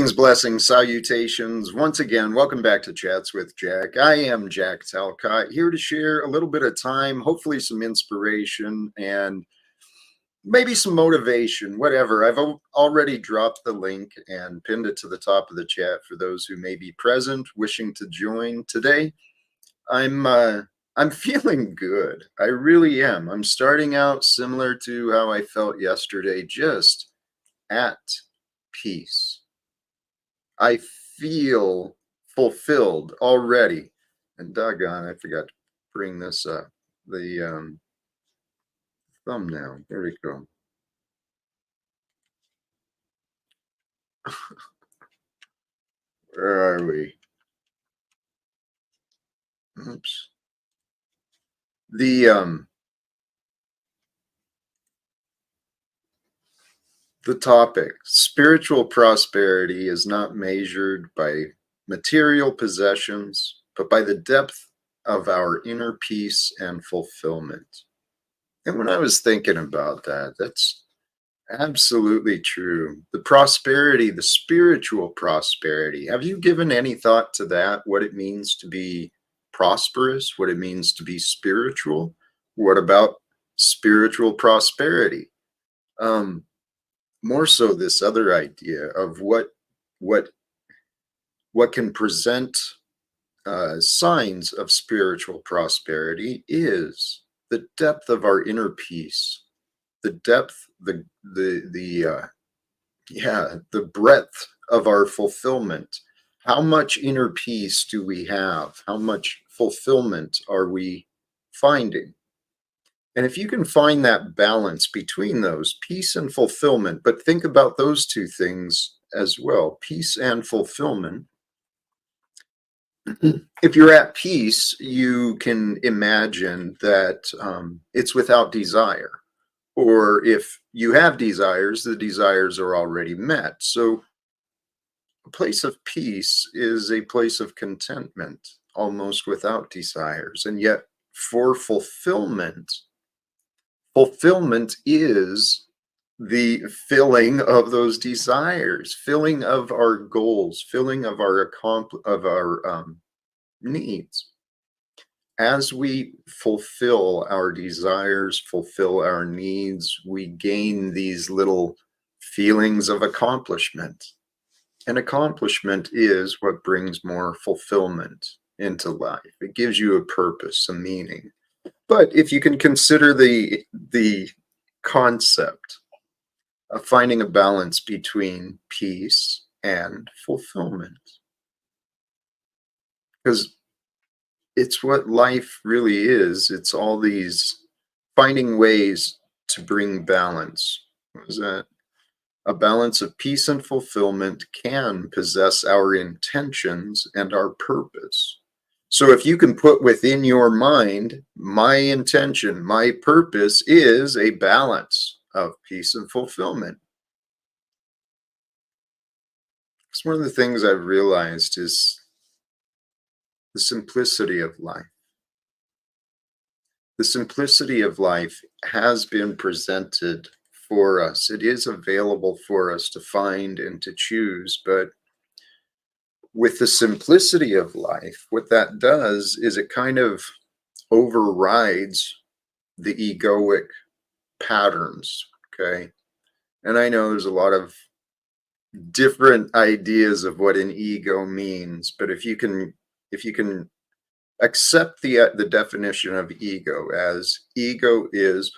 Greetings, blessings, salutations. Once again, welcome back to Chats with Jack. I am Jack Talcott, here to share a little bit of time, hopefully some inspiration and maybe some motivation, whatever. I've already dropped the link and pinned it to the top of the chat for those who may be present, wishing to join today. I'm feeling good. I really am. I'm starting out similar to how I felt yesterday, just at peace. I feel fulfilled already. And doggone, I forgot to bring this up. The thumbnail. There we go. Where are we? Oops. The topic, spiritual prosperity, is not measured by material possessions, but by the depth of our inner peace and fulfillment. And when I was thinking about that, that's absolutely true. The prosperity, the spiritual prosperity. Have you given any thought to that? What it means to be prosperous? What it means to be spiritual? What about spiritual prosperity? More so this other idea of what can present signs of spiritual prosperity is the depth of our inner peace, the depth, the breadth of our fulfillment. How much inner peace do we have? How much fulfillment are we finding? And if you can find that balance between those, peace and fulfillment, but think about those two things as well, peace and fulfillment. If you're at peace, you can imagine that it's without desire. Or if you have desires, the desires are already met. So a place of peace is a place of contentment, almost without desires. And yet for fulfillment is the filling of those desires, filling of our goals, filling of our needs. As we fulfill our desires, fulfill our needs, we gain these little feelings of accomplishment. And accomplishment is what brings more fulfillment into life. It gives you a purpose, a meaning. But if you can consider the concept of finding a balance between peace and fulfillment, because it's what life really is. It's all these finding ways to bring balance. What is that? A balance of peace and fulfillment can possess our intentions and our purpose. So if you can put within your mind, my intention, my purpose is a balance of peace and fulfillment. Because one of the things I've realized is the simplicity of life. The simplicity of life has been presented for us. It is available for us to find and to choose, but with the simplicity of life, what that does is it kind of overrides the egoic patterns, okay? And I know there's a lot of different ideas of what an ego means, but if you can accept the definition of ego as ego is,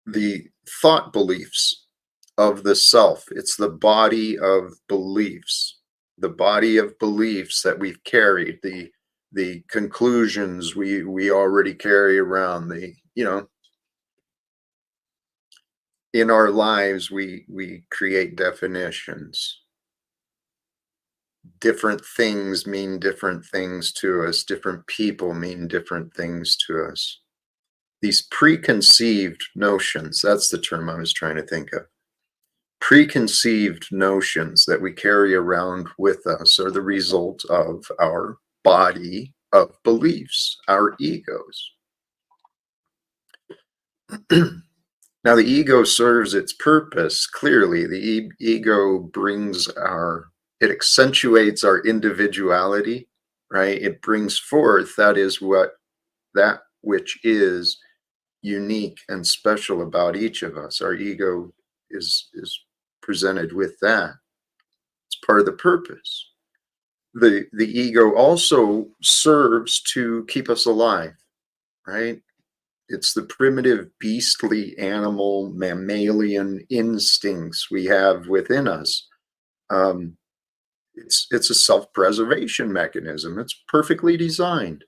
the thought beliefs of the self. It's the body of beliefs, that we've carried, the conclusions we already carry around, in our lives, we create definitions. Different things mean different things to us. Different people mean different things to us. These preconceived notions, that's the term I was trying to think of. Preconceived notions that we carry around with us are the result of our body of beliefs, our egos. Now, the ego serves its purpose clearly. The ego it accentuates our individuality, right? It brings forth that which is unique and special about each of us. Our ego is presented with that. It's part of the purpose. The ego also serves to keep us alive, right? It's the primitive, beastly, animal, mammalian instincts we have within us. Um, it's a self-preservation mechanism. It's perfectly designed.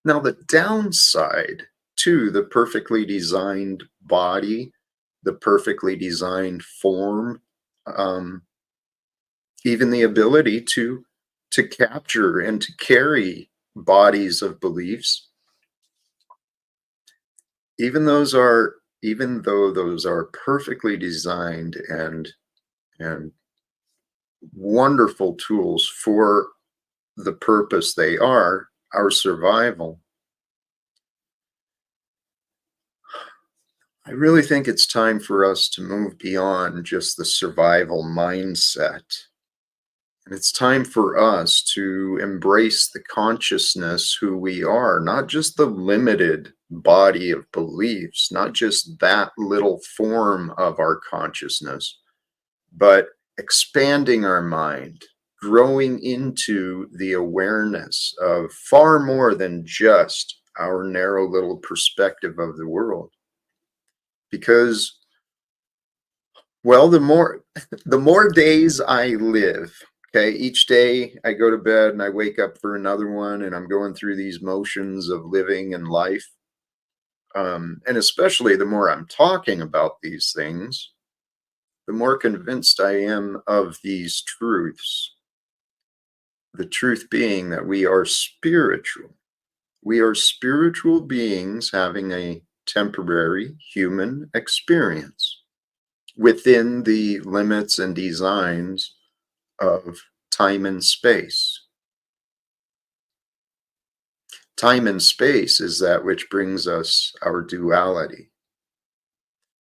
Now, the downside to the perfectly designed body, the perfectly designed form, um, even the ability to capture and to carry bodies of beliefs, even though those are perfectly designed and wonderful tools for the purpose they are, our survival. I really think it's time for us to move beyond just the survival mindset. And it's time for us to embrace the consciousness who we are, not just the limited body of beliefs, not just that little form of our consciousness, but expanding our mind, growing into the awareness of far more than just our narrow little perspective of the world. Because, well, the more days I live, okay, each day I go to bed and I wake up for another one, and I'm going through these motions of living and life. And especially the more I'm talking about these things, the more convinced I am of these truths. The truth being that we are spiritual. We are spiritual beings having a temporary human experience within the limits and designs of time and space. Time and space is that which brings us our duality.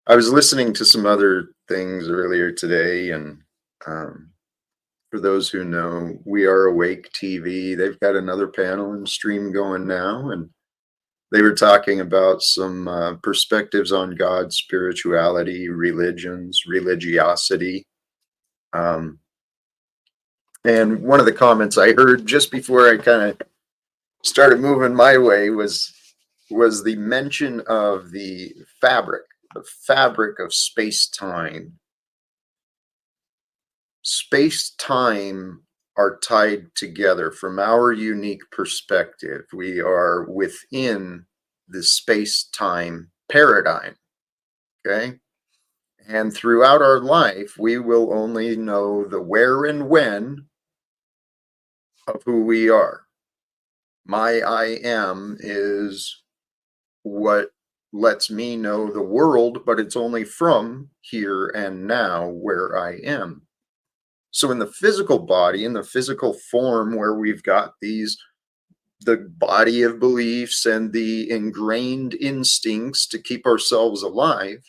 I was listening to some other things earlier today, and for those who know, We Are Awake TV, they've got another panel and stream going now, and they were talking about some perspectives on God, spirituality, religions, religiosity. Um, and one of the comments I heard just before I kind of started moving my way was the mention of the fabric of space-time. Space-time are tied together from our unique perspective. We are within the space-time paradigm, okay? And throughout our life, we will only know the where and when of who we are. My I am is what lets me know the world, but it's only from here and now where I am. So in the physical body, in the physical form where we've got the body of beliefs and the ingrained instincts to keep ourselves alive,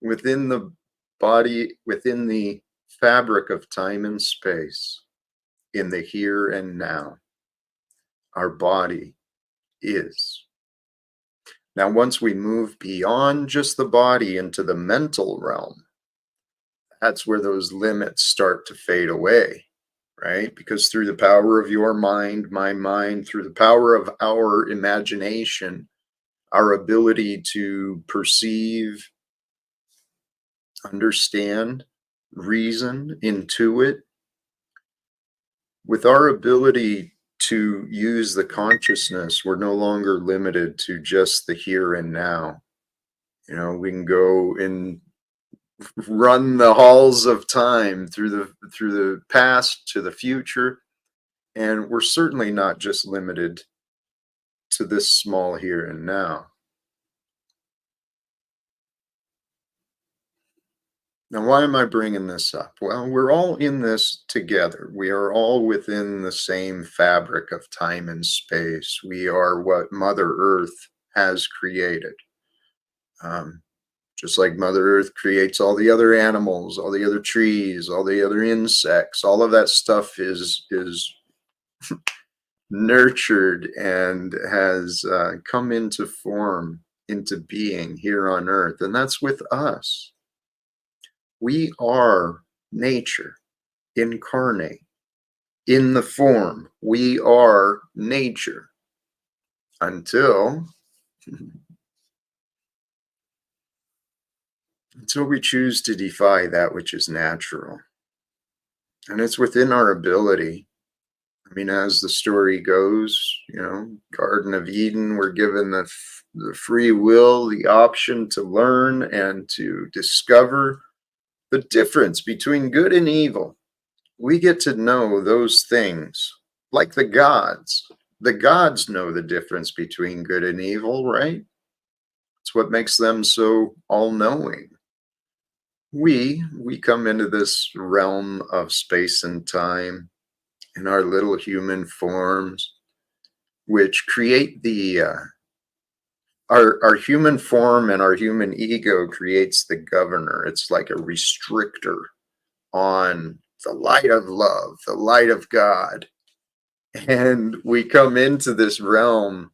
within the body, within the fabric of time and space, in the here and now, our body is. Now, once we move beyond just the body into the mental realm, that's where those limits start to fade away, right? Because through the power of your mind, my mind, through the power of our imagination, our ability to perceive, understand, reason, intuit, with our ability to use the consciousness, we're no longer limited to just the here and now. You know, we can go and run the halls of time through the past to the future, and we're certainly not just limited to this small here and now. Now, why am I bringing this up? Well, we're all in this together. We are all within the same fabric of time and space. We are what Mother Earth has created. Um, just like Mother Earth creates all the other animals, all the other trees, all the other insects, all of that stuff is nurtured and has come into form, into being here on Earth, and that's with us. We are nature incarnate in the form. We are nature until until we choose to defy that which is natural. And it's within our ability. I mean, as the story goes, Garden of Eden, we're given the free will, the option to learn and to discover the difference between good and evil. We get to know those things like the gods. The gods know the difference between good and evil, right? It's what makes them so all-knowing. We come into this realm of space and time in our little human forms, which create the our human form, and our human ego creates the governor. It's like a restrictor on the light of love, the light of God. And we come into this realm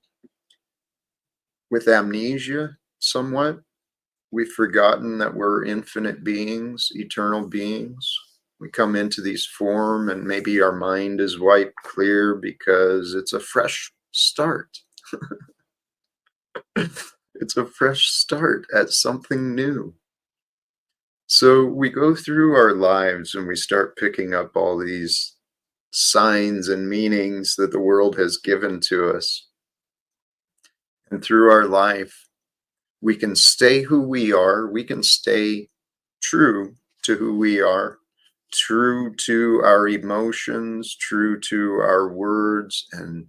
with amnesia somewhat. We've forgotten that we're infinite beings, eternal beings. We come into these form and maybe our mind is wiped clear because it's a fresh start. It's a fresh start at something new. So we go through our lives and we start picking up all these signs and meanings that the world has given to us. And through our life, we can stay who we are. We can stay true to who we are, true to our emotions, true to our words, and,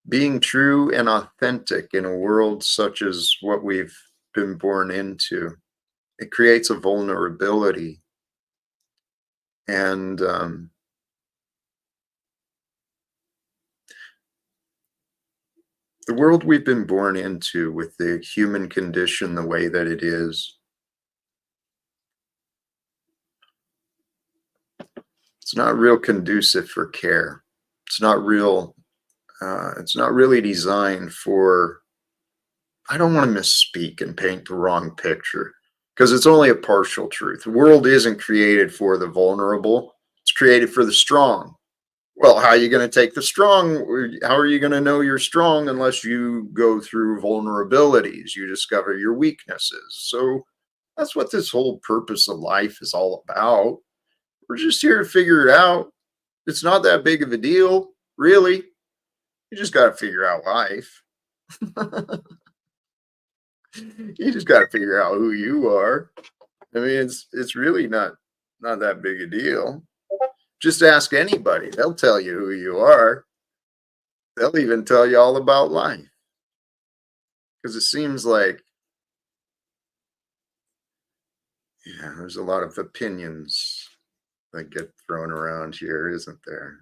being true and authentic in a world such as what we've been born into. It creates a vulnerability. And the world we've been born into, with the human condition the way that it is, it's not real conducive for care. It's not real. It's not really designed for. I don't want to misspeak and paint the wrong picture, because it's only a partial truth. The world isn't created for the vulnerable. It's created for the strong. Well, how are you going to take the strong? How are you going to know you're strong unless you go through vulnerabilities? You discover your weaknesses. So that's what this whole purpose of life is all about. We're just here to figure it out. It's not that big of a deal, really. You just got to figure out life. You just got to figure out who you are. I mean, it's really not that big a deal. Just ask anybody; they'll tell you who you are. They'll even tell you all about life. Because it seems like, yeah, there's a lot of opinions that get thrown around here, isn't there?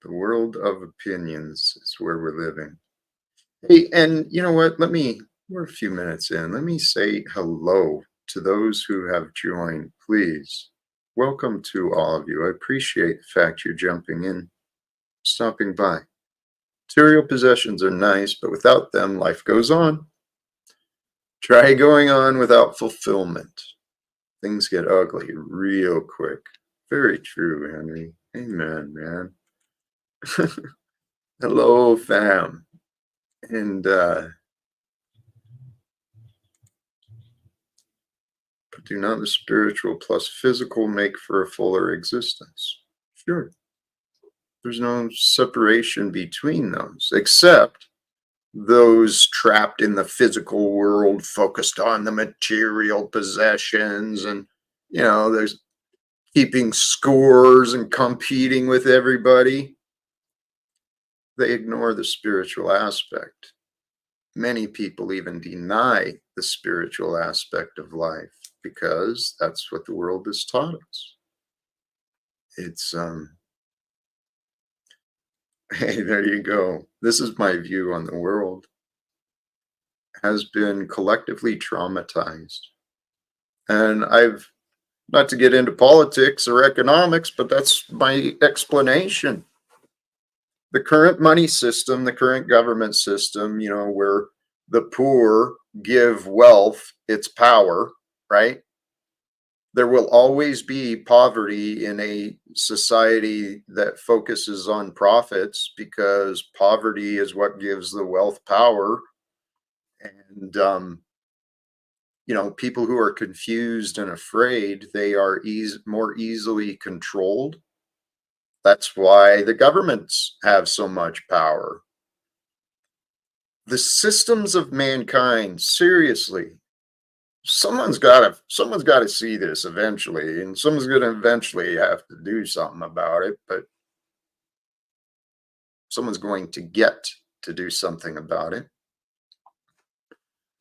The world of opinions is where we're living. Hey, and you know what? We're a few minutes in. Let me say hello to those who have joined. Please, welcome to all of you. I appreciate the fact you're jumping in, stopping by. Material possessions are nice, but without them, life goes on. Try going on without fulfillment. Things get ugly real quick. Very true, Henry. Amen, man. Hello, fam. And do not the spiritual plus physical make for a fuller existence? Sure. There's no separation between those, except those trapped in the physical world, focused on the material possessions, and there's keeping scores and competing with everybody. They ignore the spiritual aspect. Many people even deny the spiritual aspect of life because that's what the world has taught us. It's hey, there you go. This is my view on the world. has been collectively traumatized. And I've, not to get into politics or economics, but that's my explanation. The current money system, the current government system, where the poor give wealth its power, right? There will always be poverty in a society that focuses on profits, because poverty is what gives the wealth power. And, people who are confused and afraid, they are more easily controlled. That's why the governments have so much power. The systems of mankind, seriously, someone's got to see this eventually, and someone's going to eventually have to do something about it, but someone's going to get to do something about it.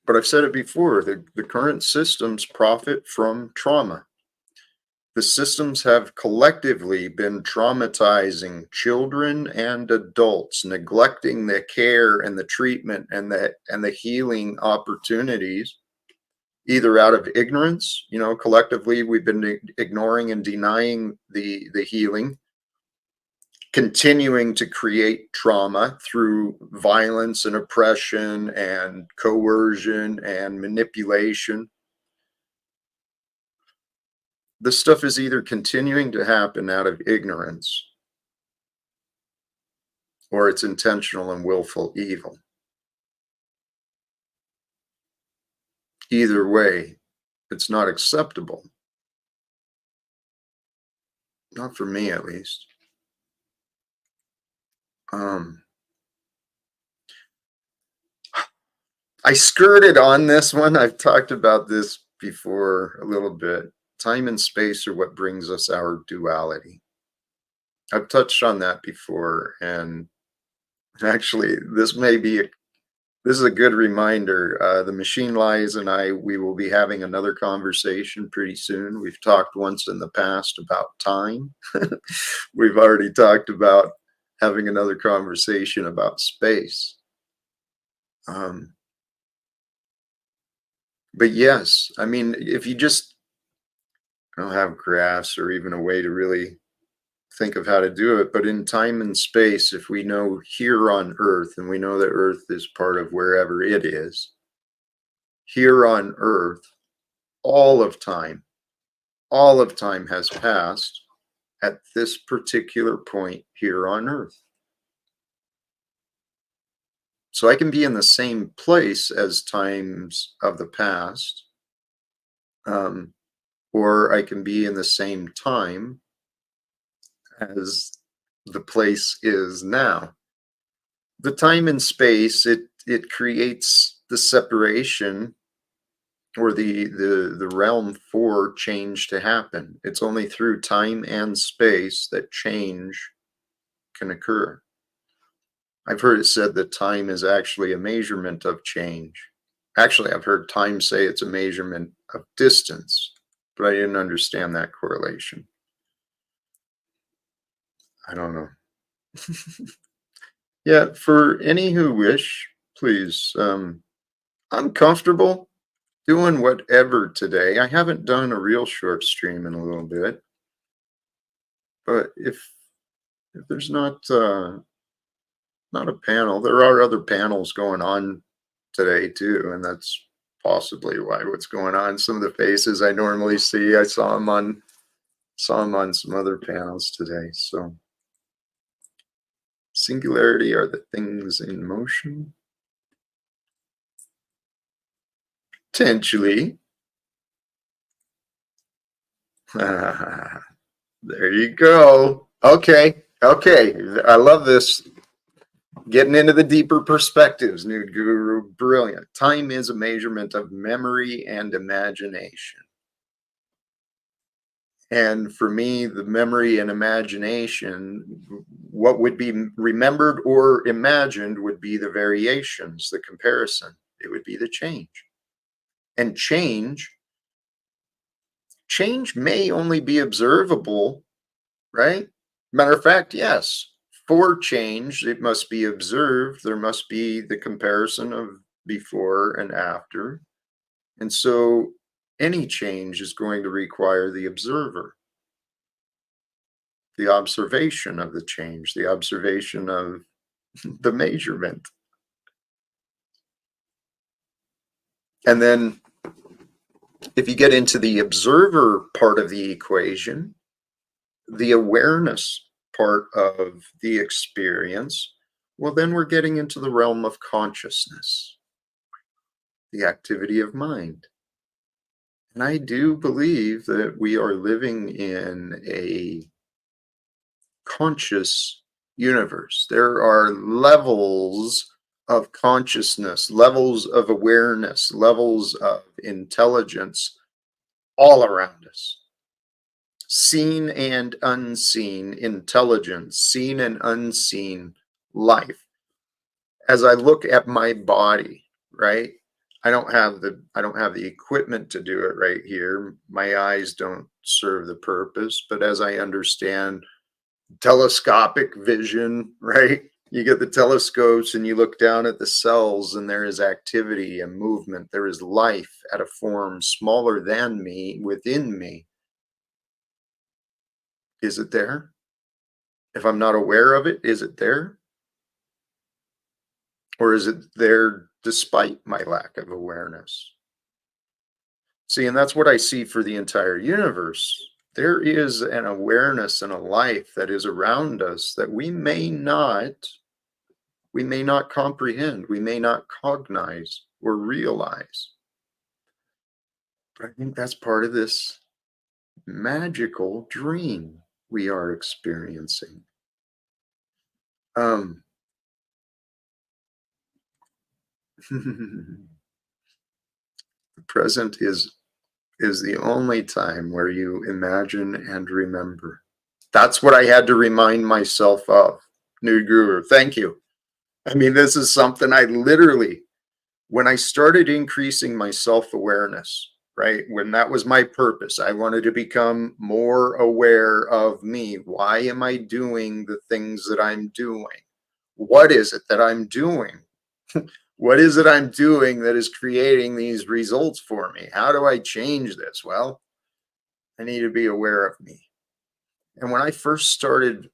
But I've said it before, the current systems profit from trauma. The systems have collectively been traumatizing children and adults, neglecting the care and the treatment and the healing opportunities, either out of ignorance. Collectively we've been ignoring and denying the healing, continuing to create trauma through violence and oppression and coercion and manipulation. This stuff is either continuing to happen out of ignorance, or it's intentional and willful evil. Either way, it's not acceptable. Not for me, at least. I skirted on this one. I've talked about this before a little bit. Time and space are what brings us our duality. I've touched on that before, and actually, this is a good reminder. The Machine Lies and we will be having another conversation pretty soon. We've talked once in the past about time. We've already talked about having another conversation about space. But yes, I mean, if you just don't have graphs or even a way to really think of how to do it, but in time and space, if we know here on Earth, and we know that Earth is part of wherever it is, here on Earth, all of time has passed at this particular point here on Earth. So I can be in the same place as times of the past, or I can be in the same time as the place is now. The time and space, it creates the separation, or the realm for change to happen. It's only through time and space that change can occur. I've heard it said that time is actually a measurement of change. Actually, I've heard time say it's a measurement of distance, but I didn't understand that correlation. I don't know. Yeah, for any who wish, please. I'm comfortable doing whatever today. I haven't done a real short stream in a little bit, but if there's not a panel, there are other panels going on today too, and that's possibly why what's going on. Some of the faces I normally see, I saw them on some other panels today. So singularity are the things in motion. Potentially. There you go. Okay. I love this. Getting into the deeper perspectives, Nude Guru. Brilliant. Time is a measurement of memory and imagination. And for me, the memory and imagination, what would be remembered or imagined would be the variations, the comparison. It would be the change. And change may only be observable, right? Matter of fact, yes. For change, it must be observed. There must be the comparison of before and after. And so any change is going to require the observer, the observation of the change, the observation of the measurement. And then if you get into the observer part of the equation, the awareness part of the experience, well, then we're getting into the realm of consciousness, the activity of mind. And I do believe that we are living in a conscious universe. There are levels of consciousness, levels of awareness, levels of intelligence all around us. Seen and unseen intelligence, seen and unseen life. As I look at my body, right? I don't have the equipment to do it right here. My eyes don't serve the purpose, but as I understand telescopic vision, right? You get the telescopes and you look down at the cells and there is activity and movement. There is life at a form smaller than me, within me. Is it there? If I'm not aware of it, is it there? Or is it there despite my lack of awareness? See, and that's what I see for the entire universe. There is an awareness and a life that is around us that we may not comprehend, we may not cognize or realize. But I think that's part of this magical dream we are experiencing. The present is the only time where you imagine and remember. That's what I had to remind myself of. New Guru, thank you. I mean, this is something I literally, when I started increasing my self-awareness, right? When that was my purpose, I wanted to become more aware of me. Why am I doing the things that I'm doing? What is it that I'm doing? What is it I'm doing that is creating these results for me? How do I change this? Well, I need to be aware of me. And when I first started,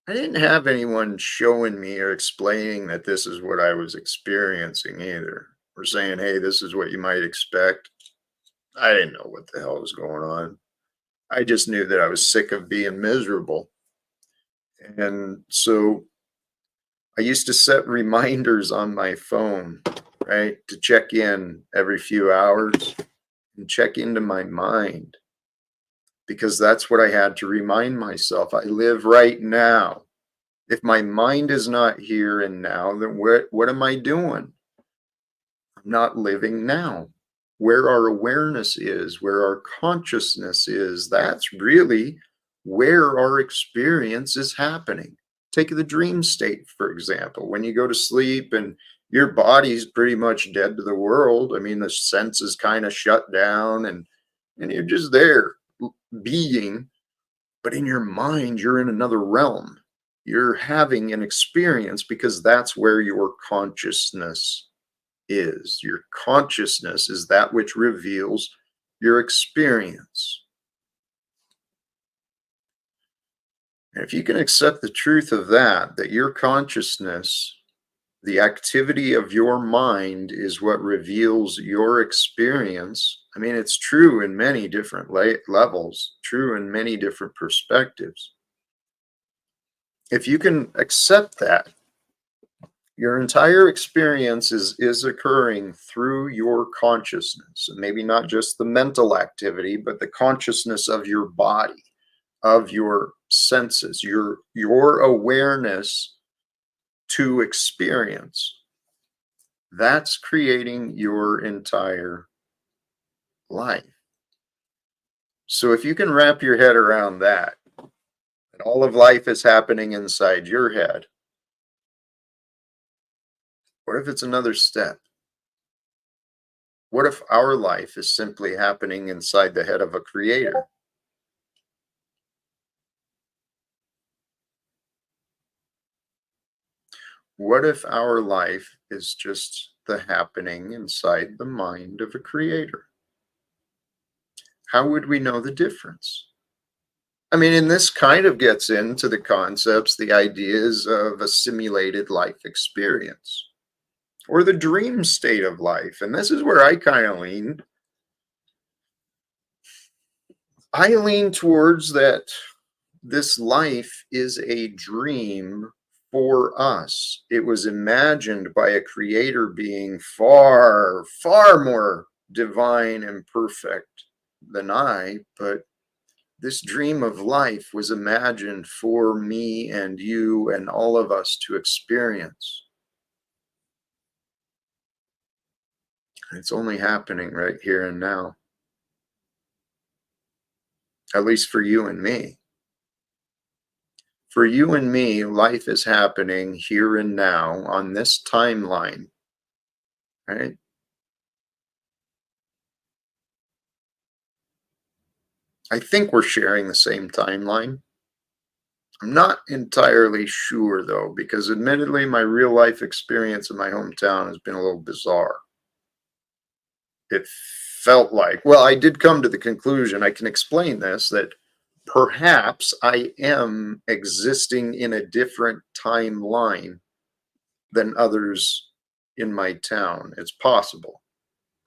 I didn't have anyone showing me or explaining that this is what I was experiencing either, or saying, hey, this is what you might expect. I didn't know what the hell was going on. I just knew that I was sick of being miserable. And so I used to set reminders on my phone, right, to check in every few hours and check into my mind, because that's what I had to remind myself. I live right now. If my mind is not here and now, then what am I doing? I'm not living now. Where our awareness is, where our consciousness is, that's really where our experience is happening. Take the dream state, for example. When you go to sleep and your body's pretty much dead to the world, I mean, the senses kind of shut down and you're just there being, but in your mind, you're in another realm. You're having an experience because that's where your consciousness is. Your consciousness is that which reveals your experience. And if you can accept the truth of that your consciousness, the activity of your mind is what reveals your experience. I mean, it's true in many different levels, true in many different perspectives. If you can accept that, your entire experience is occurring through your consciousness, and maybe not just the mental activity, but the consciousness of your body, of your senses, your awareness to experience. That's creating your entire life. So if you can wrap your head around that all of life is happening inside your head, what if it's another step? What if our life is simply happening inside the head of a creator? What if our life is just the happening inside the mind of a creator? How would we know the difference? I mean, and this kind of gets into the concepts, the ideas of a simulated life experience or the dream state of life. And this is where I kind of lean. I lean towards that this life is a dream for us. It was imagined by a creator being far, far more divine and perfect than I, but this dream of life was imagined for me and you and all of us to experience. It's only happening right here and now, at least for you and me. For you and me, life is happening here and now on this timeline, right? I think we're sharing the same timeline. I'm not entirely sure though, because admittedly, my real life experience in my hometown has been a little bizarre. It felt like, well, I did come to the conclusion, I can explain this, that perhaps I am existing in a different timeline than others in my town. It's possible.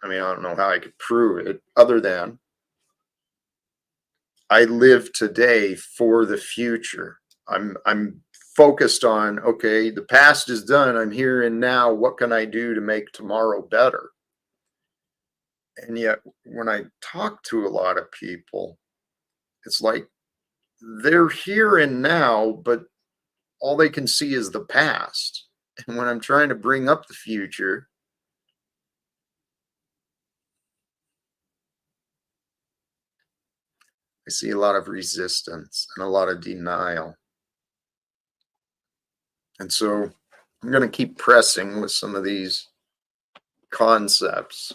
I mean, I don't know how I could prove it other than I live today for the future. I'm focused on, okay, the past is done. I'm here and now. What can I do to make tomorrow better? And yet when I talk to a lot of people, it's like they're here and now, but all they can see is the past. And when I'm trying to bring up the future, I see a lot of resistance and a lot of denial. And so I'm going to keep pressing with some of these concepts,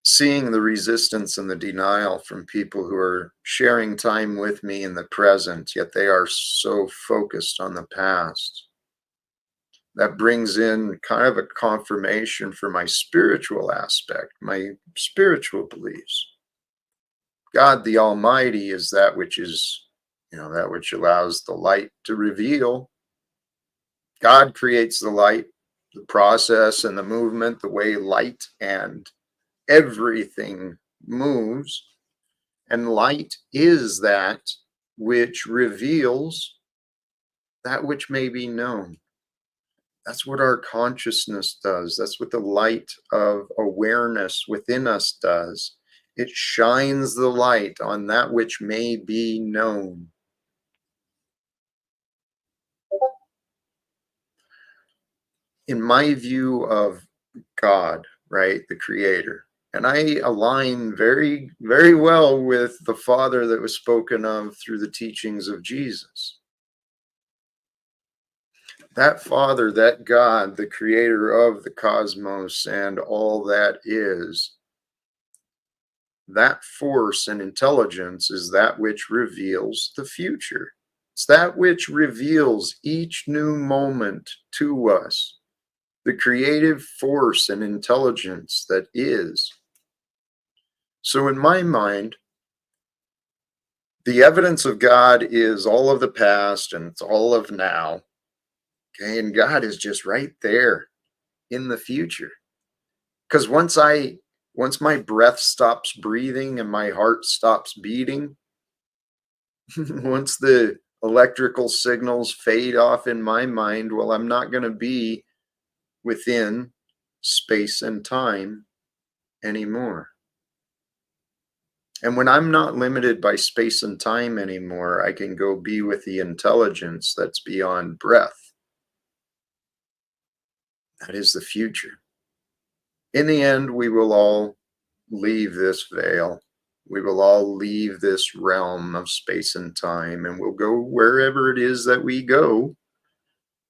seeing the resistance and the denial from people who are sharing time with me in the present, yet they are so focused on the past. That brings in kind of a confirmation for my spiritual aspect, my spiritual beliefs. God the Almighty is that which is, that which allows the light to reveal. God creates the light, the process and the movement, the way light and everything moves. And light is that which reveals that which may be known. That's what our consciousness does. That's what the light of awareness within us does. It shines the light on that which may be known. In my view of God, right, the creator, and I align very, very well with the Father that was spoken of through the teachings of Jesus. That Father, that God, the creator of the cosmos and all that is, that force and intelligence is that which reveals the future. It's that which reveals each new moment to us, the creative force and intelligence that is. So in my mind, the evidence of God is all of the past and it's all of now. Okay, and God is just right there in the future. Because once my breath stops breathing and my heart stops beating, once the electrical signals fade off in my mind, well, I'm not going to be within space and time anymore. And when I'm not limited by space and time anymore, I can go be with the intelligence that's beyond breath. That is the future. In the end, we will all leave this veil. We will all leave this realm of space and time, and we'll go wherever it is that we go.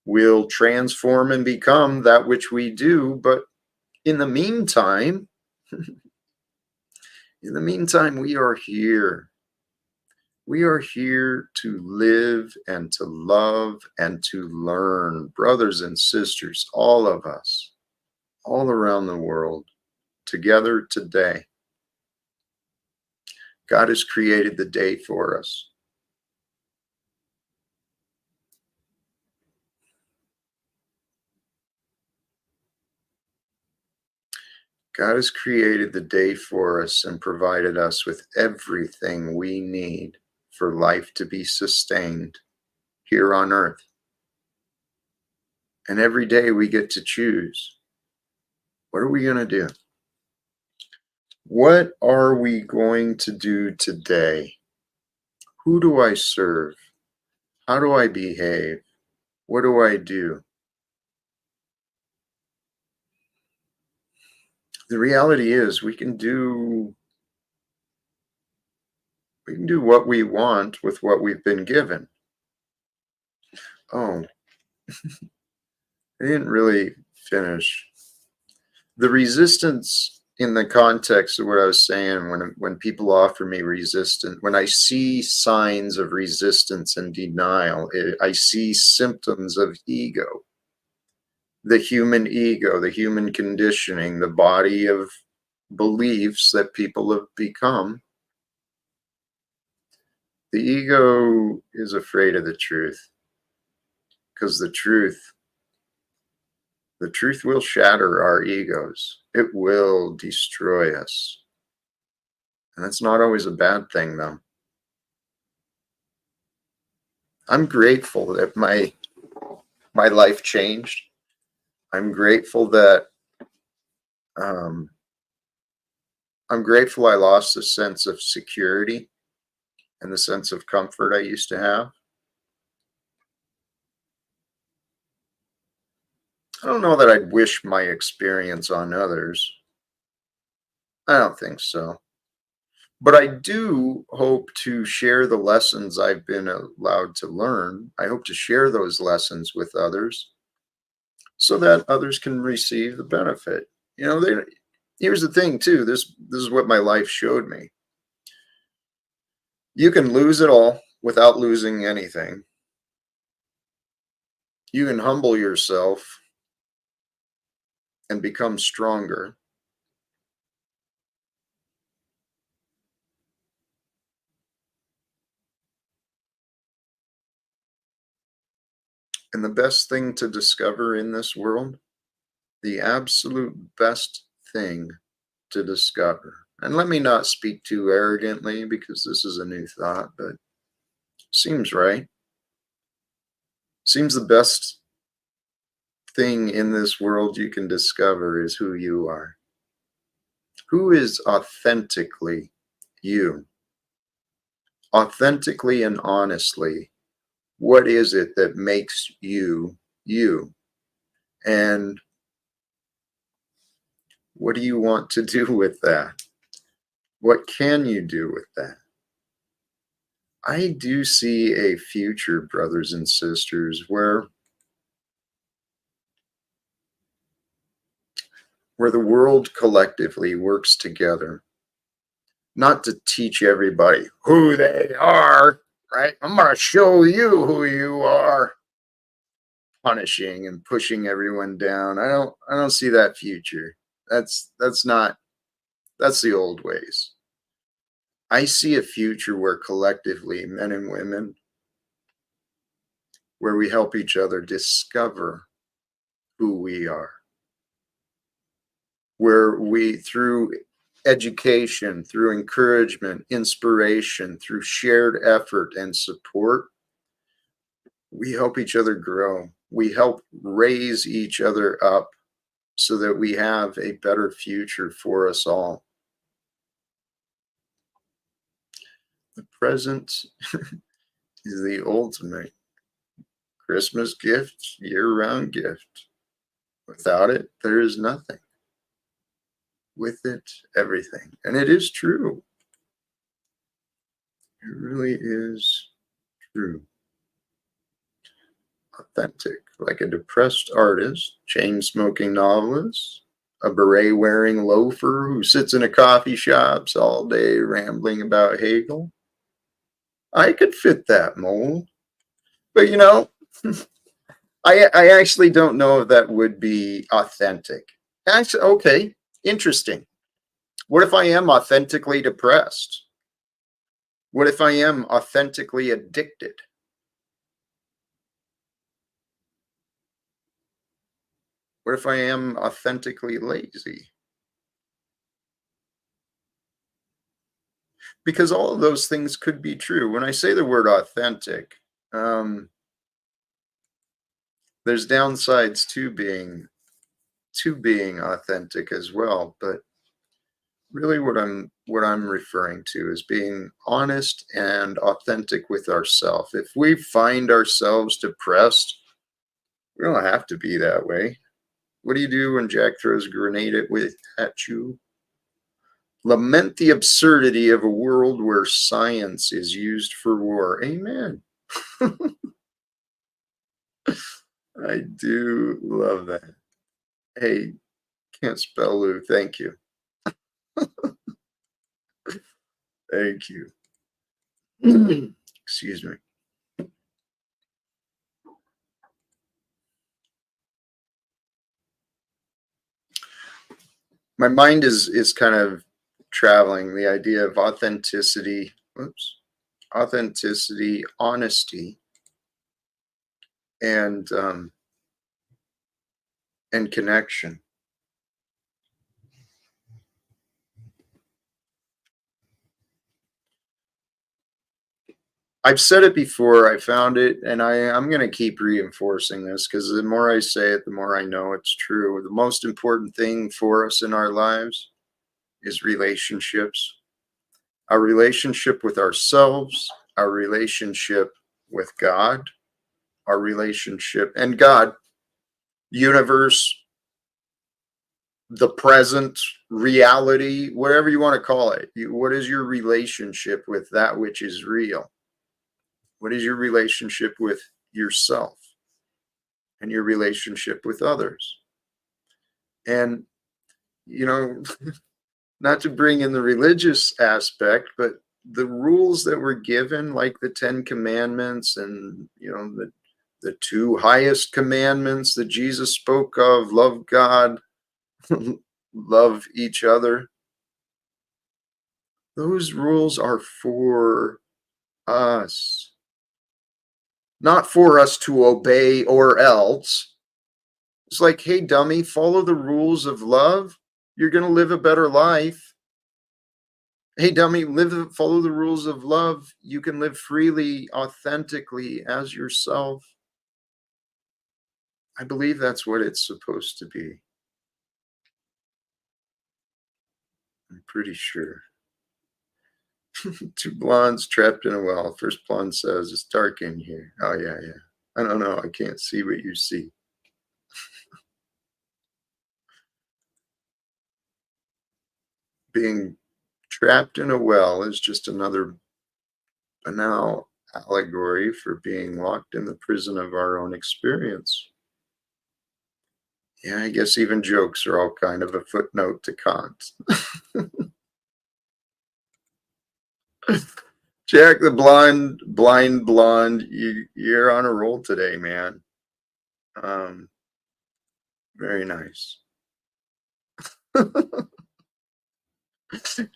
We'll transform and become that which we do. But in the meantime, we are here. We are here to live and to love and to learn, brothers and sisters, all of us, all around the world, together today. God has created the day for us. God has created the day for us and provided us with everything we need for life to be sustained here on earth. And every day we get to choose. What are we going to do? What are we going to do today? Who do I serve? How do I behave? What do I do? The reality is we can do what we want with what we've been given. Oh, I didn't really finish. The resistance in the context of what I was saying, when people offer me resistance, when I see signs of resistance and denial, I see symptoms of ego. The human ego, the human conditioning, the body of beliefs that people have become. The ego is afraid of the truth, because the truth will shatter our egos. It will destroy us. And that's not always a bad thing, though. I'm grateful that my life changed. I'm grateful that I'm grateful I lost the sense of security and the sense of comfort I used to have. I don't know that I'd wish my experience on others. I don't think so. But I do hope to share the lessons I've been allowed to learn. I hope to share those lessons with others so that others can receive the benefit. Here's the thing too. This is what my life showed me. You can lose it all without losing anything. You can humble yourself and become stronger. And the best thing to discover in this world, the absolute best thing to discover, and let me not speak too arrogantly because this is a new thought, but seems right. Seems the best thing in this world you can discover is who you are. Who is authentically you? Authentically and honestly, what is it that makes you you? And what do you want to do with that? What can you do with that? I do see a future, brothers and sisters, where the world collectively works together, not to teach everybody who they are, right? I'm going to show you who you are, punishing and pushing everyone down. I don't see that future. That's the old ways. I see a future where collectively, men and women, where we help each other discover who we are, where we, through education, through encouragement, inspiration, through shared effort and support, we help each other grow. We help raise each other up so that we have a better future for us all. The present is the ultimate Christmas gift, year-round gift. Without it, there is nothing. With it, everything. And it is true. It really is true. Authentic, like a depressed artist, chain-smoking novelist, a beret-wearing loafer who sits in a coffee shop all day rambling about Hegel. I could fit that mold. But I actually don't know if that would be authentic. Actually, okay, interesting. What if I am authentically depressed? What if I am authentically addicted? What if I am authentically lazy? Because all of those things could be true. When I say the word authentic, um, there's downsides to being authentic as well. But really, what I'm referring to is being honest and authentic with ourselves. If we find ourselves depressed, we don't have to be that way. What do you do when Jack throws a grenade at you? Lament the absurdity of a world where science is used for war. Amen. I do love that. Hey, can't spell Lou. Thank you. Thank you. Excuse me. My mind is kind of traveling. The idea of authenticity. Oops. Authenticity, honesty, and and connection. I've said it before. I found it, and I'm going to keep reinforcing this because the more I say it, the more I know it's true. The most important thing for us in our lives is relationships. Our relationship with ourselves, our relationship with God, our relationship and God, universe, the present, reality, whatever you want to call it. What is your relationship with that which is real? What is your relationship with yourself and your relationship with others? And, you know, not to bring in the religious aspect, but the rules that were given, like the Ten Commandments and, the two highest commandments that Jesus spoke of, love God, love each other. Those rules are for us, not for us to obey or else. It's like, hey, dummy, follow the rules of love. You're going to live a better life. Hey, dummy, follow the rules of love. You can live freely, authentically as yourself. I believe that's what it's supposed to be. I'm pretty sure. Two blondes trapped in a well. First blonde says, it's dark in here. Oh, yeah, yeah. I don't know. I can't see what you see. Being trapped in a well is just another banal allegory for being locked in the prison of our own experience. Yeah, I guess even jokes are all kind of a footnote to Kant. Jack the blind blonde, you're on a roll today, man. Um, very nice.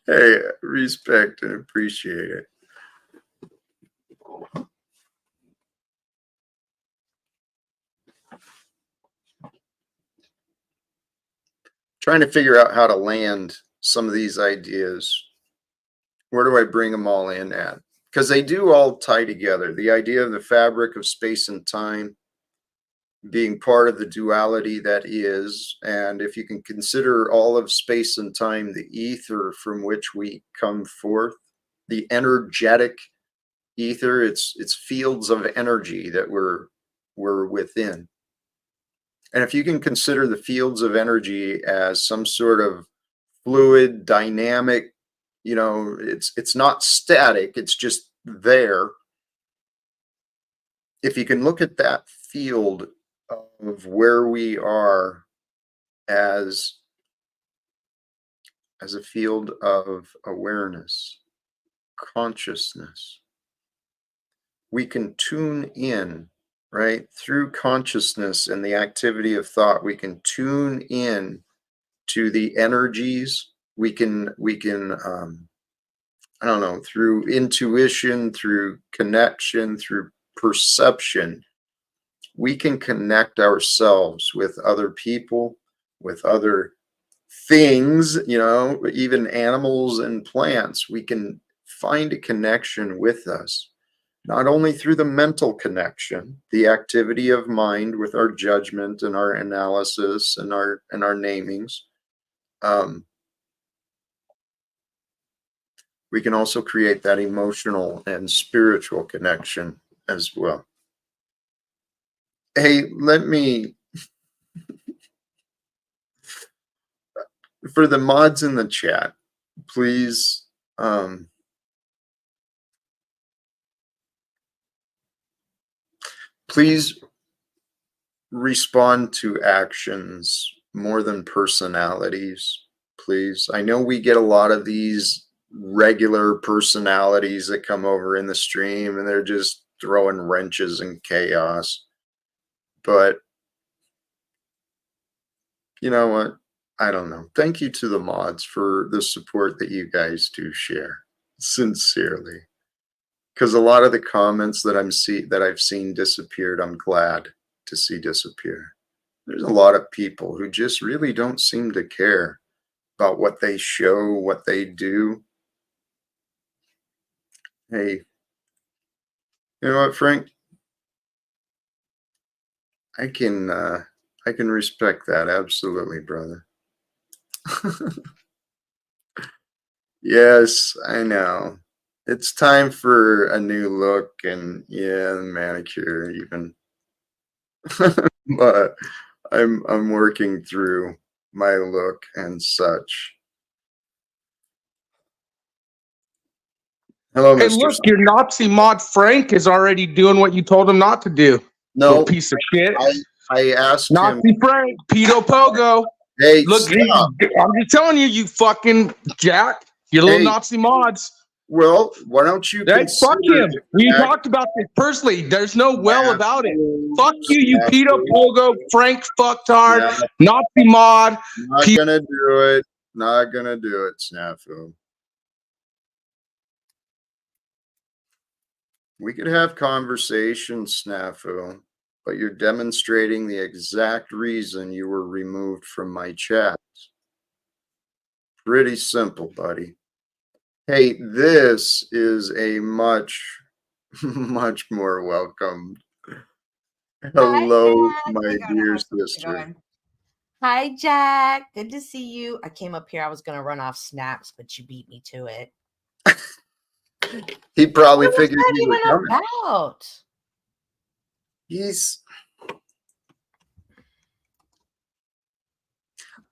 Hey, respect and appreciate it. Trying to figure out how to land some of these ideas. Where do I bring them all in at? Because they do all tie together. The idea of the fabric of space and time being part of the duality that is, and if you can consider all of space and time the ether from which we come forth, the energetic ether, it's fields of energy that we're within. And if you can consider the fields of energy as some sort of fluid, dynamic, it's not static, it's just there. If you can look at that field of where we are as a field of awareness, consciousness, we can tune in, right? Through consciousness and the activity of thought, we can tune in to the energies. We can I don't know, through intuition, through connection, through perception, we can connect ourselves with other people, with other things, even animals and plants. We can find a connection with us, not only through the mental connection, the activity of mind with our judgment and our analysis and our namings. We can also create that emotional and spiritual connection as well. Hey, for the mods in the chat, please, please respond to actions more than personalities, please. I know we get a lot of these regular personalities that come over in the stream and they're just throwing wrenches and chaos. But you know what? I don't know. Thank you to the mods for the support that you guys do share. Sincerely. Because a lot of the comments that I've seen disappeared, I'm glad to see disappear. There's a lot of people who just really don't seem to care about what they show, what they do. Hey, you know what, Frank? I can respect that, absolutely, brother. Yes, I know. It's time for a new look and yeah, manicure even. But I'm working through my look and such. Hello, Hey, Mr. look, your Nazi mod Frank is already doing what you told him not to do. No, little piece of shit. I asked Nazi him. Frank, pedo pogo. Hey, look, I'm just telling you, you fucking jack, you little Nazi mods. Well, why don't you fuck him? We talked about this personally. There's no well about it. Fuck you, you pedo pogo, Frank fucktard, Nazi mod. Not gonna do it. Not gonna do it, Snafu. We could have conversations, Snafu, but you're demonstrating the exact reason you were removed from my chat. Pretty simple, buddy. Hey, this is a much, much more welcome. Hello, my dear sister. Hi, Jack. Good to see you. I came up here. I was going to run off snaps, but you beat me to it. He probably figured you were coming. About?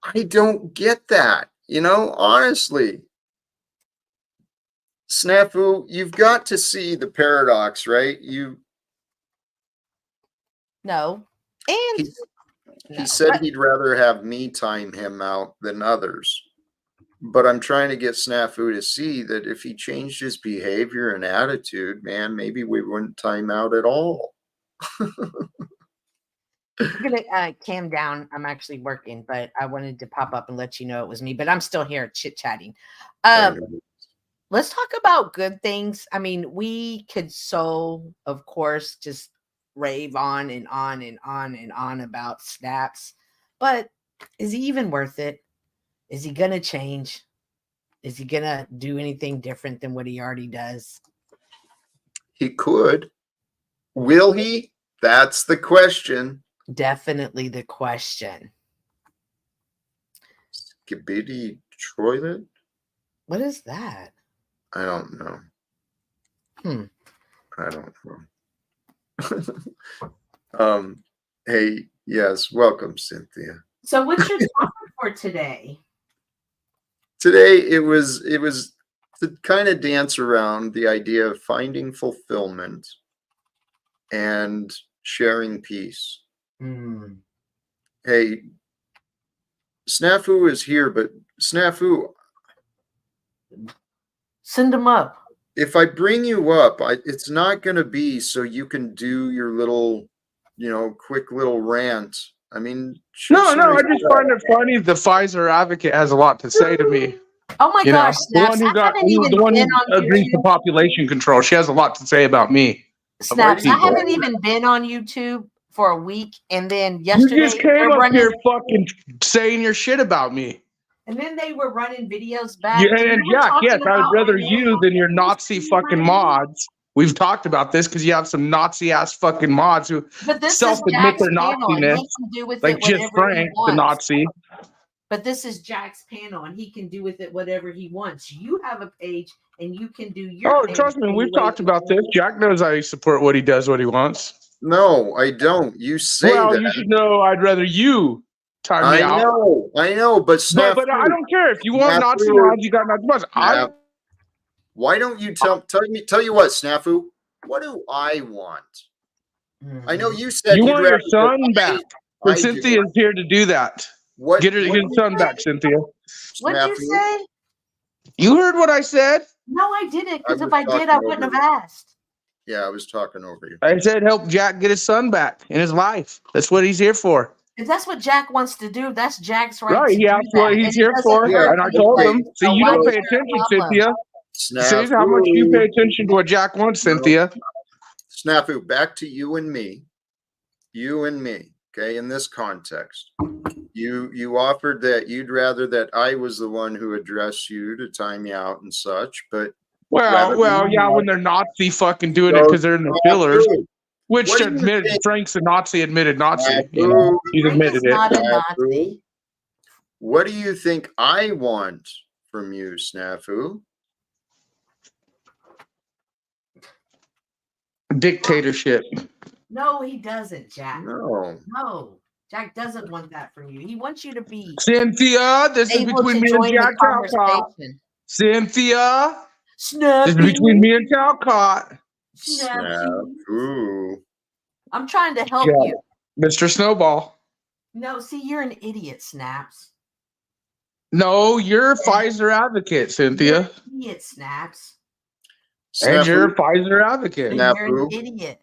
I don't get that. Honestly. Snafu, you've got to see the paradox, right? No. And he said he'd rather have me time him out than others. But I'm trying to get Snafu to see that if he changed his behavior and attitude, man, maybe we wouldn't time out at all. I'm gonna calm down. I'm actually working, but I wanted to pop up and let you know it was me. But I'm still here chit-chatting. Let's talk about good things. I mean, we could of course, just rave on and on and on and on about snaps. But is he even worth it? Is he gonna change? Is he gonna do anything different than what he already does? He could. Will he? That's the question. Definitely the question. Skibidi toilet? What is that? I don't know. I don't know. Hey, yes, welcome, Cynthia. So what's your topic for today? Today it was to kind of dance around the idea of finding fulfillment and sharing peace. Hey, Snafu is here, but Snafu, send him up. if I bring you up, it's not going to be so you can do your little, quick little rant. I mean, show No, some no, I just respect. find it funny. The Pfizer advocate has a lot to say to me. Oh my gosh, The Snaps! one who I haven't even the one been who on agrees to YouTube. population control. She has a lot to say about me. Snaps! I people. haven't even been on YouTube for a week, and then You yesterday just came they're up running, here fucking saying your shit about me. and then they were running videos back. And they were Jack, yes, talking I would about rather my you name. than your Nazi fucking mods. We've talked about this because you have some Nazi ass fucking mods who But this is self-admit Jack's their panel, and he Nazi-ness, can do with like it just whatever he Frank, the wants. Nazi. But this is Jack's panel, and he can do with it whatever he wants. You have a page, and you can do your. Oh, trust me, we've talked about this. Jack knows I support what he does, what he wants. No, I don't. You say Well, that. you should know I'd rather you time me out. I know, but But I don't care. If you want Nazi mods, you got Nazi mods. Why don't you tell you what, Snafu? What do I want? I know you said you you'd want your rather son back. And I Cynthia's here to do that. Get his son back, Cynthia. What did you say? You heard what I said? No, I didn't. Because if I did, I wouldn't have asked. Yeah, I was talking over you. I said help Jack get his son back in his life. That's what he's here for. If that's what Jack wants to do, that's Jack's right. Right, yeah, that's what he's here for. Yeah, and I told him, see, you don't pay attention, Cynthia. See how much you pay attention to what Jack wants, Cynthia. Snafu, back to you and me. You and me. Okay, in this context, you offered that you'd rather that I was the one who addressed you to time you out and such, but well, yeah, when they're Nazi fucking doing it because they're in the fillers, which admitted Frank's a Nazi, admitted Nazi. He's admitted it. Not a Nazi. What do you think I want from you, Snafu? Dictatorship. No, he doesn't, Jack. No. Jack doesn't want that from you. He wants you to be Cynthia. This is between me and Jack Talcott. Cynthia. Snappy. This is between me and Talcott. Snafu. I'm trying to help you, Mr. Snowball. No, see, you're an idiot, Snaps. No, you're a Pfizer advocate, Cynthia. You're an idiot, Snaps. And you're a Pfizer advocate. You're an idiot.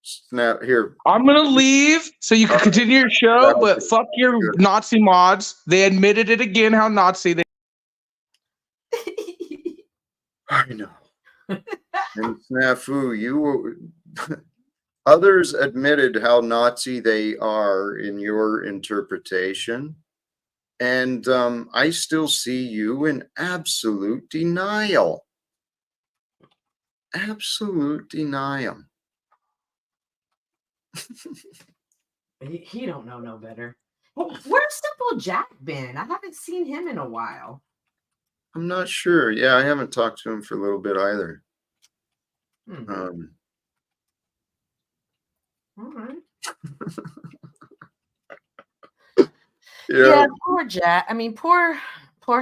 Snap here. I'm gonna leave so you can continue your show, but fuck your Nazi mods. They admitted it again how Nazi they. I know. And Snafu, you others admitted how Nazi they are in your interpretation. And I still see you in absolute denial. Absolute denial. He don't know no better. Where's Simple Jack been? I haven't seen him in a while. I'm not sure. Yeah, I haven't talked to him for a little bit either. All right. Yeah, poor Jack. I mean, poor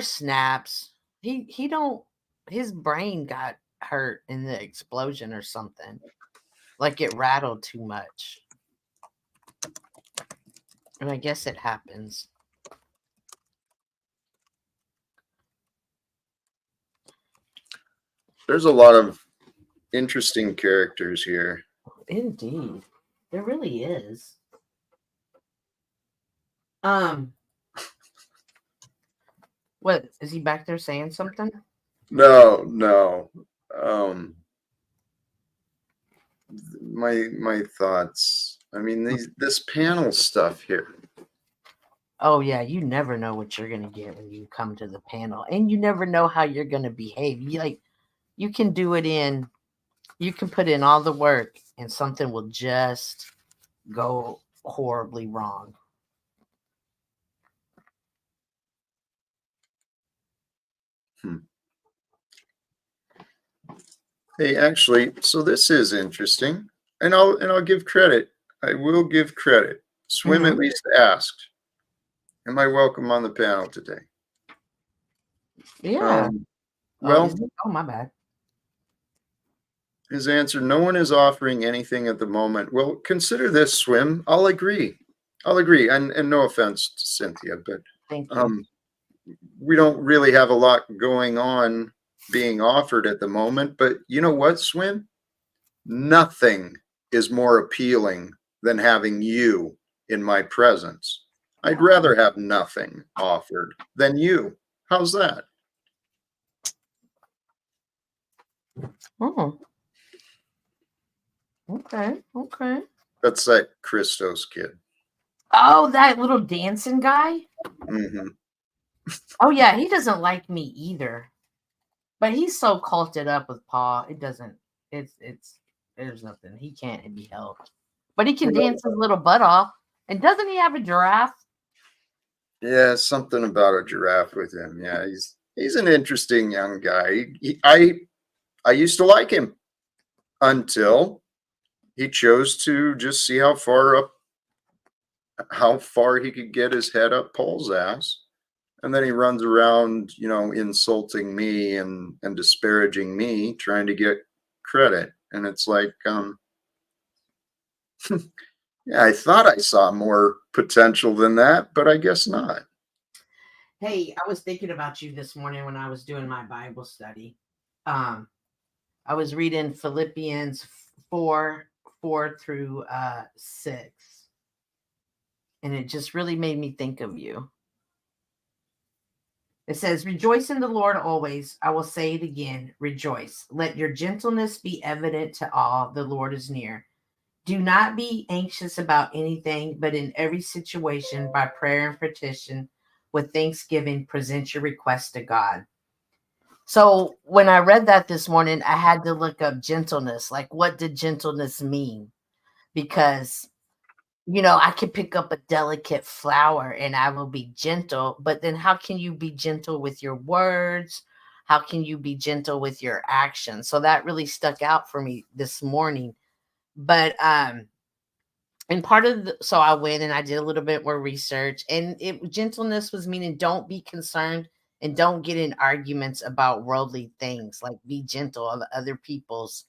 Snaps. He don't. His brain got hurt in the explosion or something. Like it rattled too much. And I guess it happens. there's a lot of interesting characters here. Indeed. There really is. What is he back there saying something? No. My thoughts. I mean, this panel stuff here. Oh yeah, you never know what you're gonna get when you come to the panel, and you never know how you're gonna behave. You can do it in, you can put in all the work, and something will just go horribly wrong. Hey, actually, so this is interesting, and I'll give credit. I will give credit. Swim at least asked, "Am I welcome on the panel today?" Yeah. Well, oh my bad. His answer: no one is offering anything at the moment. Well, consider this, Swim. I'll agree. And no offense to Cynthia, but thank you. We don't really have a lot going on being offered at the moment. But you know what, Swin? Nothing is more appealing than having you in my presence. I'd rather have nothing offered than you. How's that? Oh, okay, okay. That's that Christos kid. Oh, that little dancing guy? Mm-hmm. Oh, yeah, he doesn't like me either. But he's so culted up with Paul. It doesn't, there's nothing. He can't be helped. But he can dance his little butt off. And doesn't he have a giraffe? Yeah, something about a giraffe with him. Yeah, he's an interesting young guy. I used to like him until he chose to just see how far he could get his head up Paul's ass. And then he runs around, insulting me and disparaging me, trying to get credit. And it's like, yeah, I thought I saw more potential than that, but I guess not. Hey, I was thinking about you this morning when I was doing my Bible study. I was reading Philippians 4:4-6. And it just really made me think of you. It says, rejoice in the Lord always. I will say it again, rejoice. Let your gentleness be evident to all. The Lord is near. Do not be anxious about anything, but in every situation, by prayer and petition, with thanksgiving, present your request to God. So when I read that this morning, I had to look up gentleness. Like, what did gentleness mean? Because I could pick up a delicate flower and I will be gentle, but then how can you be gentle with your words? How can you be gentle with your actions? So that really stuck out for me this morning. But and so I went and I did a little bit more research, and gentleness was meaning don't be concerned and don't get in arguments about worldly things. Like, be gentle on other people's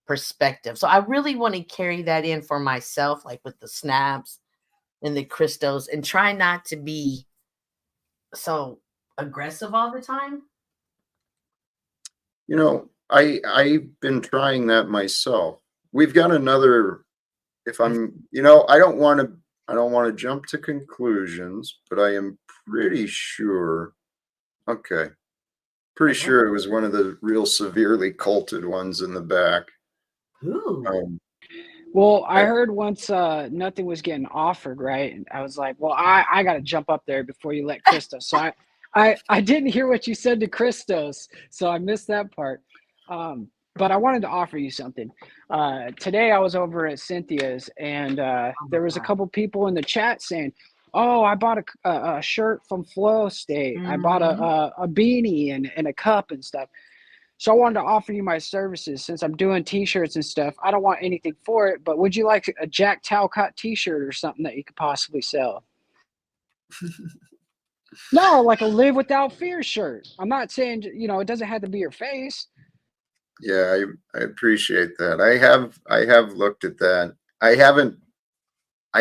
perspective. So I really want to carry that in for myself, like with the snaps and the crystals, and try not to be so aggressive all the time. I've been trying that myself. We've got another, if I'm, I don't want to jump to conclusions, but I am pretty sure. Okay. Pretty sure it was one of the real severely culted ones in the back. Ooh. Well, I heard once nothing was getting offered, right? And I was like, well, I got to jump up there before you let Christos. So I didn't hear what you said to Christos, so I missed that part. But I wanted to offer you something. Today I was over at Cynthia's, and there was a couple people in the chat saying, oh, I bought a shirt from Flow State. I bought a beanie and a cup and stuff. So I wanted to offer you my services since I'm doing t-shirts and stuff. I don't want anything for it, but would you like a Jack Talcott t-shirt or something that you could possibly sell? No, like a Live Without Fear shirt. I'm not saying, it doesn't have to be your face. Yeah, I appreciate that. I have looked at that. I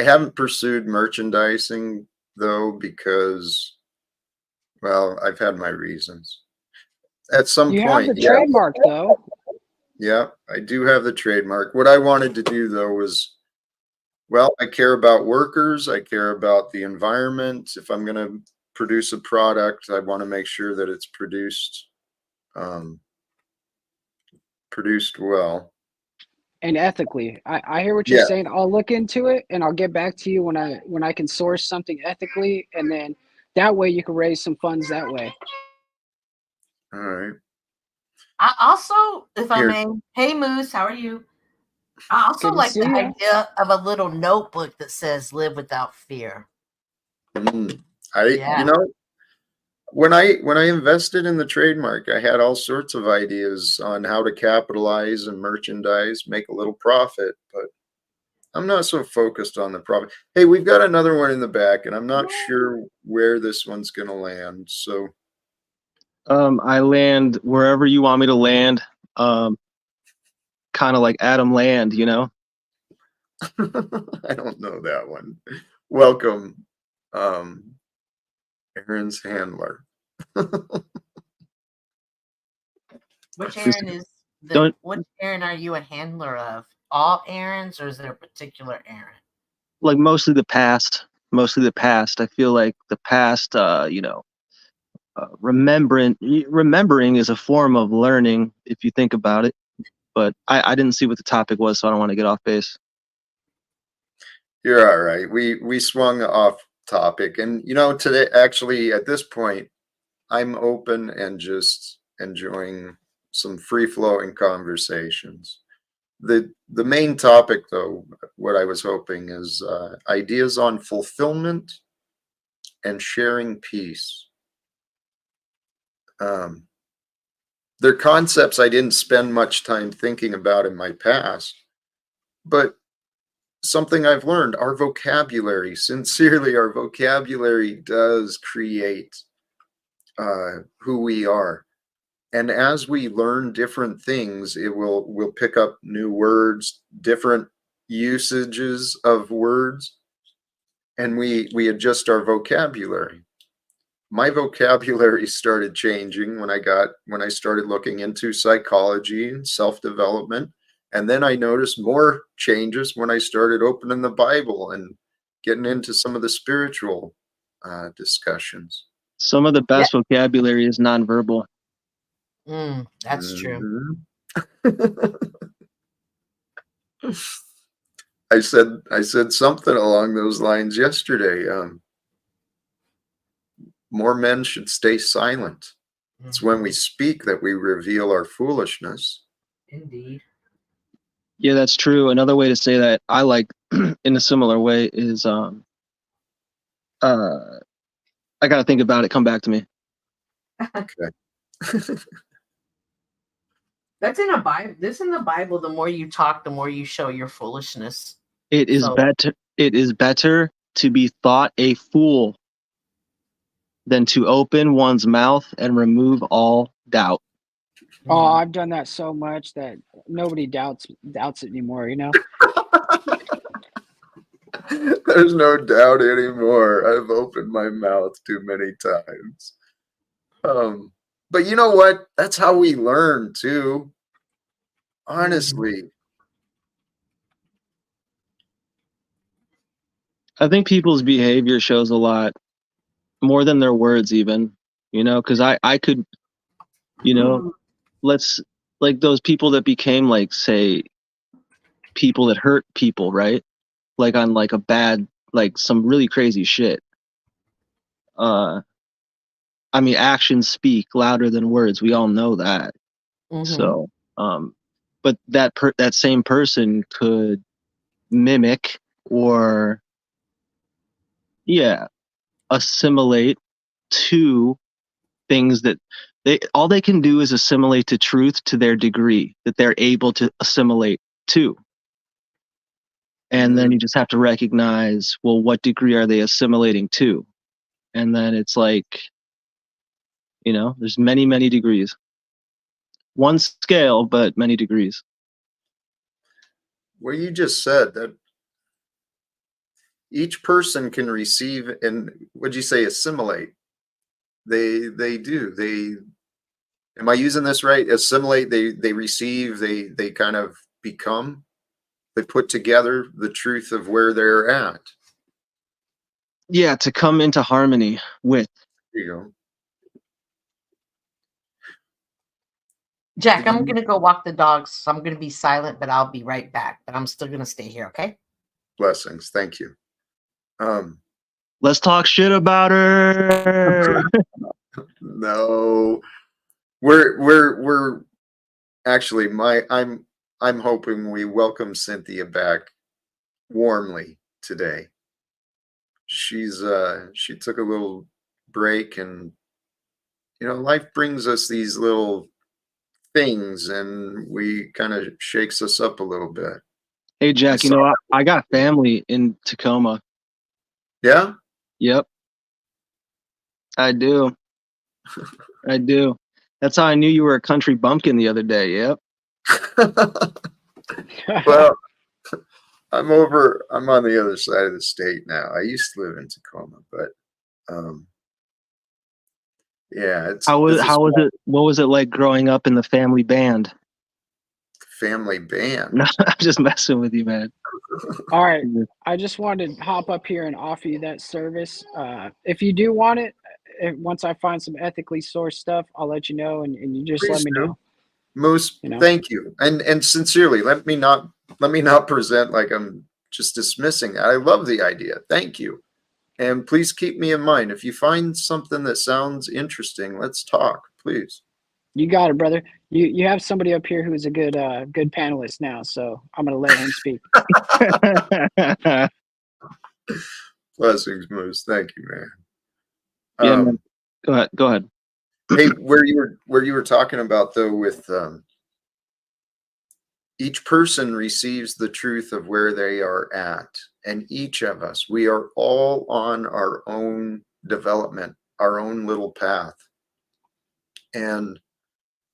haven't pursued merchandising though, because, well, I've had my reasons. At some you point, have the trademark though. Yeah, I do have the trademark. What I wanted to do though was, well, I care about workers. I care about the environment. If I'm going to produce a product, I want to make sure that it's produced well. And ethically. I hear what you're saying. I'll look into it and I'll get back to you when I can source something ethically, and then that way you can raise some funds that way. All right. I also, if I may, hey Moose, how are you? I also like the idea of a little notebook that says "Live Without Fear." When I invested in the trademark, I had all sorts of ideas on how to capitalize and merchandise, make a little profit, but I'm not so focused on the profit. Hey, we've got another one in the back, and I'm not sure where this one's going to land. So, I land wherever you want me to land. Kind of like Adam Land, I don't know that one. Welcome, Aaron's handler. Which Just Aaron is don't which Aaron are you a handler of? All Aarons, or is there a particular Aaron? like mostly the past. Mostly the past. I feel like the past. Remembering is a form of learning if you think about it. But I didn't see what the topic was, so I don't want to get off base. You're all right. We swung off topic, and today, actually, at this point, I'm open and just enjoying some free flowing conversations. The main topic, though, what I was hoping is ideas on fulfillment and sharing peace. They're concepts I didn't spend much time thinking about in my past, but something I've learned, our vocabulary, sincerely, our vocabulary does create who we are. And as we learn different things, we'll pick up new words, different usages of words, and we adjust our vocabulary. My vocabulary started changing when I started looking into psychology and self-development. And then I noticed more changes when I started opening the Bible and getting into some of the spiritual discussions. Some of the best vocabulary is nonverbal. That's true. I said something along those lines yesterday. More men should stay silent. It's when we speak that we reveal our foolishness. Indeed. Yeah, that's true. Another way to say that I like in a similar way is I gotta think about it, come back to me. Okay. That's in a Bible. This in the Bible, the more you talk, the more you show your foolishness. It is better to be thought a fool than to open one's mouth and remove all doubt. Oh, I've done that so much that nobody doubts it anymore, There's no doubt anymore. I've opened my mouth too many times. But you know what? That's how we learn too. Honestly. I think people's behavior shows a lot more than their words even, because I could, let's like those people that became like, say, people that hurt people, right? Like on like a bad, like some really crazy shit. I mean, actions speak louder than words. We all know that. So, but that same person could mimic or, assimilate to things that all they can do is assimilate to truth to their degree that they're able to assimilate to. And then you just have to recognize, well, what degree are they assimilating to? And then it's like, there's many, many degrees. One scale, but many degrees. Well, you just said that each person can receive, and what'd you say, assimilate? They do. Am I using this right? Assimilate, they receive, they kind of become, they put together the truth of where they're at. Yeah, to come into harmony with. There you go. Jack, I'm going to go walk the dogs. So I'm going to be silent, but I'll be right back. But I'm still going to stay here, okay? Blessings. Thank you. Let's talk shit about her. No. We're actually I'm hoping we welcome Cynthia back warmly today. She took a little break, and life brings us these little things, and we kind of shakes us up a little bit. Hey Jack, I got family in Tacoma. Yeah? Yep. I do. I do. That's how I knew you were a country bumpkin the other day. Yep. Well, I'm on the other side of the state now. I used to live in Tacoma, but Yeah, it's How was it? What was it like growing up in the family band? family band. No, I'm just messing with you, man. All right. I just wanted to hop up here and offer you that service. If you do want it, once I find some ethically sourced stuff, I'll let you know, and you just Please let me do. know. Most thank you, and sincerely, let me not present like I'm just dismissing that. I love the idea. Thank you, and please keep me in mind if you find something that sounds interesting. Let's talk, please. You got it, brother. You have somebody up here who's a good panelist now, so I'm gonna let him speak. Blessings, Moose. Thank you, man. Yeah, man. Go ahead. Hey, where you were talking about though, with each person receives the truth of where they are at, and each of us, we are all on our own development, our own little path, and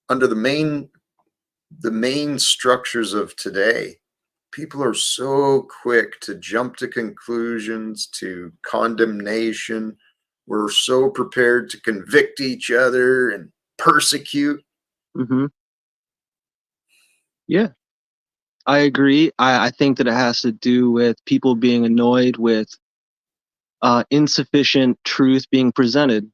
under the main structures of today, people are so quick to jump to conclusions, to condemnation. We're so prepared to convict each other and persecute. Mm-hmm. Yeah, I agree. I think that it has to do with people being annoyed with insufficient truth being presented.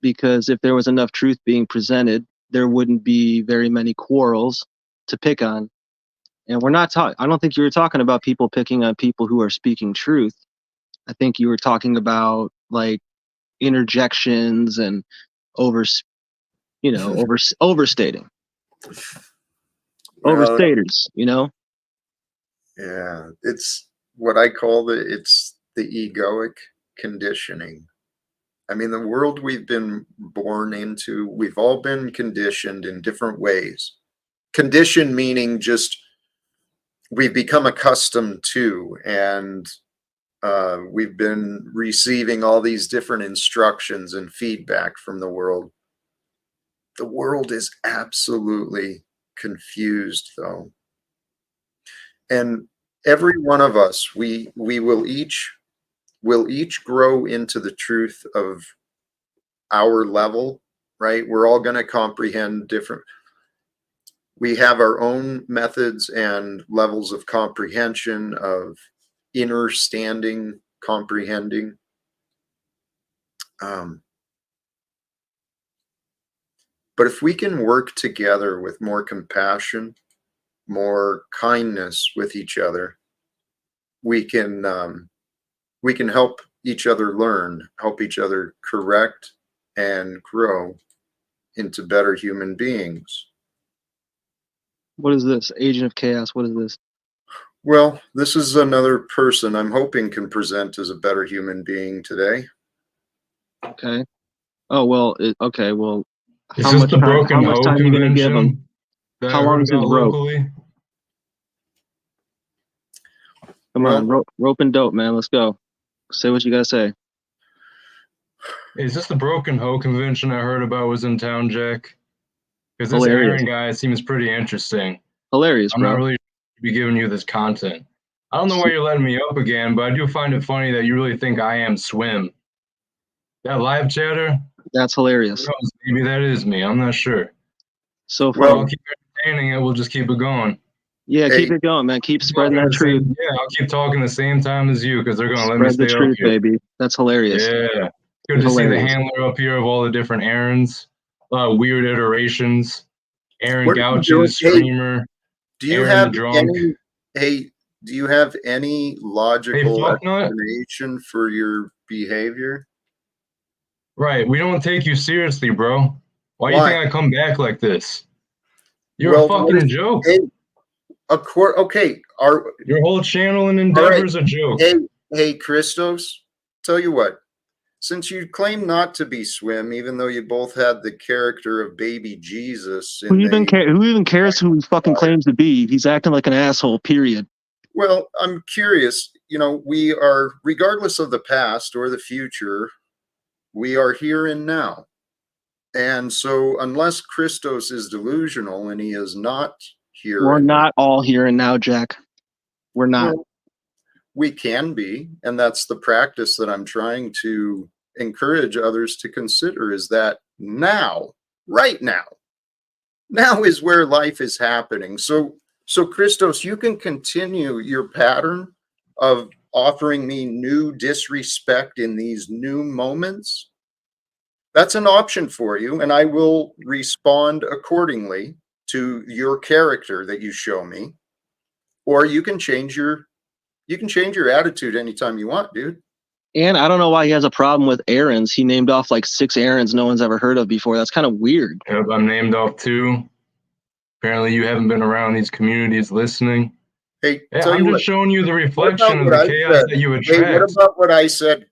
Because if there was enough truth being presented, there wouldn't be very many quarrels to pick on. And we're not talking, I don't think you were talking about people picking on people who are speaking truth. I think you were talking about like interjections and overstating. Overstaters, Yeah, it's what I call it's the egoic conditioning. I mean, the world we've been born into, we've all been conditioned in different ways. Conditioned meaning just we've become accustomed to, and we've been receiving all these different instructions and feedback from the world. The world is absolutely confused, though. And every one of us, we will each grow into the truth of our level, right? We're all going to comprehend different. We have our own methods and levels of comprehension, of inner standing, comprehending. But if we can work together with more compassion, more kindness with each other, we can help each other learn, help each other correct, and grow into better human beings. What is this? Agent of Chaos, what is this? Well, this is another person I'm hoping can present as a better human being today. Okay. Oh, well, okay, well, is this the Broken Hoe time are you going to give him? How long is his rope? Locally? Come on, rope and dope, man. Let's go. Say what you got to say. Is this the Broken Hoe convention I heard about was in town, Jack? Because this Aaron guy seems pretty interesting. Hilarious, bro. I'm not really be giving you this content. I don't know why you're letting me up again, but I do find it funny that you really think I am Swim. That live chatter? That's hilarious. Maybe that is me. I'm not sure. So well, I'll keep entertaining it. We'll just keep it going. Yeah, keep it going, man. Keep spreading that truth. Yeah, I'll keep talking the same time as you because they're going to let me stay the truth, up here. baby. That's hilarious. Yeah. Good to see the handler up here of all the different Arons. Weird iterations. Aaron Gouches, Screamer. Do you have any logical explanation for your behavior? Right. We don't take you seriously, bro. Why do you think I come back like this? You're a fucking joke. Okay. Your whole channel and endeavor is a joke. Hey, Christos, tell you what. Since you claim not to be Swim, even though you both had the character of baby Jesus. Who even cares who he fucking claims to be? He's acting like an asshole, period. Well, I'm curious. We are, regardless of the past or the future, we are here and now. And so unless Christos is delusional and he is not here. We're not all here and now, Jack. We're not. Well, we can be. And that's the practice that I'm trying to encourage others to consider, is that now, right now. Now is where life is happening. So Christos, you can continue your pattern of offering me new disrespect in these new moments. That's an option for you, and I will respond accordingly to your character that you show me. Or you can change your attitude anytime you want, dude. And I don't know why he has a problem with Arons. He named off like 6 Arons no one's ever heard of before. That's kind of weird. Yep, I'm named off 2. Apparently you haven't been around these communities listening. Hey, yeah, I'm just showing you the reflection of the chaos that you attract. Hey, what about what I said,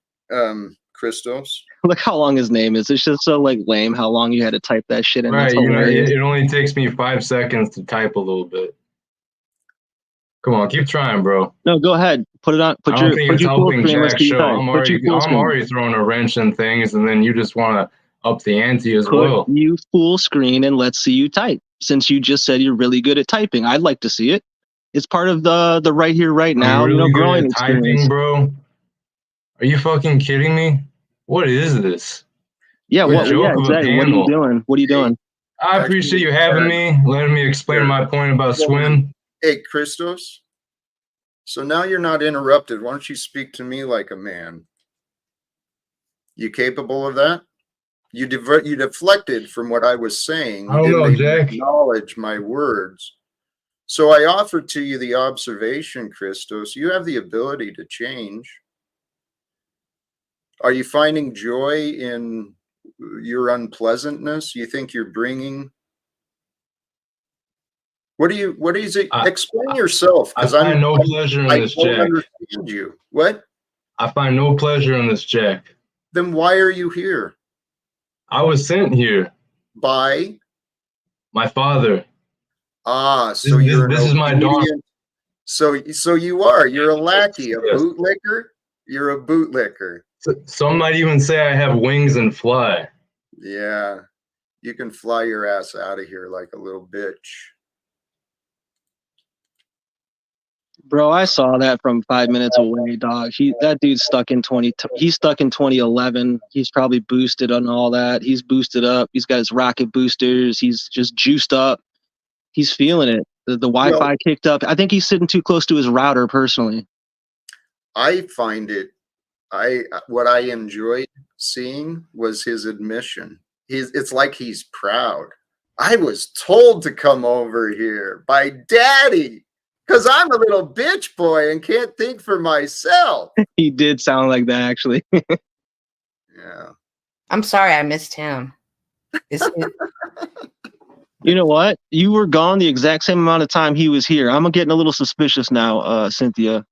Christos? Look how long his name is. It's just so like lame how long you had to type that shit in. Right, you know, it only takes me 5 seconds to type a little bit. Come on, keep trying, bro. No, go ahead. Put it on. I don't think it's helping Jack show. I'm already throwing a wrench in things, and then you just want to up the ante as well. Put you full screen and let's see you type. Since you just said you're really good at typing, I'd like to see it. It's part of the right here, right now. Really growing good at typing, bro. Are you fucking kidding me? What is this? Yeah, exactly. What are you doing? What are you doing? I appreciate you having me, letting me explain my point about swim. Hey, Christos. So now you're not interrupted. Why don't you speak to me like a man? You capable of that? You deflected from what I was saying. I don't know, Jack. Acknowledge my words. So I offered to you the observation, Christos. You have the ability to change. Are you finding joy in your unpleasantness? You think you're bringing? What is it? Explain yourself. I find no pleasure in this, Jack. I don't understand you. What? I find no pleasure in this, Jack. Then why are you here? I was sent here by my father. Ah, so this is my dog. So you are. You're a lackey, a bootlicker. You're a bootlicker. Some might even say I have wings and fly. Yeah, you can fly your ass out of here like a little bitch. Bro, I saw that from 5 minutes away, dog. That dude's stuck in 2011. He's probably boosted on all that. He's boosted up. He's got his rocket boosters. He's just juiced up. He's feeling it. The Wi-Fi kicked up. I think he's sitting too close to his router personally. I find it. What I enjoyed seeing was his admission. It's like he's proud. I was told to come over here by Daddy. Because I'm a little bitch boy and can't think for myself. He did sound like that, actually. Yeah. I'm sorry I missed him. You know what? You were gone the exact same amount of time he was here. I'm getting a little suspicious now, Cynthia.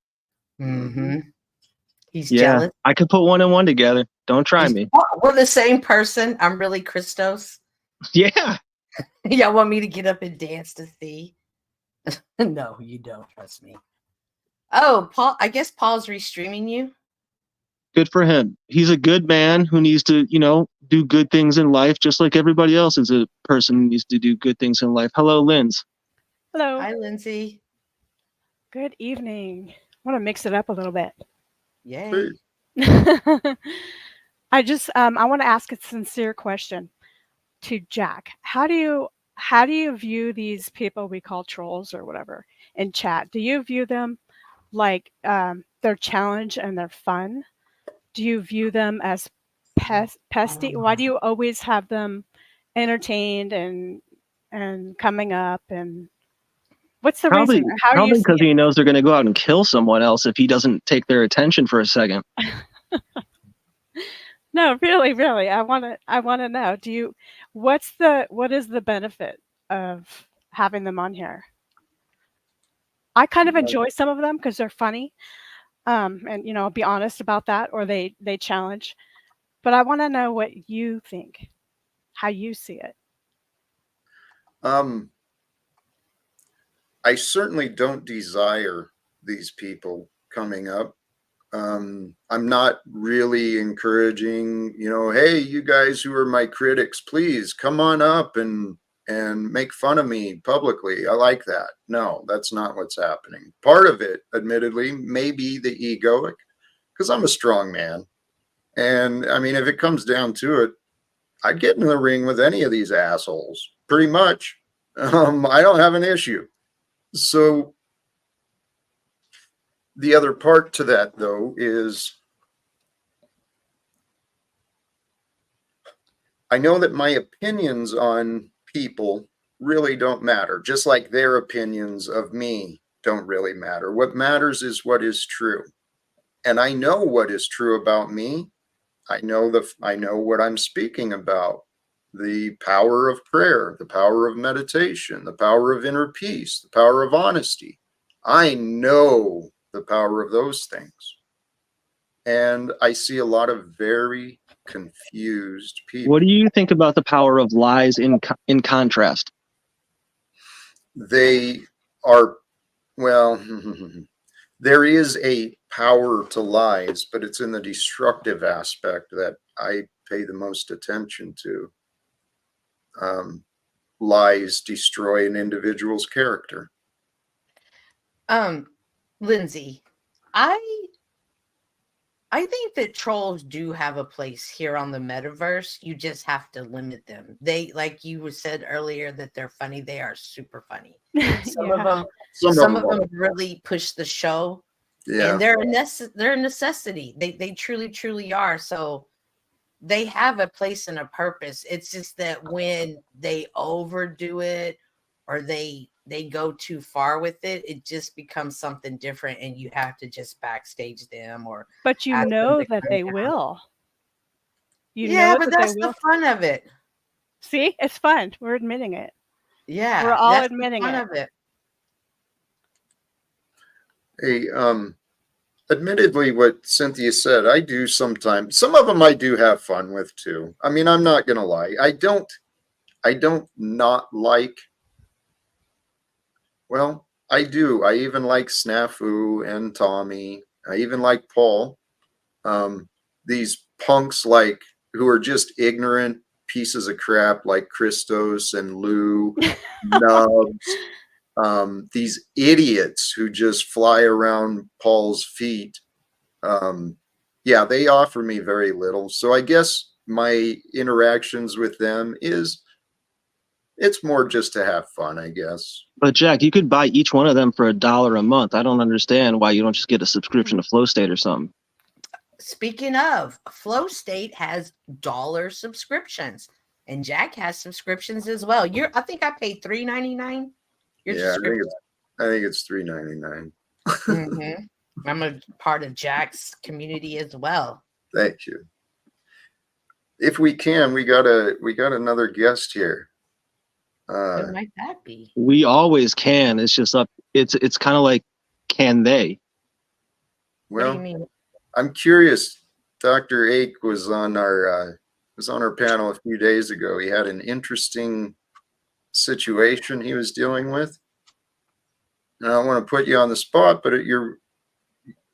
Mm-hmm. He's jealous. I could put 1 and 1 together. Don't try me. We're the same person. I'm really Christos. Yeah. Y'all want me to get up and dance to see? No, you don't. Trust me. Oh, Paul. I guess Paul's restreaming you. Good for him. He's a good man who needs to, do good things in life, just like everybody else is a person who needs to do good things in life. Hello, Linds. Hello. Hi, Lindsay. Good evening. I want to mix it up a little bit. Yay. I want to ask a sincere question to Jack. How do you view these people we call trolls or whatever in chat? Do you view them like their challenge and their fun? Do you view them as pesty? Why do you always have them entertained and coming up? And what's the reason? Probably because he knows they're going to go out and kill someone else if he doesn't take their attention for a second. No, really. I want to know. What is the benefit of having them on here? I kind of enjoy some of them because they're funny, and I'll be honest about that, or they challenge. But I want to know what you think, how you see it. I certainly don't desire these people coming up. I'm not really encouraging, hey, you guys who are my critics, please come on up and make fun of me publicly. I like that. No, that's not what's happening. Part of it, admittedly, may be the egoic, because I'm a strong man. And I mean, if it comes down to it, I'd get in the ring with any of these assholes, pretty much. I don't have an issue. So the other part to that, though, is I know that my opinions on people really don't matter, just like their opinions of me don't really matter. What matters is what is true. And I know what is true about me. I know what I'm speaking about. The power of prayer, the power of meditation, the power of inner peace, the power of honesty. I know the power of those things. And I see a lot of very confused people. What do you think about the power of lies in contrast? They are, well, there is a power to lies, but it's in the destructive aspect that I pay the most attention to. Lies destroy an individual's character. Lindsay, I think that trolls do have a place here on the metaverse. You just have to limit them. They, like you said earlier, that they're funny. They are super funny. Some of them really push the show. Yeah. And they're a necessity. They truly are. So they have a place and a purpose. It's just that when they overdo it or they go too far with it, it just becomes something different, and you have to just backstage them. But you know that they will. Yeah, but that's the fun of it. See, it's fun. We're admitting it. Yeah, we're all admitting fun it. Of it. Hey, admittedly, what Cynthia said, I do sometimes. Some of them I do have fun with too. I mean, I'm not gonna lie. I don't not like. Well, I do. I even like Snafu and Tommy. I even like Paul. These punks who are just ignorant pieces of crap like Christos and Lou, Nubs. These idiots who just fly around Paul's feet. Yeah, they offer me very little. So I guess my interactions with them it's more just to have fun, I guess. But Jack, you could buy each one of them for $1 a month. I don't understand why you don't just get a subscription to Flow State or something. Speaking of, Flow State has dollar subscriptions, and Jack has subscriptions as well. I think I paid $3.99. Yeah, I think it's $3.99. Mm-hmm. I'm a part of Jack's community as well. Thank you. If we can, we got another guest here. What might that be? We always can. It's just up. It's kind of like, can they? Well, what do you mean? I'm curious. Dr. Ake was on our panel a few days ago. He had an interesting situation he was dealing with. And I don't want to put you on the spot, but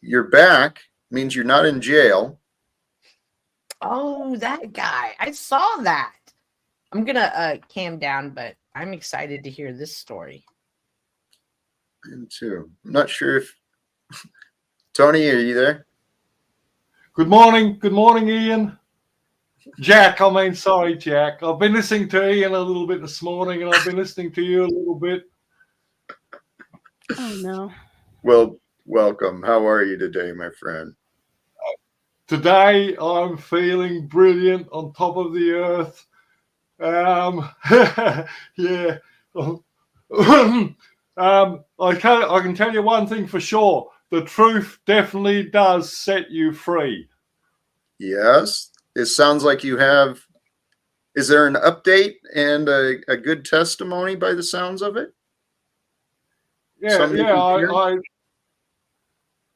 you're back means you're not in jail. Oh, that guy! I saw that. I'm gonna cam down, but I'm excited to hear this story. Me too. I'm not sure if Tony, are you there? Good morning, Ian. Jack, sorry, Jack. I've been listening to Ian a little bit this morning, and I've been listening to you a little bit. Oh no. Well, welcome. How are you today, my friend? Today, I'm feeling brilliant, on top of the earth. Yeah. I can tell you one thing for sure. The truth definitely does set you free. Yes. It sounds like you have. Is there an update and a good testimony by the sounds of it? Yeah.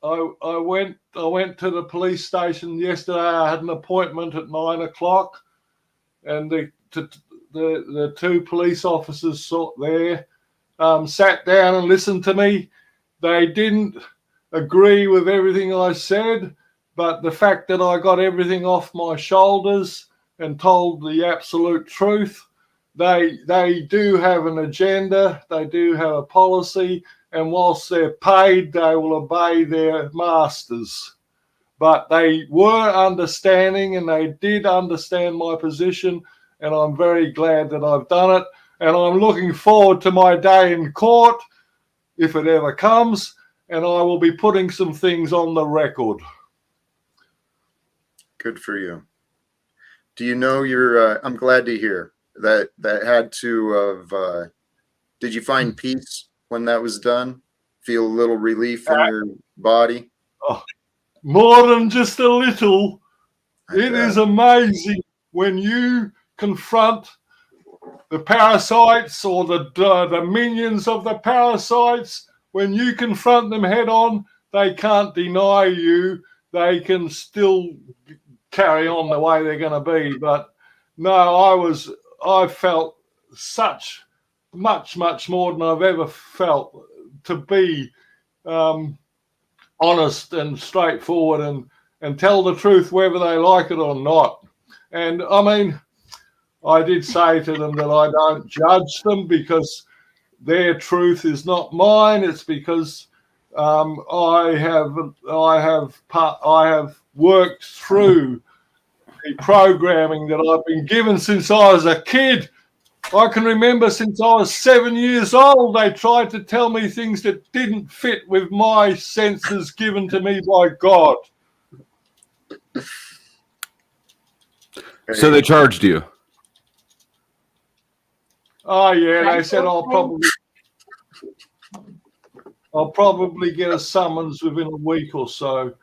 I went to the police station yesterday. I had an appointment at 9:00, and the two police officers there sat down and listened to me. They didn't agree with everything I said, but the fact that I got everything off my shoulders and told the absolute truth, they do have an agenda, they do have a policy, and whilst they're paid, they will obey their masters. But they were understanding, and they did understand my position, and I'm very glad that I've done it. And I'm looking forward to my day in court, if it ever comes, and I will be putting some things on the record. Good for you. Do you know I'm glad to hear that had to have, did you find peace when that was done? Feel a little relief in your body? Oh, more than just a little. It is amazing when you confront the parasites or the minions of the parasites. When you confront them head on, they can't deny you. They can still carry on the way they're going to be. But no, I felt much more than I've ever felt, to be honest and straightforward and tell the truth whether they like it or not. And I mean, I did say to them that I don't judge them because their truth is not mine. It's because I have worked through the programming that I've been given since I was a kid. I can remember since I was 7 years old, they tried to tell me things that didn't fit with my senses given to me by God. So they charged you? Oh yeah, they said I'll probably get a summons within a week or so.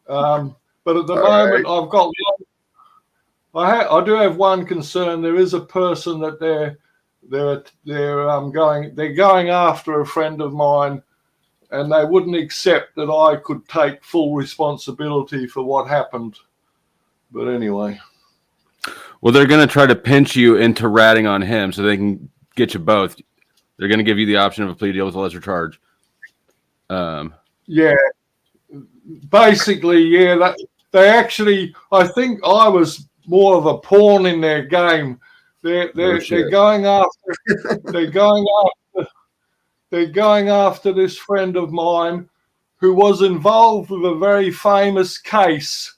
But at the moment, I've got. I do have one concern. There is a person that they're going after a friend of mine, and they wouldn't accept that I could take full responsibility for what happened. But anyway. Well, they're going to try to pinch you into ratting on him so they can get you both. They're going to give you the option of a plea deal with a lesser charge. Yeah. Basically, yeah. They actually, I think I was more of a pawn in their game. They're going after this friend of mine who was involved with a very famous case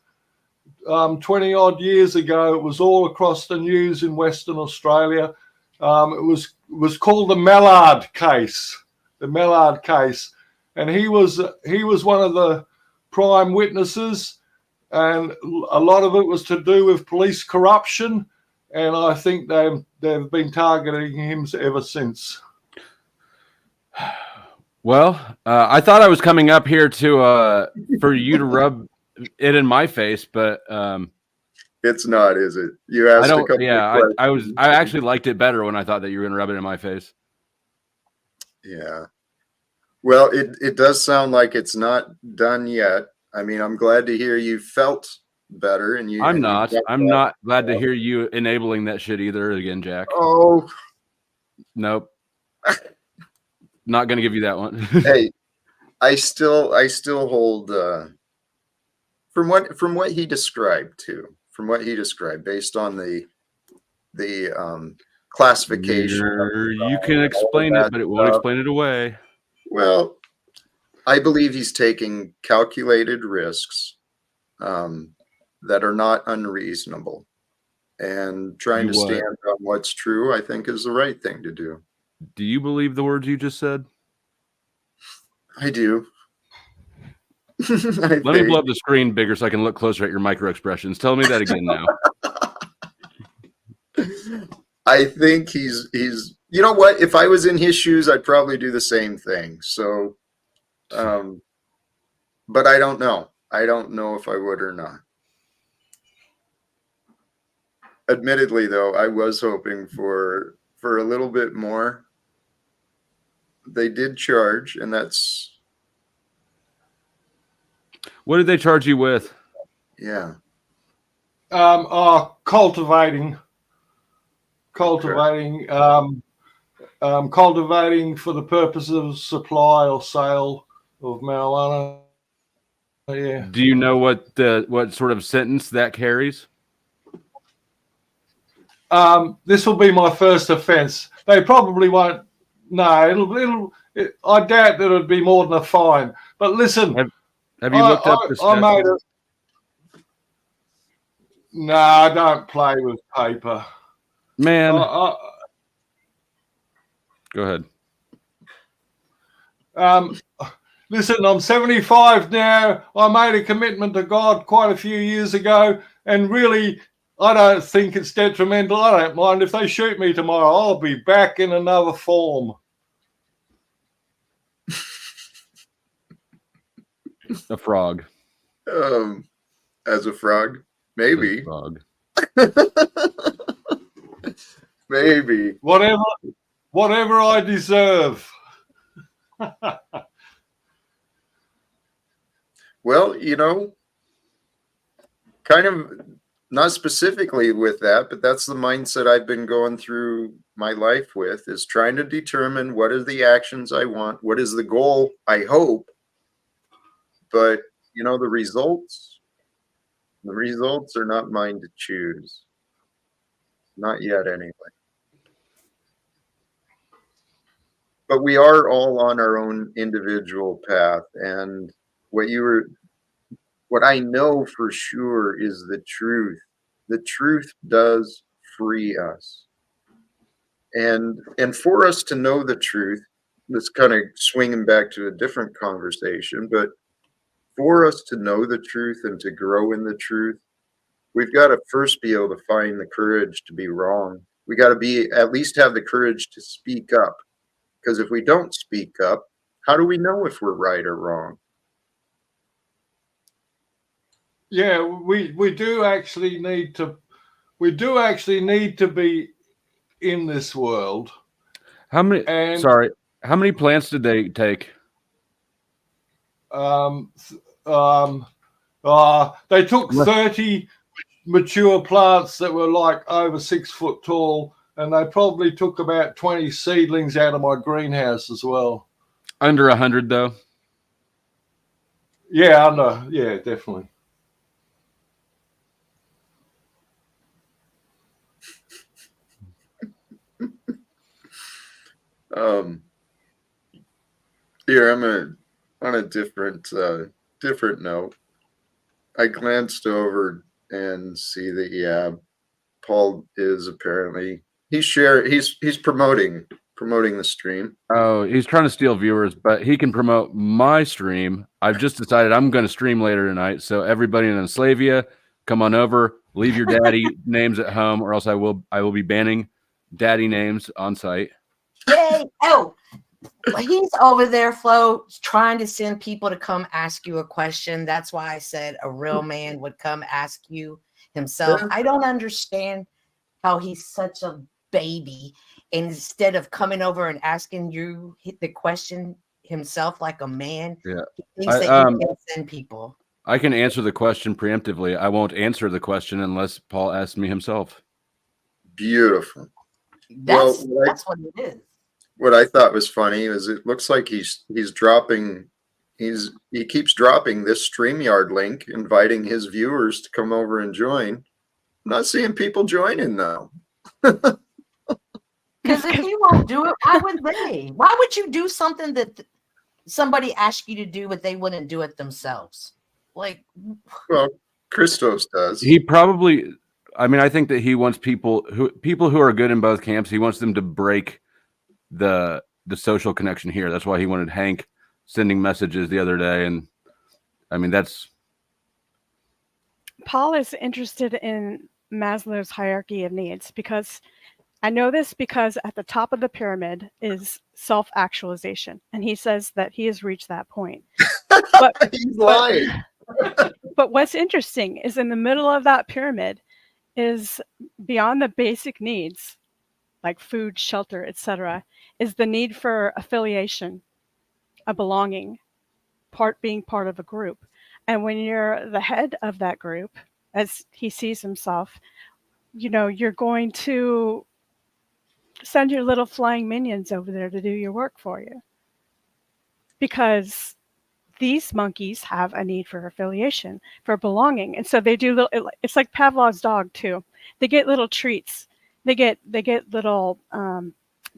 20 odd years ago. It was all across the news in Western Australia. It was called the Mallard case. The Mallard case, and he was one of the prime witnesses. And a lot of it was to do with police corruption, and I think they've been targeting him ever since. Well, I thought I was coming up here to for you to rub it in my face, but it's not, is it? You asked a couple of questions. I actually liked it better when I thought that you were going to rub it in my face. Yeah. Well, it does sound like it's not done yet. I mean, I'm glad to hear you felt better, and you. I'm not glad to hear you enabling that shit either. Again, Jack. Oh, nope. Not gonna give you that one. Hey, I still hold from what he described based on the classification. You can explain it, but it won't explain it away. Well, I believe he's taking calculated risks that are not unreasonable, and trying to stand on what's true, I think, is the right thing to do. Do you believe the words you just said? I do. Let me blow up the screen bigger so I can look closer at your micro expressions. Tell me that again now. I think he's. You know what? If I was in his shoes, I'd probably do the same thing. So. But I don't know. I don't know if I would or not. Admittedly, though, I was hoping for a little bit more. They did charge, and that's. What did they charge you with? Yeah. Cultivating for the purpose of supply or sale of marijuana. Yeah. Do you know what sort of sentence that carries? This will be my first offence. They probably won't. No, I doubt that it'd be more than a fine. But listen, have you looked up the steps? No, I don't play with paper. Man. Go ahead. Listen, I'm 75 now. I made a commitment to God quite a few years ago, and really, I don't think it's detrimental. I don't mind if they shoot me tomorrow. I'll be back in another form. A frog. As a frog, maybe. A frog. Maybe. Whatever I deserve. Well, kind of not specifically with that, but that's the mindset I've been going through my life with, is trying to determine what are the actions I want, what is the goal I hope, but the results are not mine to choose. Not yet, anyway. But we are all on our own individual path, and what I know for sure is the truth. The truth does free us. And for us to know the truth, this kind of swinging back to a different conversation, but for us to know the truth and to grow in the truth, we've got to first be able to find the courage to be wrong. We got to at least have the courage to speak up. Because if we don't speak up, how do we know if we're right or wrong? Yeah, we do actually need to be in this world. How many plants did they take? They took 30 mature plants that were like over 6 foot tall, and they probably took about 20 seedlings out of my greenhouse as well. Under 100 though? Yeah, definitely. Here, on a different note. I glanced over and see that Paul is apparently he's promoting the stream. Oh, he's trying to steal viewers, but he can promote my stream. I've just decided I'm going to stream later tonight, so everybody in Enslavia, come on over. Leave your daddy names at home, or else I will be banning daddy names on site. Yay! Oh, he's over there, Flo, trying to send people to come ask you a question. That's why I said a real man would come ask you himself. I don't understand how he's such a baby. Instead of coming over and asking you the question himself like a man, he thinks that you can send people. I can answer the question preemptively. I won't answer the question unless Paul asks me himself. Beautiful. That's what it is. What I thought was funny is it looks like he keeps dropping this StreamYard link, inviting his viewers to come over and join. I'm not seeing people joining though. Because if you won't do it, why would they? Why would you do something that somebody asked you to do, but they wouldn't do it themselves? Like, well, Christos does. He probably. I mean, I think that he wants people who are good in both camps. He wants them to break the social connection here. That's why he wanted Hank sending messages the other day, and I mean Paul is interested in Maslow's hierarchy of needs, because I know this because at the top of the pyramid is self-actualization, and he says that he has reached that point. But he's lying. But what's interesting is in the middle of that pyramid is, beyond the basic needs like food, shelter, etc., is the need for affiliation, a belonging, being part of a group. And when you're the head of that group, as he sees himself, you're going to send your little flying minions over there to do your work for you. Because these monkeys have a need for affiliation, for belonging. And so they do it's like Pavlov's dog too. They get little treats. They get little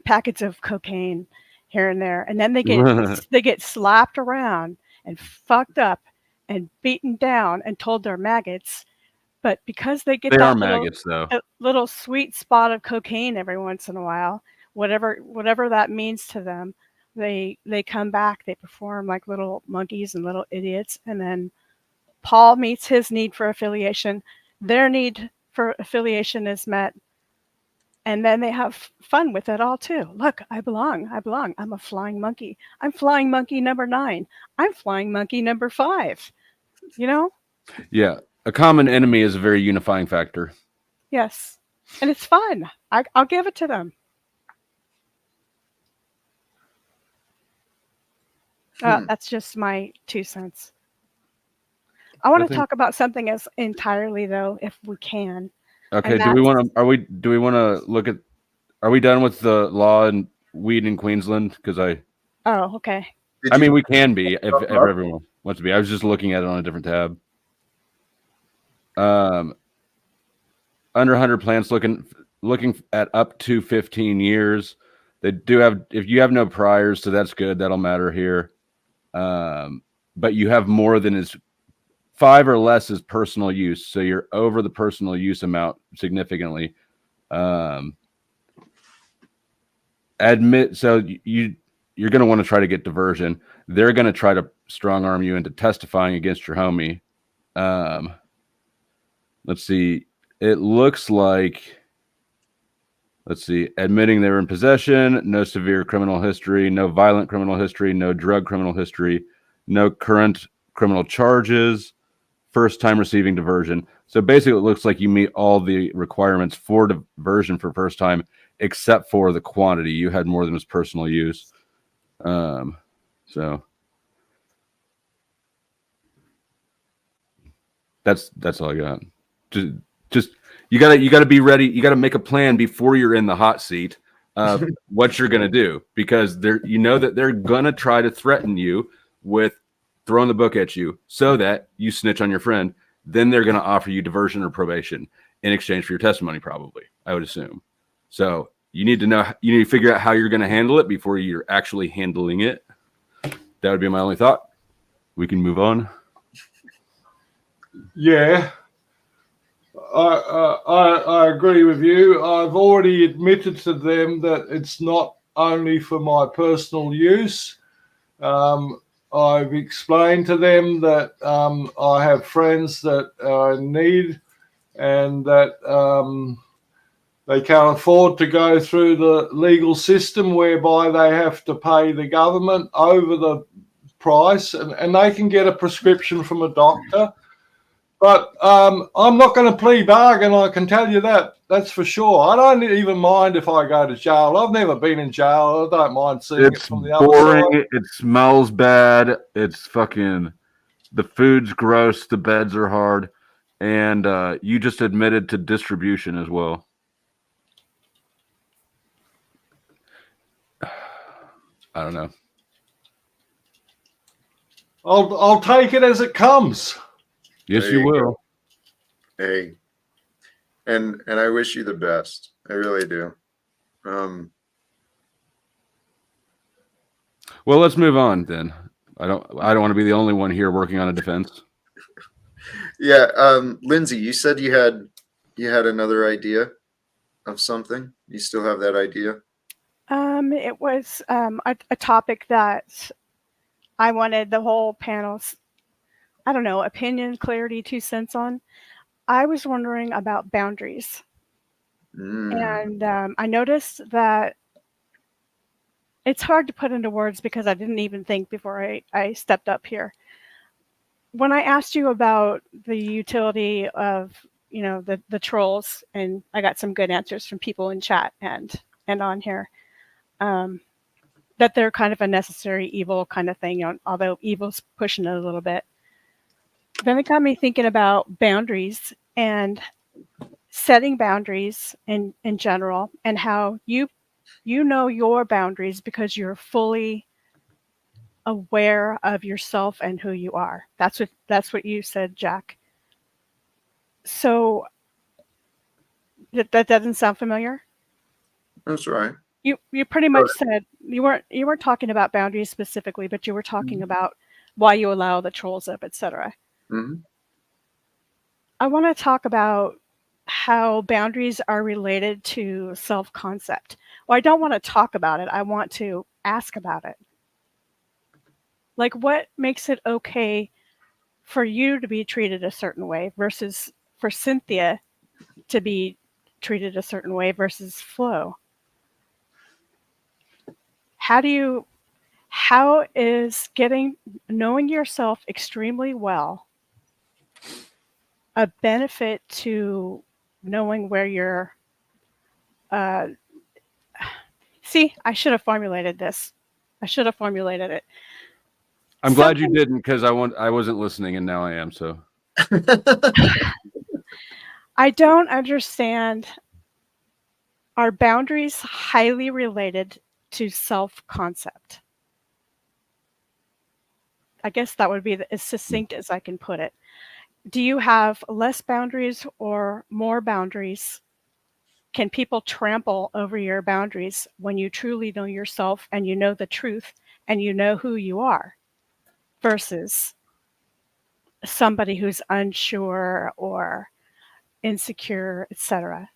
packets of cocaine here and there, and then they get slapped around and fucked up and beaten down and told they're maggots But because they get They are that maggots, though. little sweet spot of cocaine every once in a while, whatever that means to them, they come back, they perform like little monkeys and little idiots, and then Paul meets his need for affiliation, their need for affiliation is met, and then they have fun with it all too. Look, I belong, I'm a flying monkey, I'm flying monkey number 9, I'm flying monkey number 5, you know? Yeah, a common enemy is a very unifying factor. Yes, and it's fun. I'll give it to them. That's just my 2 cents. I want to talk about something else entirely, though, if we can. Okay. Do we want to look at? Are we done with the law and weed in Queensland? Because Oh, okay. I mean, we can be if everyone wants to be. I was just looking at it on a different tab. Under 100 plants, looking at up to 15 years. They do have, if you have no priors, so that's good. That'll matter here. But you have more than is 5 or less is personal use, so you're over the personal use amount significantly. So you're going to want to try to get diversion. They're going to try to strong arm you into testifying against your homie. Let's see. It looks like, admitting they were in possession, no severe criminal history, no violent criminal history, no drug criminal history, no current criminal charges, first time receiving diversion. So basically it looks like you meet all the requirements for diversion for first time, except for the quantity. You had more than was personal use. So that's all I got. Just you gotta be ready. You gotta make a plan before you're in the hot seat of what you're gonna do, because that they're gonna try to threaten you with throwing the book at you so that you snitch on your friend. Then they're gonna offer you diversion or probation in exchange for your testimony, probably, I would assume. So you need to figure out how you're gonna handle it before you're actually handling it. That would be my only thought. We can move on. Yeah. I agree with you. I've already admitted to them that it's not only for my personal use. I've explained to them that I have friends that are in need and that they can't afford to go through the legal system whereby they have to pay the government over the price, and they can get a prescription from a doctor. But I'm not going to plea bargain, I can tell you that. That's for sure. I don't even mind if I go to jail. I've never been in jail. I don't mind seeing it from the other side. It smells bad. It's fucking, the food's gross. The beds are hard. And you just admitted to distribution as well. I don't know. I'll take it as it comes. Yes, you will. Hey, and I wish you the best. I really do. Well, let's move on then. I don't want to be the only one here working on a defense. Yeah, Lindsay, you said you had another idea of something. You still have that idea? It was a topic that I wanted the whole panel's, I don't know, opinion, clarity, 2 cents on. I was wondering about boundaries. And I noticed that it's hard to put into words because I didn't even think before I stepped up here. When I asked you about the utility of, the trolls, and I got some good answers from people in chat and on here, that they're kind of a necessary evil kind of thing, although evil's pushing it a little bit. Then it got me thinking about boundaries and setting boundaries in general, and how you know your boundaries because you're fully aware of yourself and who you are. That's what you said, Jack. So that doesn't sound familiar? That's right. You pretty much said you weren't talking about boundaries specifically, but you were talking about why you allow the trolls up, etc. I want to talk about how boundaries are related to self-concept. Well, I don't want to talk about it. I want to ask about it. Like, what makes it okay for you to be treated a certain way versus for Cynthia to be treated a certain way versus Flo? How is knowing yourself extremely well a benefit to knowing where you're see, I should have formulated this. I should have formulated it. I'm glad you didn't, because I wasn't listening, and now I am. So I don't understand. Are boundaries highly related to self-concept? I guess that would be as succinct as I can put it. Do you have less boundaries or more boundaries? Can people trample over your boundaries when you truly know yourself and you know the truth and you know who you are versus somebody who's unsure or insecure, etc.?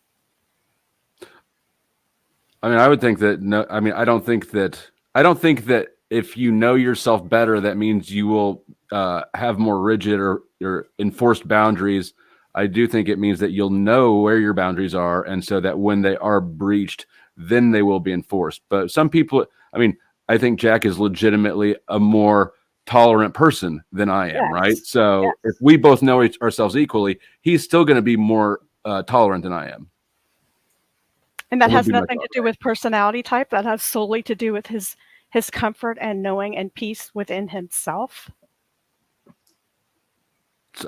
I mean, I would think that no. I mean, I don't think that if you know yourself better, that means you will have more rigid or enforced boundaries. I do think it means that you'll know where your boundaries are, and so that when they are breached, then they will be enforced. But some people, I mean, I think Jack is legitimately a more tolerant person than I am, Yes. right? So Yes. if we both know ourselves equally, he's still going to be more tolerant than I am. And that has nothing to do with personality type. That has solely to do with his comfort and knowing and peace within himself.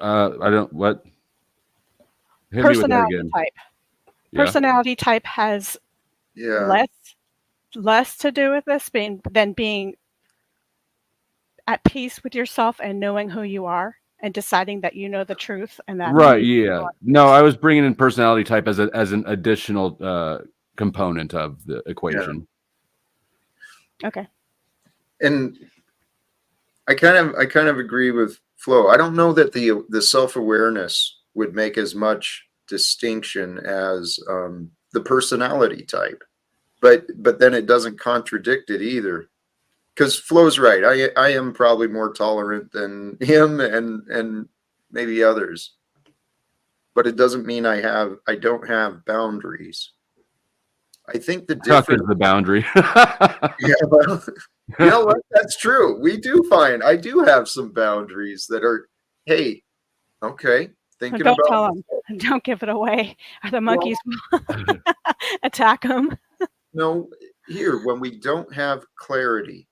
I don't what. Hit Personality me with that again. type. Yeah. Personality type has less to do with this than being at peace with yourself and knowing who you are and deciding that you know the truth and that Right. Yeah. No, I was bringing in personality type as an additional component of the equation. Yeah. Okay. And I kind of agree with Flo. I don't know that the self-awareness would make as much distinction as the personality type, but then it doesn't contradict it either. Because Flo's right. I am probably more tolerant than him and maybe others, but it doesn't mean I don't have boundaries. I think the Tuck is difference. the boundary. Yeah, well, you know what? That's true. I do have some boundaries that are, hey, okay, thinking Don't about. tell them. Don't give it away, or the monkeys will attack them. No, here when we don't have clarity,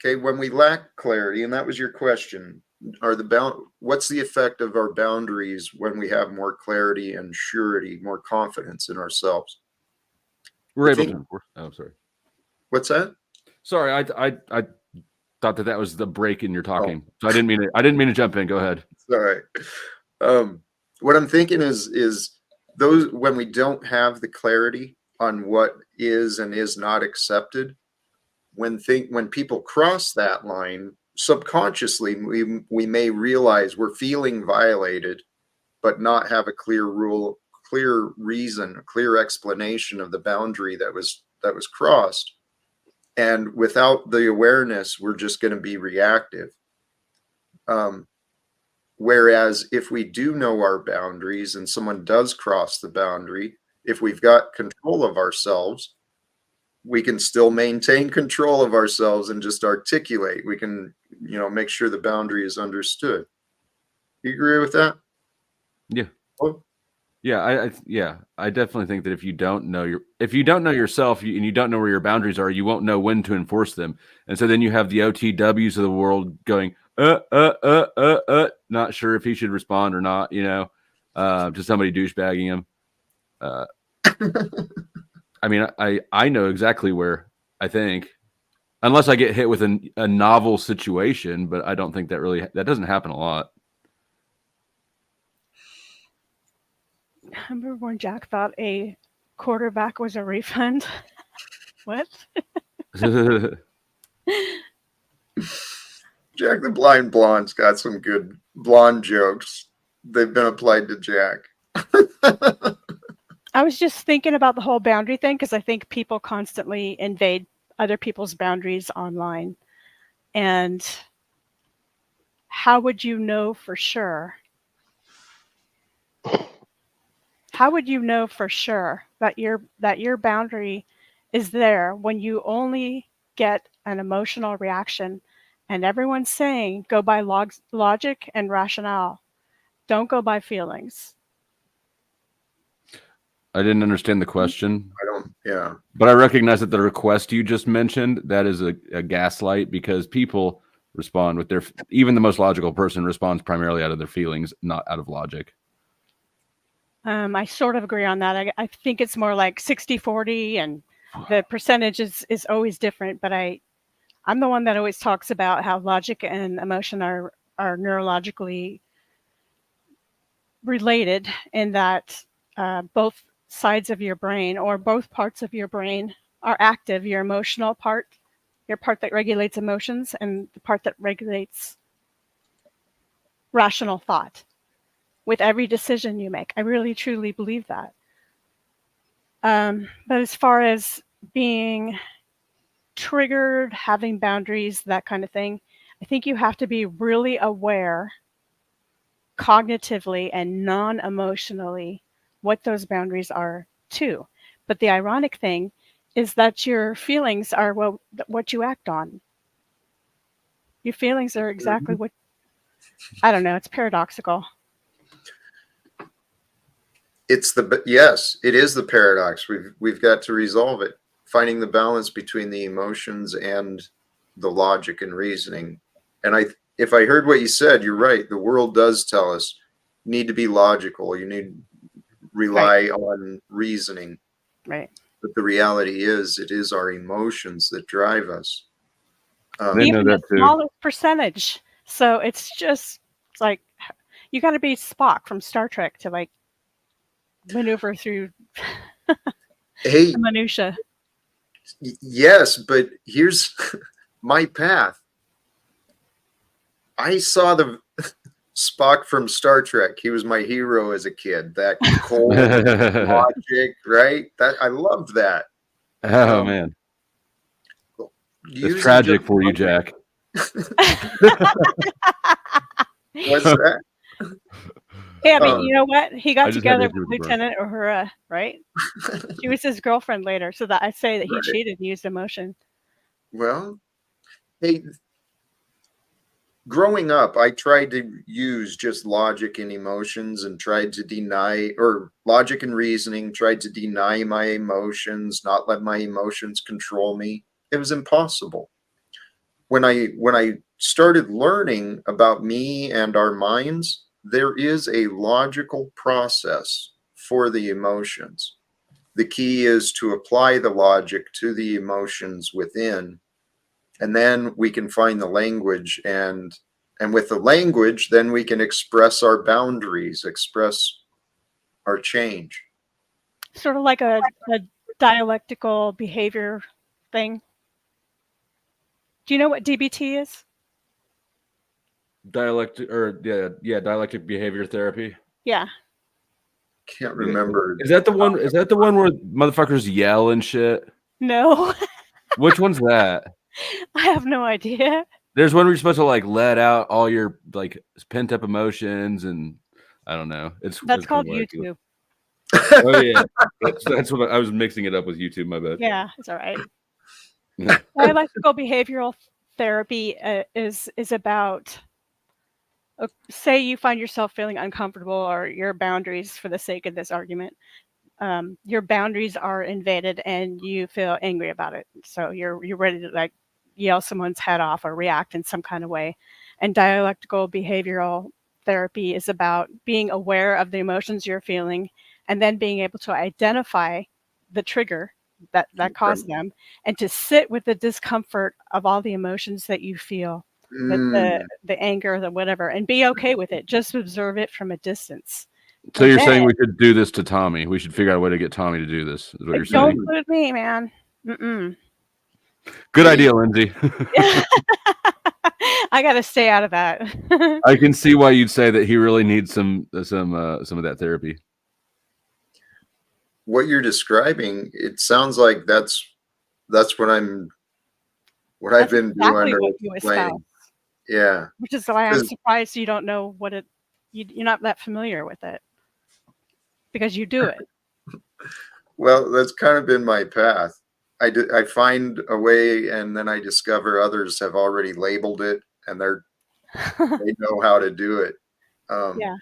okay, when we lack clarity, and that was your question. What's the effect of our boundaries when we have more clarity and surety, more confidence in ourselves? We're able to enforce. Oh, sorry. What's that? Sorry, I thought that was the break in your talking, so I didn't mean to jump in. Go ahead. It's all right. What I'm thinking is those when we don't have the clarity on what is and is not accepted, when people cross that line subconsciously, we may realize we're feeling violated, but not have a clear rule, clear reason, a clear explanation of the boundary that was crossed. And without the awareness, we're just going to be reactive. Whereas if we do know our boundaries and someone does cross the boundary, if we've got control of ourselves, we can still maintain control of ourselves and just articulate. We can, make sure the boundary is understood. You agree with that? Yeah. Oh. Yeah, I definitely think that if you don't know yourself and you don't know where your boundaries are, you won't know when to enforce them. And so then you have the OTWs of the world going, not sure if he should respond or not, to somebody douchebagging him. I mean, I know exactly where, I think, unless I get hit with a novel situation, but I don't think that doesn't happen a lot. Remember when Jack thought a quarterback was a refund? What? Jack the Blind Blonde's got some good blonde jokes. they've been applied to Jack. I was just thinking about the whole boundary thing because I think people constantly invade other people's boundaries online. And how would you know for sure? How would you know for sure that your boundary is there when you only get an emotional reaction and everyone's saying go by logic and rationale? Don't go by feelings. I didn't understand the question. I don't, yeah. But I recognize that the request you just mentioned, that is a gaslight, because people respond with their, even the most logical person responds primarily out of their feelings, not out of logic. I sort of agree on that. I think it's more like 60-40 and the percentage is always different, but I'm the one that always talks about how logic and emotion are neurologically related in that both sides of your brain or both parts of your brain are active. Your emotional part, your part that regulates emotions, and the part that regulates rational thought with every decision you make. I really truly believe that. But as far as being triggered, having boundaries, that kind of thing, I think you have to be really aware cognitively and non-emotionally what those boundaries are too. But the ironic thing is that your feelings are what you act on. Your feelings are exactly what, I don't know, it's paradoxical. Yes, it is the paradox. We've got to resolve it, finding the balance between the emotions and the logic and reasoning. And if I heard what you said, you're right. The world does tell us you need to be logical. You need to rely on reasoning. Right. But the reality is, it is our emotions that drive us. Even the smallest percentage. So it's like you got to be Spock from Star Trek to like maneuver through the minutia. Yes, but here's my path. I saw the Spock from Star Trek. He was my hero as a kid. That cold logic, right? That I loved that. Oh man, it's tragic for you, Jack. What's that? Yeah, I mean, you know what? He got together with Lieutenant Uhura, right? She was his girlfriend later, so that I say that he cheated and used emotion. Well, hey, growing up, I tried to use just logic and emotions and tried to deny, or logic and reasoning, tried to deny my emotions, not let my emotions control me. It was impossible. When I started learning about me and our minds, there is a logical process for the emotions. The key is to apply the logic to the emotions within, and then we can find the language, and with the language, then we can express our boundaries, express our change. Sort of like a dialectical behavior thing. Do you know what DBT is? Dialectic behavior therapy. Yeah. Can't remember. Is that the one? Is that the one where motherfuckers yell and shit? No. Which one's that? I have no idea. There's one where you're supposed to like let out all your like pent up emotions, and I don't know. That's called YouTube. Oh yeah, that's what I was mixing it up with YouTube. My bad. Yeah, it's all right. Dialectical behavioral therapy is about, say you find yourself feeling uncomfortable, or your boundaries, for the sake of this argument, your boundaries are invaded and you feel angry about it. So you're ready to like yell someone's head off or react in some kind of way. And dialectical behavioral therapy is about being aware of the emotions you're feeling and then being able to identify the trigger that caused them, and to sit with the discomfort of all the emotions that you feel, the anger, the whatever, and be okay with it. Just observe it from a distance. So you're saying we should do this to Tommy? We should figure out a way to get Tommy to do this. Is what you're saying? Don't include me, man. Good idea, Lindsay. I got to stay out of that. I can see why you'd say that he really needs some of that therapy. What you're describing, it sounds like that's what I've been exactly doing what or you explaining. espouse. Yeah. Which is why I'm surprised you don't know what it. You're not that familiar with it because you do it. Well, that's kind of been my path. I find a way, and then I discover others have already labeled it, and they know how to do it. Yeah.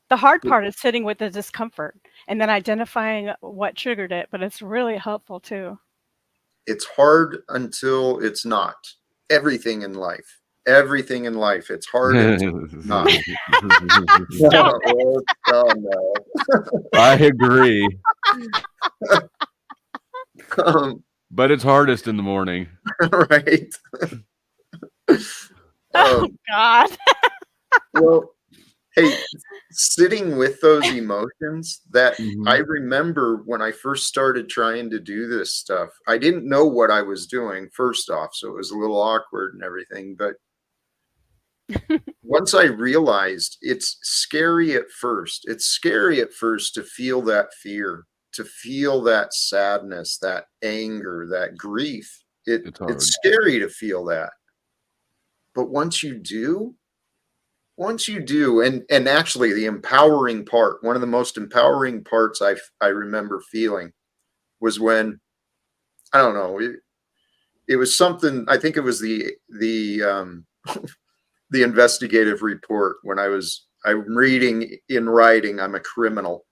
The hard part is sitting with the discomfort and then identifying what triggered it, but it's really helpful too. It's hard until it's not. Everything in life, it's hard until it's not. No. I agree. But it's hardest in the morning. Right. Oh, God. Well, hey, sitting with those emotions that I remember when I first started trying to do this stuff, I didn't know what I was doing, first off, so it was a little awkward and everything. But once I realized, it's scary at first. It's scary at first to feel that fear, to feel that sadness, that anger, that grief. It's scary to feel that. But once you do, and actually the empowering part, one of the most empowering parts I remember feeling was when, I don't know, it was something, I think it was the the investigative report when I'm reading in writing, I'm a criminal,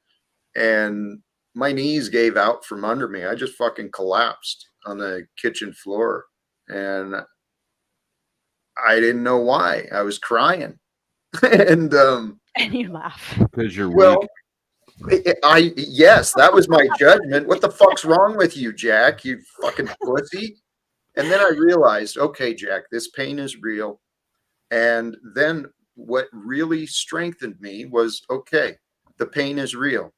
and my knees gave out from under me. I just fucking collapsed on the kitchen floor, and I didn't know why. I was crying. And you laugh because you're weak. Yes, that was my judgment. What the fuck's wrong with you, Jack? You fucking pussy. And then I realized, okay, Jack, this pain is real. And then what really strengthened me was, okay, the pain is real.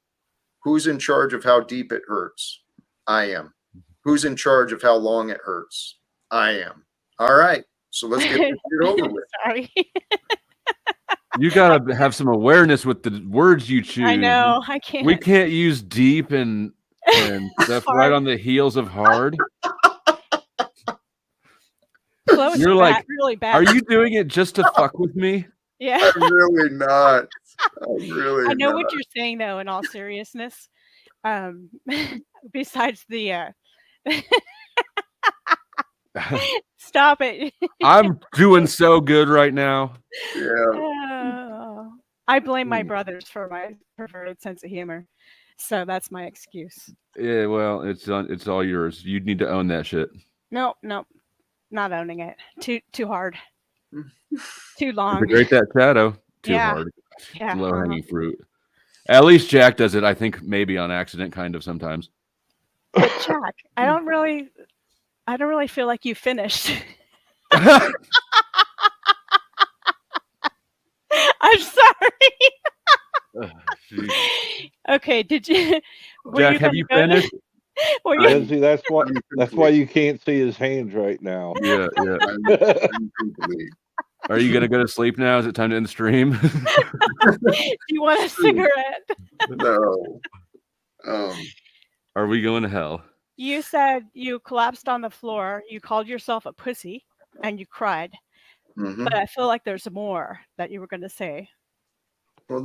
Who's in charge of how deep it hurts? I am. Who's in charge of how long it hurts? I am. All right. So let's get this shit over with. Sorry. You gotta have some awareness with the words you choose. I know. I can't. We can't use deep and stuff right on the heels of hard. You're like, really bad. Are you doing it just to fuck with me? Yeah. I'm really not. I know what you're saying, though, in all seriousness. Besides the stop it. I'm doing so good right now. Yeah. I blame my brothers for my perverted sense of humor. So that's my excuse. Yeah, well, it's all yours. You need to own that shit. Nope. Not owning it. Too hard. Too long. Integrate that shadow. Too hard. Yeah. Low hanging fruit. At least Jack does it, I think, maybe on accident, kind of sometimes. But Jack, I don't really feel like you finished. I'm sorry. Okay, did you? Jack, have you finished? Lindsay, that's why you can't see his hands right now. Yeah. Are you gonna go to sleep now? Is it time to end the stream? Do you want a cigarette? No. Are we going to hell? You said you collapsed on the floor. You called yourself a pussy, and you cried. But I feel like there's more that you were going to say. Well,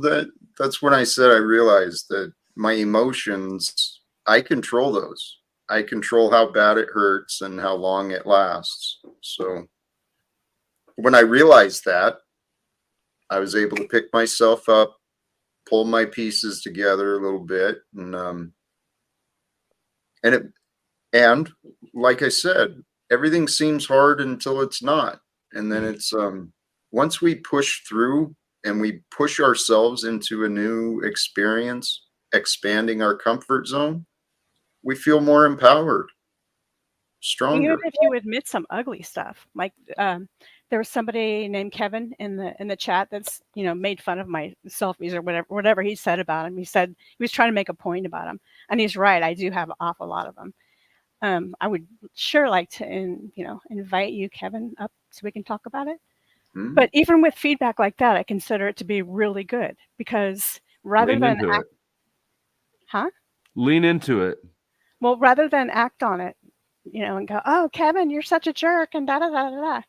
that's when I said I realized that my emotions, I control those. I control how bad it hurts and how long it lasts. So when I realized that, I was able to pick myself up, pull my pieces together a little bit, and like I said, everything seems hard until it's not. And then it's once we push through and we push ourselves into a new experience, expanding our comfort zone, we feel more empowered, stronger. Even if you admit some ugly stuff, like there was somebody named Kevin in the chat that's made fun of my selfies or whatever he said about him. He said he was trying to make a point about him, and he's right. I do have an awful lot of them. I would sure like to invite you, Kevin, up so we can talk about it. But even with feedback like that, I consider it to be really good because rather Lean than into act, it. Lean into it. Well, rather than act on it, and go, "Oh, Kevin, you're such a jerk," and da da da da da.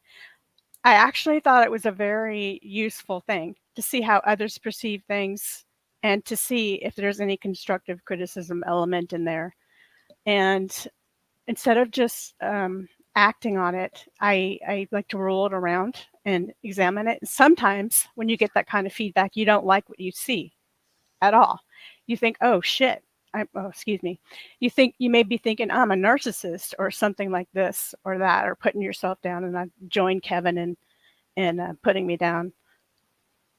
I actually thought it was a very useful thing to see how others perceive things and to see if there's any constructive criticism element in there. And instead of just acting on it, I like to roll it around and examine it. Sometimes when you get that kind of feedback, you don't like what you see at all. You think, oh shit. Excuse me. You may be thinking I'm a narcissist or something like this or that, or putting yourself down. And I join Kevin in putting me down.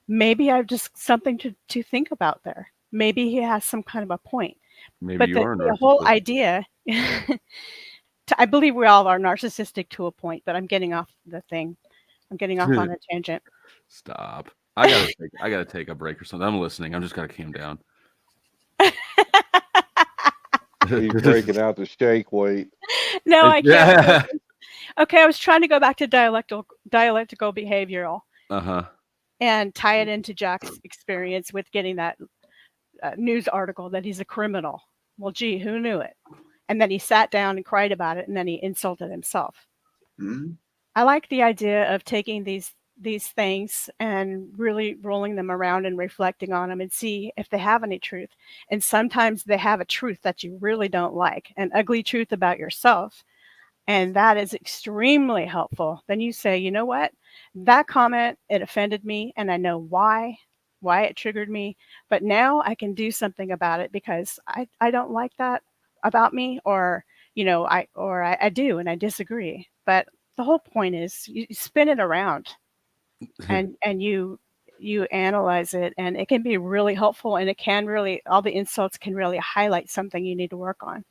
Maybe I've just something to think about there. Maybe he has some kind of a point. Maybe But you are a the narcissist. whole idea, I believe we all are narcissistic to a point, but I'm getting off the thing. I'm getting off on a tangent. Stop. I gotta take a break or something. I'm listening. I'm just gotta calm down. He's breaking out the shake weight. No, I can't. Okay, I was trying to go back to dialectical behavioral. And tie it into Jack's experience with getting that news article that he's a criminal. Well, gee, who knew it? And then he sat down and cried about it, and then he insulted himself. I like the idea of taking these things and really rolling them around and reflecting on them and see if they have any truth. And sometimes they have a truth that you really don't like, an ugly truth about yourself. And that is extremely helpful. Then you say, you know what? That comment, it offended me, and I know why it triggered me. But now I can do something about it because I don't like that about me, or I do and I disagree. But the whole point is you spin it around and you analyze it, and it can be really helpful, and it can really, all the insults can really highlight something you need to work on.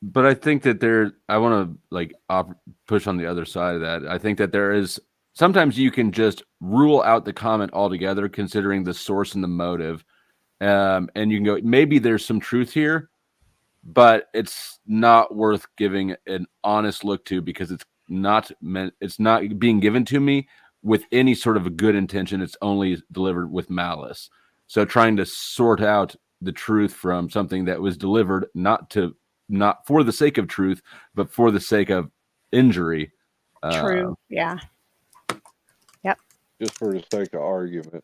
But I think that I want to push on the other side of that. I think that there is sometimes you can just rule out the comment altogether, considering the source and the motive. And you can go, maybe there's some truth here, but it's not worth giving an honest look to because it's not being given to me with any sort of a good intention. It's only delivered with malice. So trying to sort out the truth from something that was delivered not for the sake of truth, but for the sake of injury. True. Yeah. Yep. Just for the sake of argument.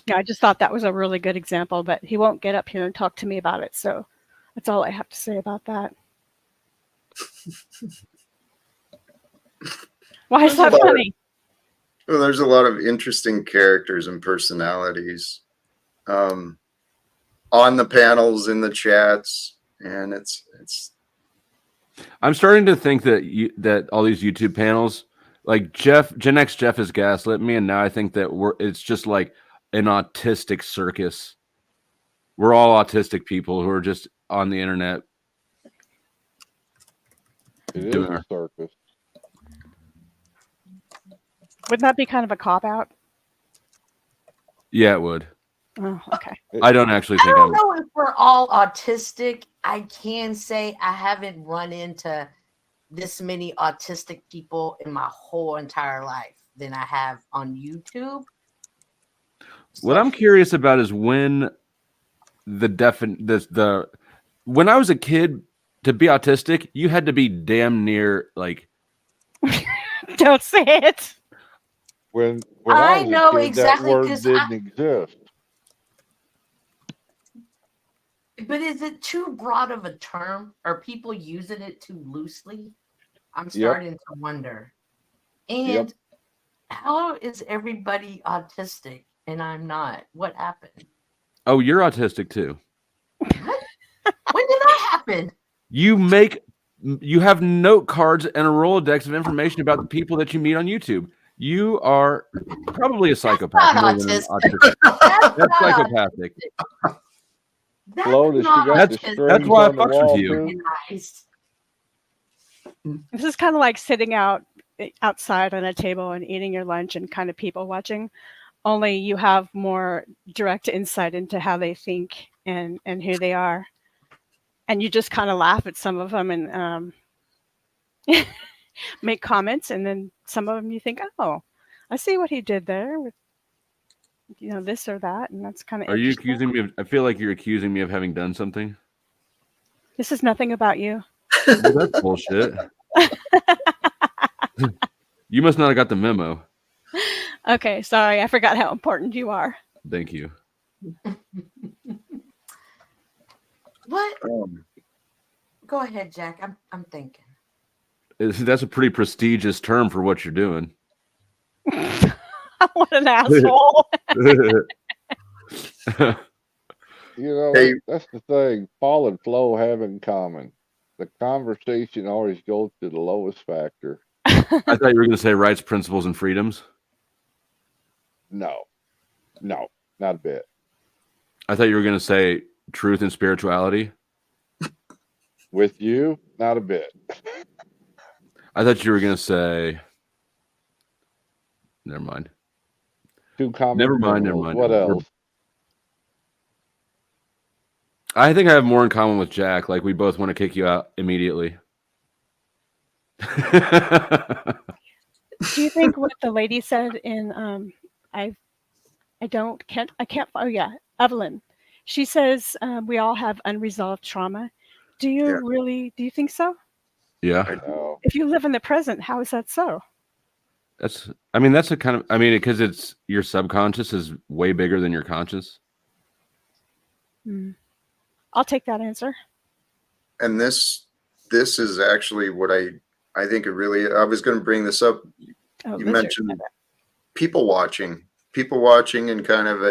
Yeah, I just thought that was a really good example, but he won't get up here and talk to me about it. So that's all I have to say about that. Why is that funny? Well, there's a lot of interesting characters and personalities on the panels, in the chats, and it's. I'm starting to think that all these YouTube panels, like Gen X Jeff has gaslit me, and now I think that it's just like an autistic circus. We're all autistic people who are just on the internet. It is a circus. Wouldn't that be kind of a cop-out? Yeah, it would. Oh, okay. I don't actually think I don't know if we're all autistic. I can say I haven't run into this many autistic people in my whole entire life than I have on YouTube. What I'm curious about is when when I was a kid, to be autistic, you had to be damn near like. Don't say it. When I was know a kid, exactly, that word didn't exist. But is it too broad of a term? Are people using it too loosely? I'm starting to wonder. And how is everybody autistic and I'm not? What happened? Oh, you're autistic too. What? When did that happen? You have note cards and a Rolodex of information about the people that you meet on YouTube. You are probably a psychopath. That's not autistic. That's psychopathic. That's why I fucked with you. Nice. This is kind of like sitting outside on a table and eating your lunch and kind of people watching. Only you have more direct insight into how they think and who they are. And you just kind of laugh at some of them. And make comments, and then some of them you think, oh, I see what he did there with, this or that, and that's kind of Are you accusing me of? I feel like you're accusing me of having done something. This is nothing about you. Well, that's bullshit. You must not have got the memo. Okay, sorry, I forgot how important you are. Thank you. What? Go ahead, Jack. I'm thinking. That's a pretty prestigious term for what you're doing. What an asshole. Hey. That's the thing. Paul and Flo have in common. The conversation always goes to the lowest factor. I thought you were going to say rights, principles, and freedoms. No, not a bit. I thought you were going to say truth and spirituality. With you, not a bit. I thought you were going to say. Never mind. Two common. Never mind. What else? I think I have more in common with Jack. Like we both want to kick you out immediately. Do you think what the lady said in Evelyn, she says we all have unresolved trauma. Do you think so? Yeah. If you live in the present, how is that so? That's a kind of, because it's your subconscious is way bigger than your conscious. I'll take that answer. And this is actually what I think it really, I was going to bring this up. You mentioned people watching and kind of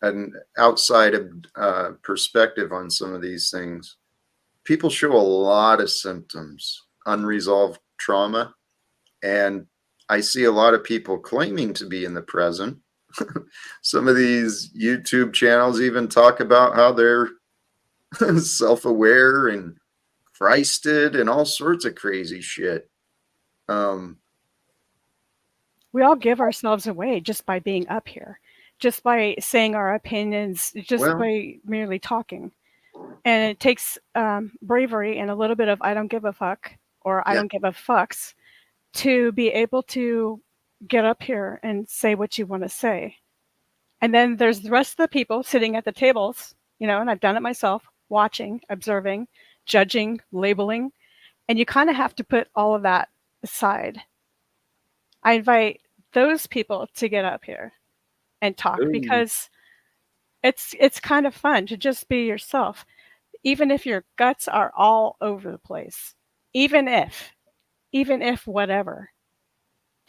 an outside perspective on some of these things. People show a lot of symptoms, unresolved trauma. And I see a lot of people claiming to be in the present. Some of these YouTube channels even talk about how they're self-aware and Christed and all sorts of crazy shit. We all give ourselves away just by being up here, just by saying our opinions, by merely talking. And it takes bravery and a little bit of I don't give a fuck or I don't give a fucks to be able to get up here and say what you want to say. And then there's the rest of the people sitting at the tables, and I've done it myself, watching, observing, judging, labeling, and you kind of have to put all of that aside. I invite those people to get up here and talk because it's kind of fun to just be yourself, even if your guts are all over the place, even if whatever.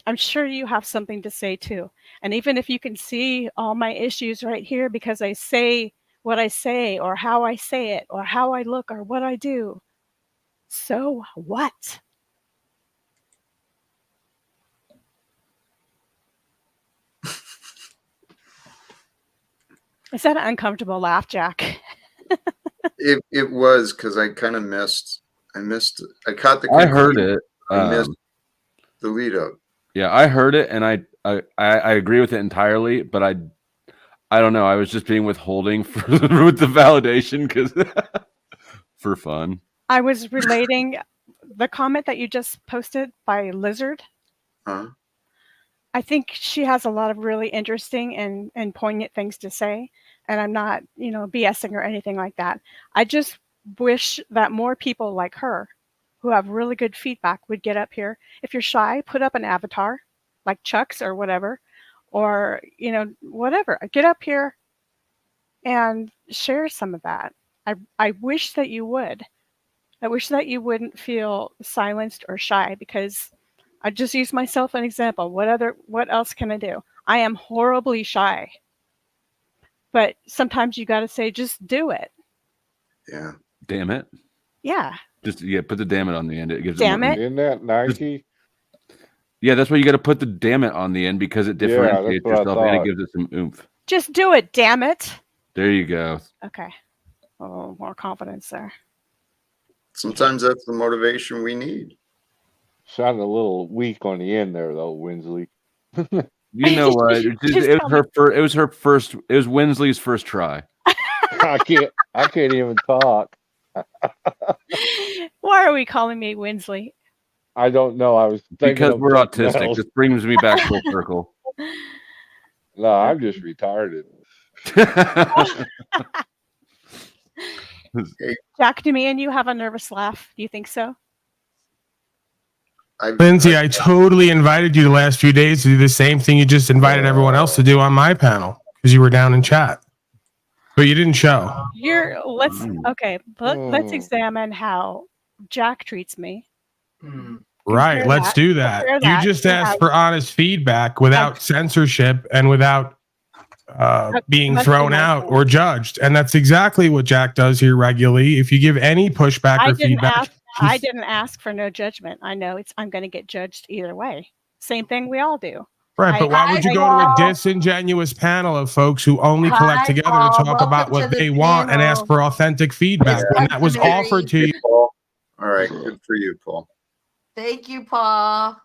I'm sure you have something to say too. And even if you can see all my issues right here because I say what I say or how I say it or how I look or what I do, so what? Is that an uncomfortable laugh, Jack? It was because I kind of missed. I caught the. I heard it. I missed the lead up. Yeah, I heard it, and I agree with it entirely. But I don't know. I was just being withholding with the validation because for fun. I was relating the comment that you just posted by Lizard. Huh? I think she has a lot of really interesting and poignant things to say. And I'm not, BSing or anything like that. I just wish that more people like her who have really good feedback would get up here. If you're shy, put up an avatar like Chuck's or whatever, or, whatever. Get up here and share some of that. I wish that you would. I wish that you wouldn't feel silenced or shy because I just use myself an example. What else can I do? I am horribly shy. But sometimes you got to say, just do it. Yeah. Damn it. Yeah. Just put the damn it on the end. It gives damn it. Isn't that Nike? Yeah, that's why you got to put the damn it on the end because it differentiates yourself and it gives it some oomph. Just do it, damn it. There you go. Okay. A little more confidence there. Sometimes that's the motivation we need. Sounded a little weak on the end there, though, Winsley. You know what? It was her first. It was Winsley's first try. I can't even talk. Why are we calling me Winsley? I don't know. I was thinking Because of we're something autistic. else. This brings me back full circle. No, I'm just retarded. Jack, do me and you have a nervous laugh? Do you think so? Lindsay, I totally invited you the last few days to do the same thing you just invited everyone else to do on my panel because you were down in chat, but you didn't show. Let's examine how Jack treats me. Right, let's do that. You just asked for honest feedback without censorship and without being thrown out or judged, and that's exactly what Jack does here regularly. If you give any pushback or feedback, I didn't ask for no judgment. I know I'm going to get judged either way. Same thing we all do. Right, but why would you go to a disingenuous panel of folks who only collect together to talk about what they want and ask for authentic feedback when that was offered to you? All right, good for you, Paul. Thank you, Paul.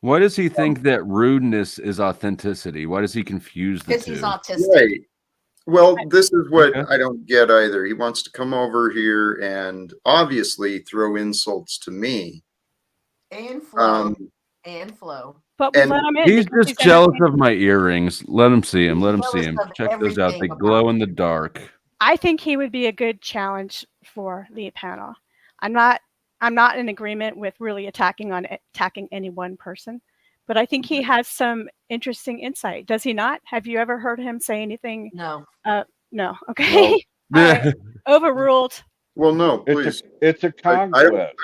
Why does he think that rudeness is authenticity? Why does he confuse the two? Because he's autistic. Right. Well, this is what I don't get either. He wants to come over here and obviously throw insults to me. And Flo. But let him in. He's just jealous of my earrings. Let him see him. Let him see him. Check those out. They glow in the dark. I think he would be a good challenge for the panel. I'm not in agreement with really attacking any one person, but I think he has some interesting insight. Does he not? Have you ever heard him say anything? No. No. Okay. No. Right. Overruled. Well, no, please. It's a conquest.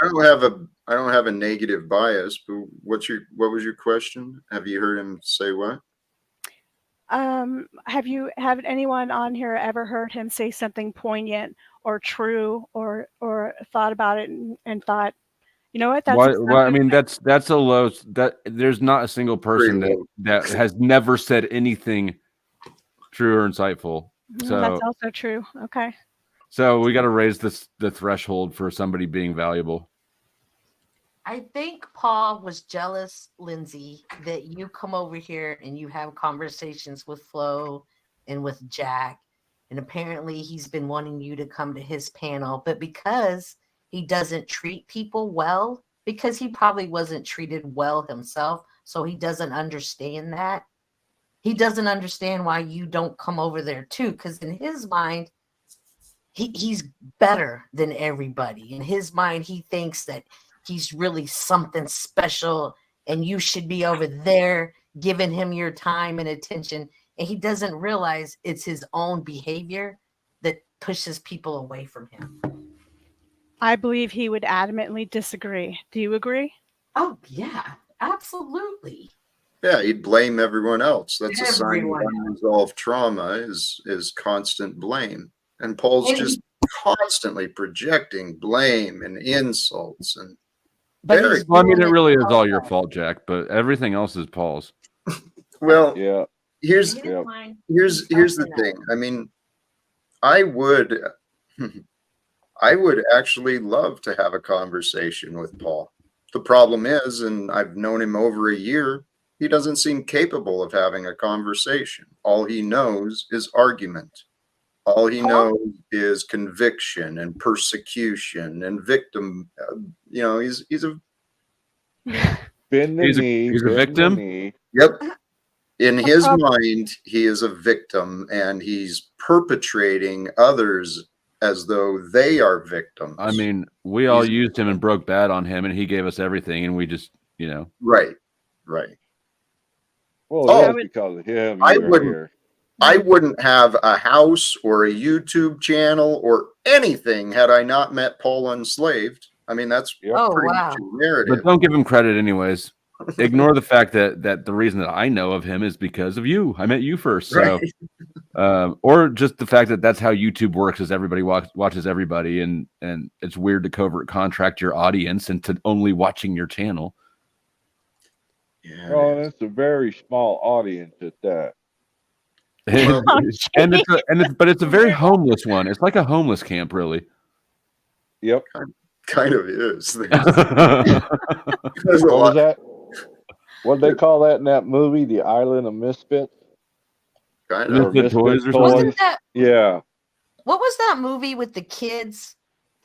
I don't have a negative bias, but what was your question? Have you heard him say what? Have anyone on here ever heard him say something poignant or true or thought about it and thought, you know what? I mean, that's a low. That there's not a single person that has never said anything true or insightful. So that's also true. Okay. So we got to raise the threshold for somebody being valuable. I think Paul was jealous, Lindsay, that you come over here and you have conversations with Flo and with Jack. And apparently he's been wanting you to come to his panel. But because he doesn't treat people well, because he probably wasn't treated well himself, so he doesn't understand that. He doesn't understand why you don't come over there too. Because in his mind, he's better than everybody. In his mind, he thinks that he's really something special and you should be over there giving him your time and attention. And he doesn't realize it's his own behavior that pushes people away from him. I believe he would adamantly disagree. Do you agree? Oh, yeah, absolutely. Yeah, he'd blame everyone else. That's a sign of unresolved trauma is constant blame. And Paul's just constantly projecting blame and insults and I mean, it really is all your fault, Jack, but everything else is Paul's. Well, yeah. Here's the thing. I mean, I would actually love to have a conversation with Paul. The problem is, and I've known him over a year, he doesn't seem capable of having a conversation. All he knows is argument. All he knows is conviction and persecution and victim. He's a victim. Yep. In his mind, he is a victim, and he's perpetrating others as though they are victims. I mean, we all used him and broke bad on him, and he gave us everything, and we just, Right. Well, because of him, I wouldn't have a house or a YouTube channel or anything had I not met Paul Unslaved. I mean, that's pretty much a narrative. But don't give him credit anyways. Ignore the fact that the reason that I know of him is because of you. I met you first. So, or just the fact that that's how YouTube works is everybody watches everybody. And it's weird to covert contract your audience into only watching your channel. Yeah. Well, it's a very small audience at that. But it's a very homeless one. It's like a homeless camp, really. Yep, kind of is. There's what was that? What they call that in that movie, The Island of Misfits? Kind of. Misfit toys or something. Wasn't that, yeah. What was that movie with the kids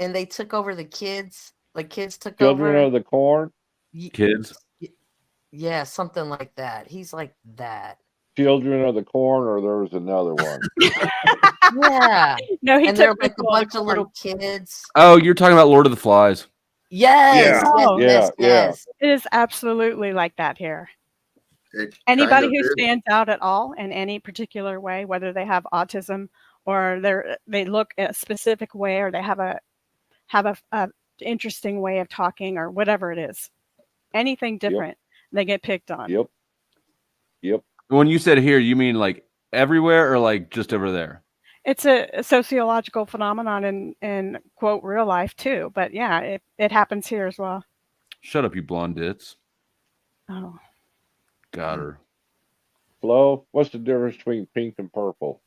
and they took over the kids. Like kids took Children over. of the Corn. Kids. Yeah, something like that. He's like that. Children of the Corn, or there was another one. Yeah. No, he And took they're like a people of bunch the of corn. little kids. Oh, you're talking about Lord of the Flies. Yes, Oh. yes. It is absolutely like that here. It Anybody kind who of is. stands out at all in any particular way, whether they have autism or they look a specific way, or they have a interesting way of talking, or whatever it is, anything different, they get picked on. Yep. When you said here, you mean like everywhere or like just over there? It's a sociological phenomenon in quote real life too, but yeah, it happens here as well. Shut up, you blonde dits. Oh, got her. Flo, what's the difference between pink and purple?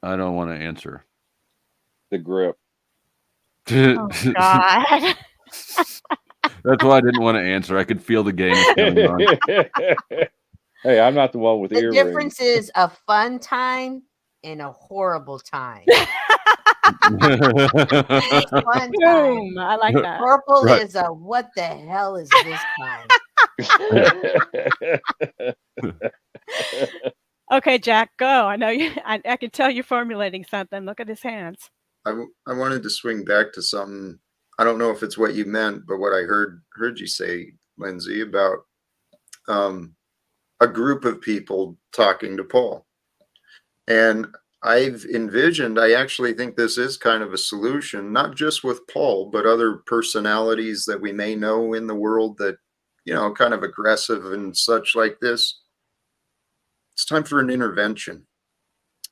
I don't want to answer. The grip. oh God. That's why I didn't want to answer. I could feel the game going on. Hey, I'm not the one with The earrings. difference is a fun time and a horrible time. Fun time. Boom, I like that. Purple is a what the hell is this time? Okay, Jack, go. I know you. I can tell you're formulating something. Look at his hands. I wanted to swing back to something. I don't know if it's what you meant, but what I heard you say, Lindsay, about a group of people talking to Paul. And I've envisioned, I actually think this is kind of a solution, not just with Paul, but other personalities that we may know in the world that, you know, kind of aggressive and such like this. It's time for an intervention.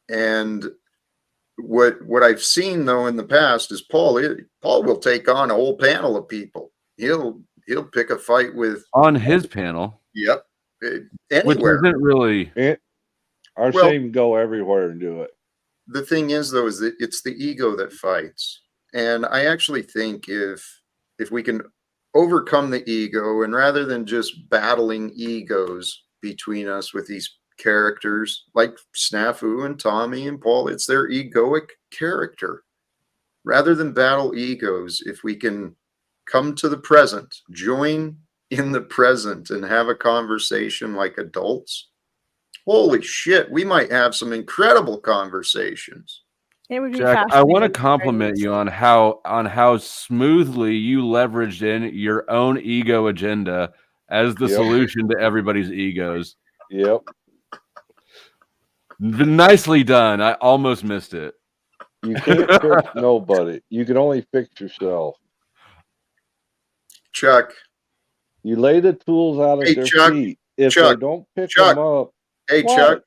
And what I've seen though in the past is Paul will take on a whole panel of people. He'll pick a fight with on his panel. Yep. Anywhere. Which isn't really I've seen him go everywhere and do it. The thing is though, is that it's the ego that fights. And I actually think if we can overcome the ego, and rather than just battling egos between us with these characters like Snafu and Tommy and Paul, it's their egoic character. Rather than battle egos, if we can come to the present, join in the present and have a conversation like adults, holy shit, we might have some incredible conversations. It would be Jack, I want to compliment you on how smoothly you leveraged in your own ego agenda as the solution to everybody's egos. Yep. Nicely done. I almost missed it. You can't fix nobody. You can only fix yourself. Chuck. You lay the tools out at their feet. If they don't pick them up. Hey, Chuck,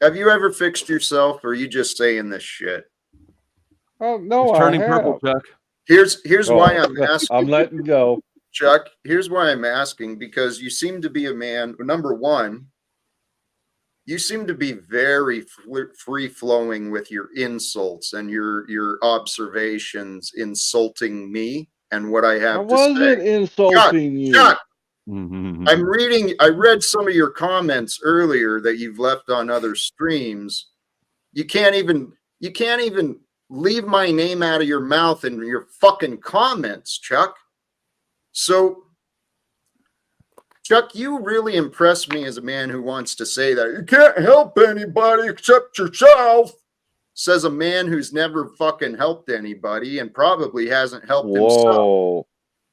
have you ever fixed yourself, or are you just saying this shit? Oh, no, it's turning purple, Chuck. Here's why I'm asking. I'm letting go. Chuck, here's why I'm asking, because you seem to be a man, number one, you seem to be very free-flowing with your insults and your observations, insulting me and what I have to say. I wasn't insulting you. Chuck, I read some of your comments earlier that you've left on other streams. You can't even leave my name out of your mouth in your fucking comments, Chuck. So, Chuck, you really impress me as a man who wants to say that you can't help anybody except yourself, says a man who's never fucking helped anybody and probably hasn't helped himself.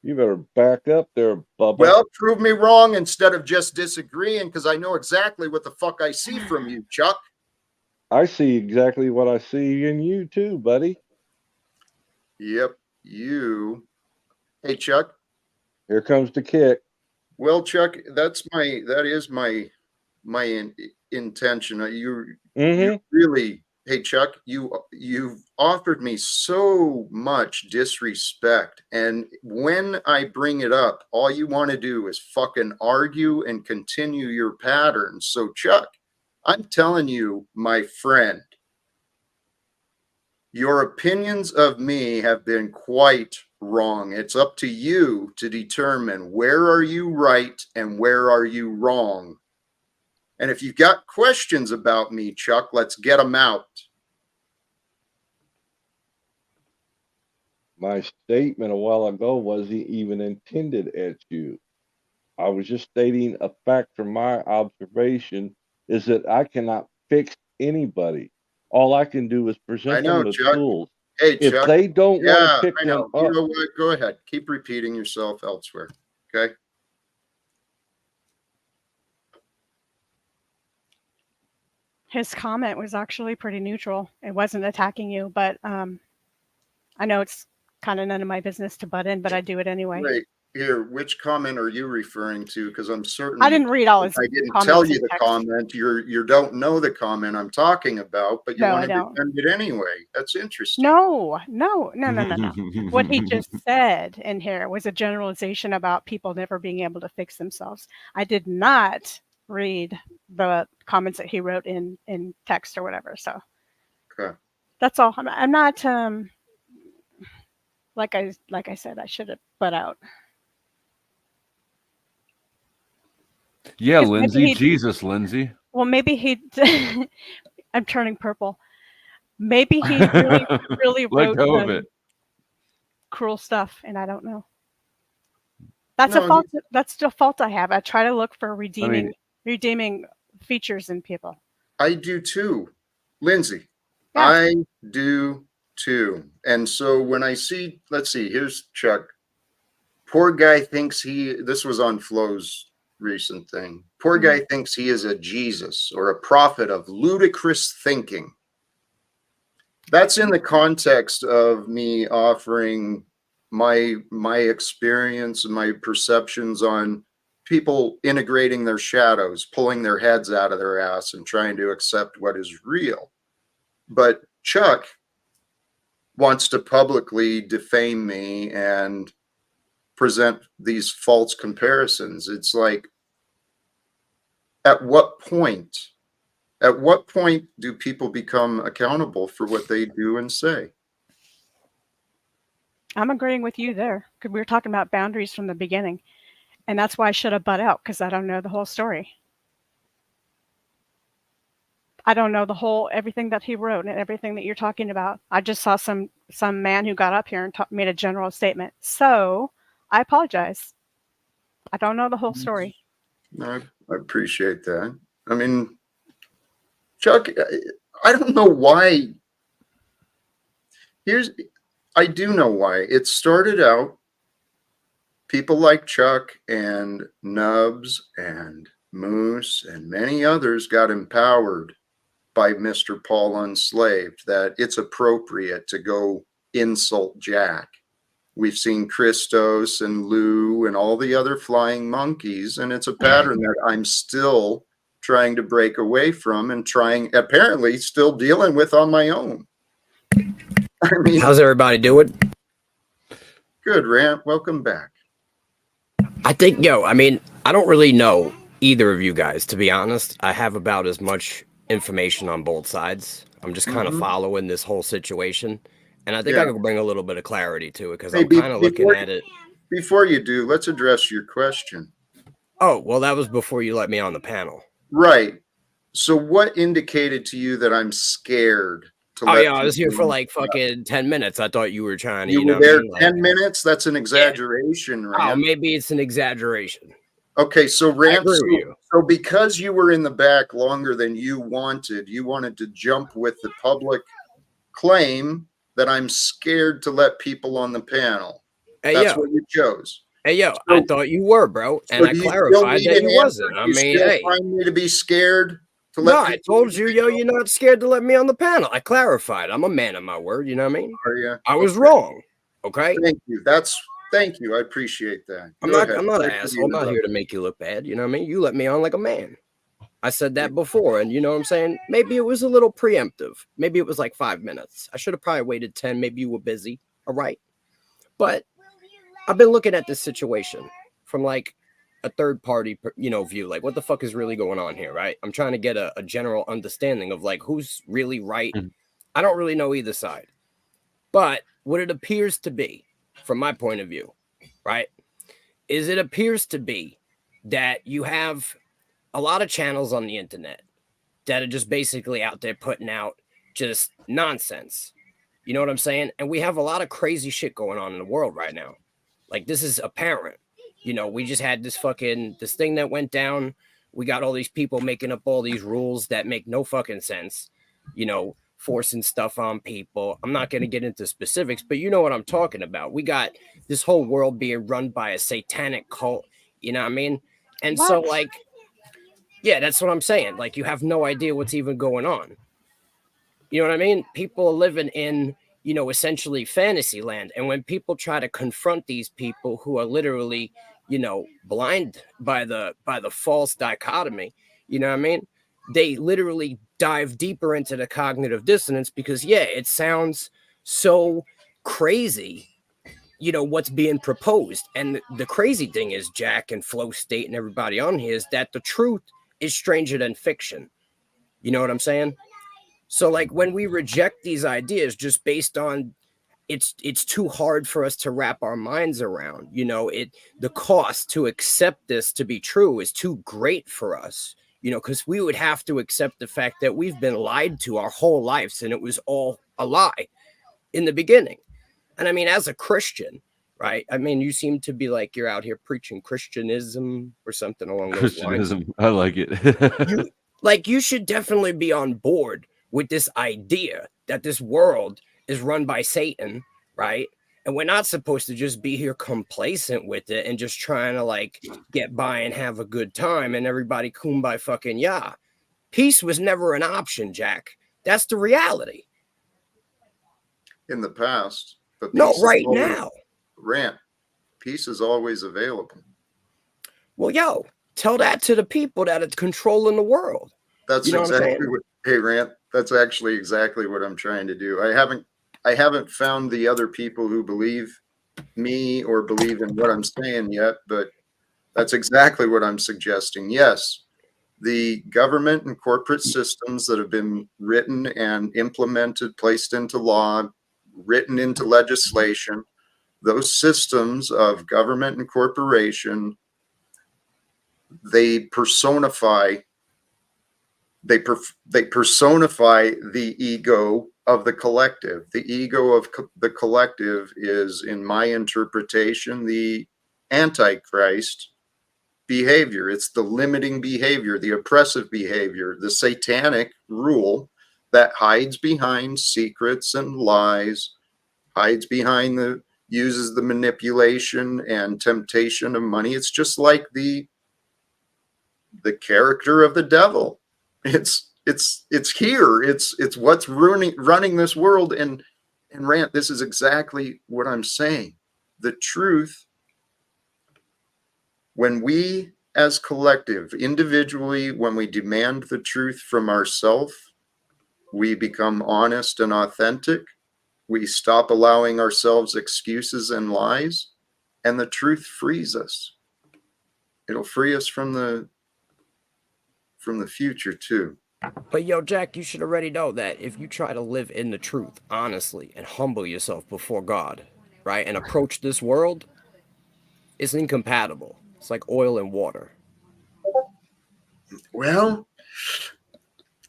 You better back up there, Bubba. Well, prove me wrong instead of just disagreeing, because I know exactly what the fuck I see from you, Chuck. I see exactly what I see in you too, buddy. Yep, you. Hey, Chuck. Here comes the kick. Well, Chuck, that is my intention. You really, hey, Chuck, you've offered me so much disrespect, and when I bring it up, all you want to do is fucking argue and continue your pattern. So, Chuck, I'm telling you, my friend, your opinions of me have been quite wrong. It's up to you to determine where are you right and where are you wrong. And if you've got questions about me, Chuck, let's get them out. My statement a while ago wasn't even intended at you. I was just stating a fact from my observation is that I cannot fix anybody. All I can do is I present know, them the Chuck. tools. Hey, If Chuck. they don't want to Yeah, pick I them know. You up, know what? Go ahead. Keep repeating yourself elsewhere. Okay. His comment was actually pretty neutral. It wasn't attacking you, but I know it's kind of none of my business to butt in, but I do it anyway. Wait, here, which comment are you referring to? Because I'm certain I didn't read all his I didn't comments tell you in the text. comment. You don't know the comment I'm talking about, but you No, want I to don't. defend it anyway. That's interesting. No. What he just said in here was a generalization about people never being able to fix themselves. I did not read the comments that he wrote in text or whatever. So Okay. that's all. I'm not like I said, I should have butt out. Yeah, Because Lindsay. Jesus, Lindsay. Well, maybe he. I'm turning purple. Maybe he really Let wrote go of some it. cruel stuff, and I don't know. That's No, a fault. That's the fault I have. I try to look for mean- redeeming features in people. I do too, Lindsay. Yeah. I do too. And so when I see, let's see, here's Chuck. Poor guy thinks this was on Flo's recent thing. Poor guy thinks he is a Jesus or a prophet of ludicrous thinking. That's in the context of me offering my experience and my perceptions on people integrating their shadows, pulling their heads out of their ass and trying to accept what is real. But Chuck wants to publicly defame me and present these false comparisons. It's like, at what point do people become accountable for what they do and say? I'm agreeing with you there because we were talking about boundaries from the beginning, and that's why I should have butt out because I don't know the whole story. I don't know everything that he wrote and everything that you're talking about. I just saw some man who got up here and made a general statement. So I apologize. I don't know the whole story. I appreciate that. I mean, Chuck, I don't know why. I do know why. It started out, people like Chuck and Nubs and Moose and many others got empowered by Mr. Paul Unslaved that it's appropriate to go insult Jack. We've seen Christos and Lou and all the other flying monkeys, and it's a pattern that I'm still trying to break away from and apparently still dealing with on my own. I mean, how's everybody doing? Good, Rant. Welcome back. I think, I mean, I don't really know either of you guys, to be honest. I have about as much information on both sides. I'm just kind of following this whole situation. And I think I can bring a little bit of clarity to it because I'm kind of looking at it. Before you do, let's address your question. Oh, well, that was before you let me on the panel. Right. So what indicated to you that I'm scared? I was here for like fucking 10 minutes. I thought you were trying to, you were there 10 minutes? That's an exaggeration, right? Oh, maybe it's an exaggeration. Okay, so Rant, so because you were in the back longer than you wanted to jump with the public claim that I'm scared to let people on the panel. That's what you chose. Hey, I thought you were, bro. And I clarified that you wasn't. I mean, hey. Find me to be scared to let I told you, you're not scared to let me on the panel. I clarified. I'm a man of my word. You know what I mean? Are you? I was wrong. Okay. Thank you. Thank you. I appreciate that. I'm not an asshole. I'm not here to make you look bad. You know what I mean? You let me on like a man. I said that before, and you know what I'm saying? Maybe it was a little preemptive. Maybe it was like 5 minutes. I should have probably waited 10. Maybe you were busy. All right. But I've been looking at this situation from like a third party, view. Like, what the fuck is really going on here, right? I'm trying to get a general understanding of like who's really right. I don't really know either side. But what it appears to be, from my point of view, right, is it appears to be that you have a lot of channels on the internet that are just basically out there putting out just nonsense, You know what I'm saying? And we have a lot of crazy shit going on in the world right now. Like, this is apparent. You know, we just had this thing that went down. We got all these people making up all these rules that make no fucking sense, you know, forcing stuff on people. I'm not going to get into specifics, but you know what I'm talking about. We got this whole world being run by a satanic cult, you know what I mean? And so, like, yeah, that's what I'm saying. Like, you have no idea what's even going on. You know what I mean? People are living in, you know, essentially fantasy land. And when people try to confront these people who are literally, you know, blind by the false dichotomy, you know what I mean? They literally dive deeper into the cognitive dissonance because, yeah, it sounds so crazy, you know, what's being proposed. And the crazy thing is, Jack and Flow State and everybody on here, is that the truth is stranger than fiction. You know what I'm saying? So, like, when we reject these ideas just based on it's too hard for us to wrap our minds around, you know, the cost to accept this to be true is too great for us, you know, because we would have to accept the fact that we've been lied to our whole lives and it was all a lie in the beginning. And I mean, as a Christian, right? I mean, you seem to be like you're out here preaching Christianism or something along those lines. Christianism, I like it. You should definitely be on board with this idea that this world is run by Satan, right? And we're not supposed to just be here complacent with it and just trying to like get by and have a good time and everybody kumbaya fucking yeah. Peace was never an option, Jack. That's the reality. In the past, but no, right now. Rant. Peace is always available. Well, yo, tell that to the people that are controlling the world. That's exactly what. Hey, Rant. That's actually exactly what I'm trying to do. I haven't found the other people who believe me or believe in what I'm saying yet, but that's exactly what I'm suggesting. Yes, the government and corporate systems that have been written and implemented, placed into law, written into legislation, those systems of government and corporation, they personify the ego of the collective. The ego of the collective is, in my interpretation, the antichrist behavior. It's the limiting behavior, the oppressive behavior, the satanic rule that hides behind secrets and lies, hides behind uses the manipulation and temptation of money. It's just like the character of the devil. It's here. It's what's running this world. And Rant, this is exactly what I'm saying. The truth, when we as collective, individually, when we demand the truth from ourselves, we become honest and authentic. We stop allowing ourselves excuses and lies, and the truth frees us. It'll free us from the future too. But yo, Jack, you should already know that if you try to live in the truth honestly and humble yourself before God, right, and approach this world, it's incompatible. It's like oil and water. Well,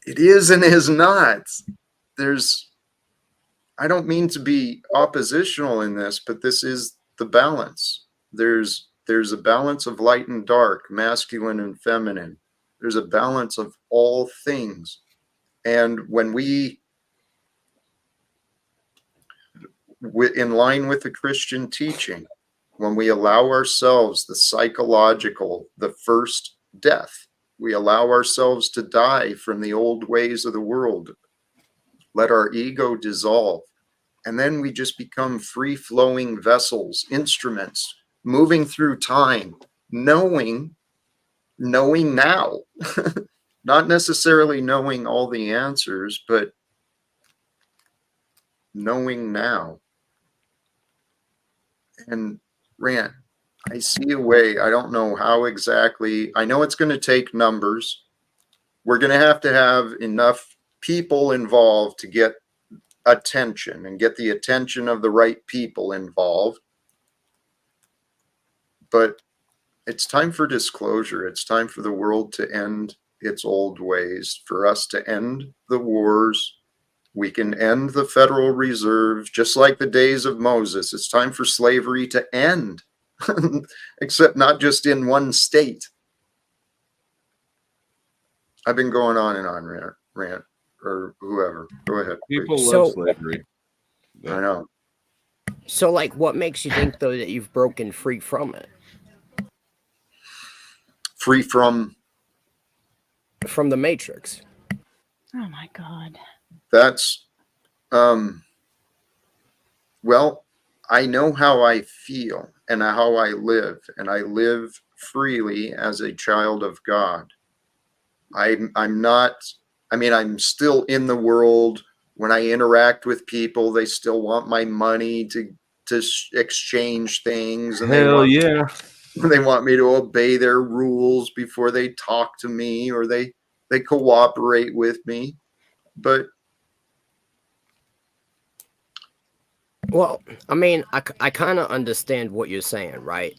it is and is not. I don't mean to be oppositional in this, but this is the balance. There's a balance of light and dark, masculine and feminine. There's a balance of all things. And when we, in line with the Christian teaching, when we allow ourselves the psychological, the first death, we allow ourselves to die from the old ways of the world, let our ego dissolve, and then we just become free-flowing vessels, instruments, moving through time, knowing now, not necessarily knowing all the answers, but knowing now. And Rant, I see a way. I don't know how exactly. I know it's going to take numbers. We're going to have enough people involved to get attention and get the attention of the right people involved. But it's time for disclosure. It's time for the world to end its old ways, for us to end the wars, We can end the Federal Reserve just like the days of Moses. It's time for slavery to end, except not just in one state. I've been going on and on, rant or whoever. Go ahead. People please. love slavery. I know. So, like, what makes you think, though, that you've broken free from it? Free from the Matrix. Oh my God. That's, well, I know how I feel and how I live, and I live freely as a child of God. I'm not, I mean, I'm still in the world. When I interact with people, they still want my money to exchange things. And Hell they want me to obey their rules before they talk to me, or they cooperate with me. But well, I mean, I kind of understand what you're saying, right?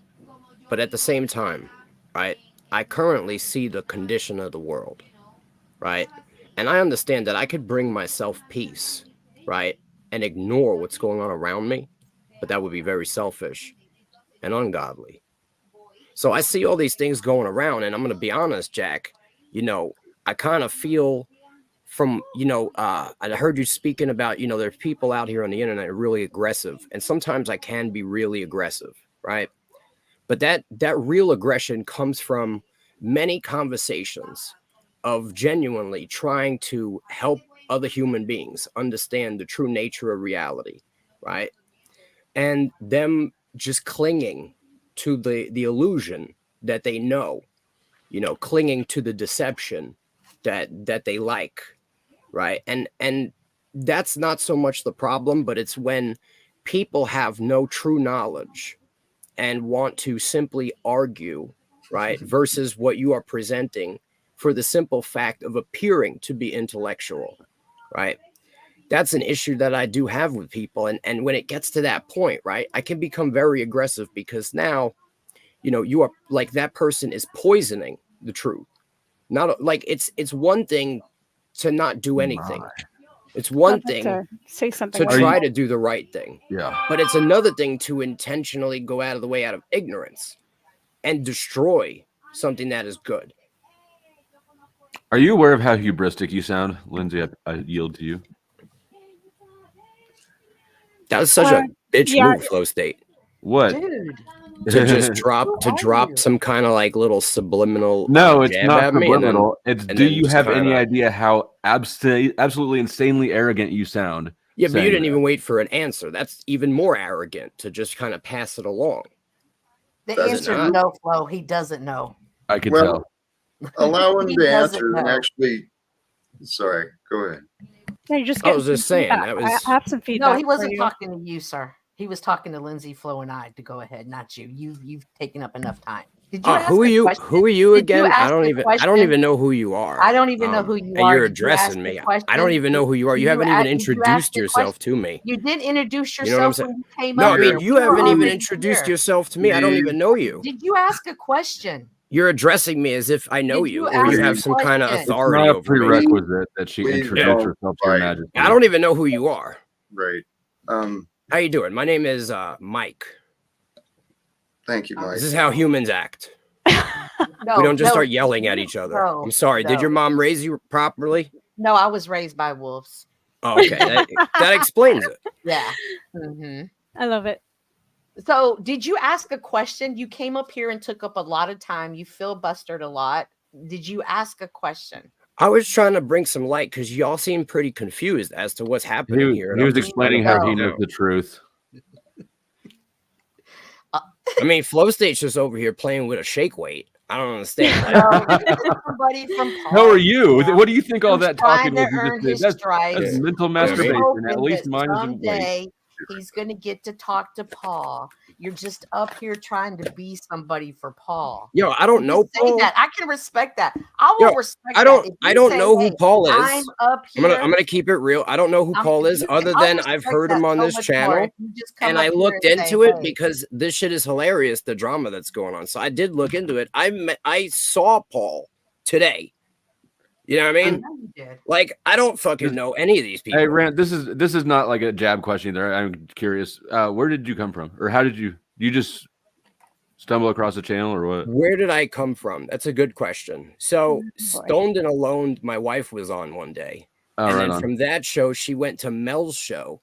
But at the same time, right, I currently see the condition of the world, right? And I understand that I could bring myself peace, right, and ignore what's going on around me, but that would be very selfish and ungodly. So I see all these things going around, and I'm going to be honest, Jack, you know, I kind of feel from, you know, I heard you speaking about, you know, there's people out here on the internet really aggressive, and sometimes I can be really aggressive, right? But that real aggression comes from many conversations of genuinely trying to help other human beings understand the true nature of reality, right? And them just clinging to the illusion that they know, you know, clinging to the deception that they like, right? And that's not so much the problem, but it's when people have no true knowledge and want to simply argue, right, versus what you are presenting for the simple fact of appearing to be intellectual, right? That's an issue that I do have with people. And when it gets to that point, right, I can become very aggressive because now, you know, you are like, that person is poisoning the truth. Not like it's one thing to not do anything. It's one thing to say something to try to do the right thing. Yeah. But it's another thing to intentionally go out of the way out of ignorance and destroy something that is good. Are you aware of how hubristic you sound, Lindsay? I yield to you. That was such a bitch move, Flow State. What? Dude. To just drop some kind of like little subliminal. No, it's jab not at me subliminal. It's do you have any kinda... idea how absolutely insanely arrogant you sound? Yeah, but you didn't even wait for an answer. That's even more arrogant to just kind of pass it along. The answer is no, Flo. He doesn't know. I can tell. Allow him to answer and actually. Sorry, go ahead. Yeah, you just I was just saying feedback. that was. I have some feedback. No, he wasn't talking to you, sir. He was talking to Lindsay, Flo, and I to go ahead, not you. You've taken up enough time. Did you who are you? Who are you again? I don't even know who you are. I don't even know who you are. And you're addressing me. I don't even know who you are. You haven't even introduced yourself to me. You did introduce yourself when you came up. No, I mean, you haven't even introduced yourself to me. I don't even know you. Did you ask a question? You're addressing me as if I know you, or you have some kind of authority over me. It's not a prerequisite that she introduced herself to your majesty. I don't even know who you are. Right. How you doing? My name is Mike. Thank you, Mike. This is how humans act. No, we don't just start yelling at each other. No, I'm sorry. Did your mom raise you properly? No, I was raised by wolves. Oh, okay, that explains it. Yeah. I love it. So, did you ask a question? You came up here and took up a lot of time. You filibustered a lot. Did you ask a question? I was trying to bring some light because y'all seem pretty confused as to what's happening here. He was explaining how he knows the truth. I mean, Flow State's just over here playing with a shake weight. I don't understand. Somebody from How are you? What do you think all that talking was? That's mental masturbation. At least mine is a weight. He's going to get to talk to Paul. You're just up here trying to be somebody for Paul. Yo, I don't know Paul. That. I can respect that. I will respect I don't know who hey, Paul is. I'm up here. I'm gonna keep it real. I don't know who Paul is other than I've heard him on this channel. And I looked into it because this shit is hilarious, the drama that's going on. So I did look into it. I saw Paul today. You know what I mean? Like, I don't fucking know any of these people. Hey, Rand, this is not like a jab question either. I'm curious. Where did you come from, or how did you just stumble across the channel, or what? Where did I come from? That's a good question. So, Stoned and Alone, my wife was on one day, and then from that show, she went to Mel's show,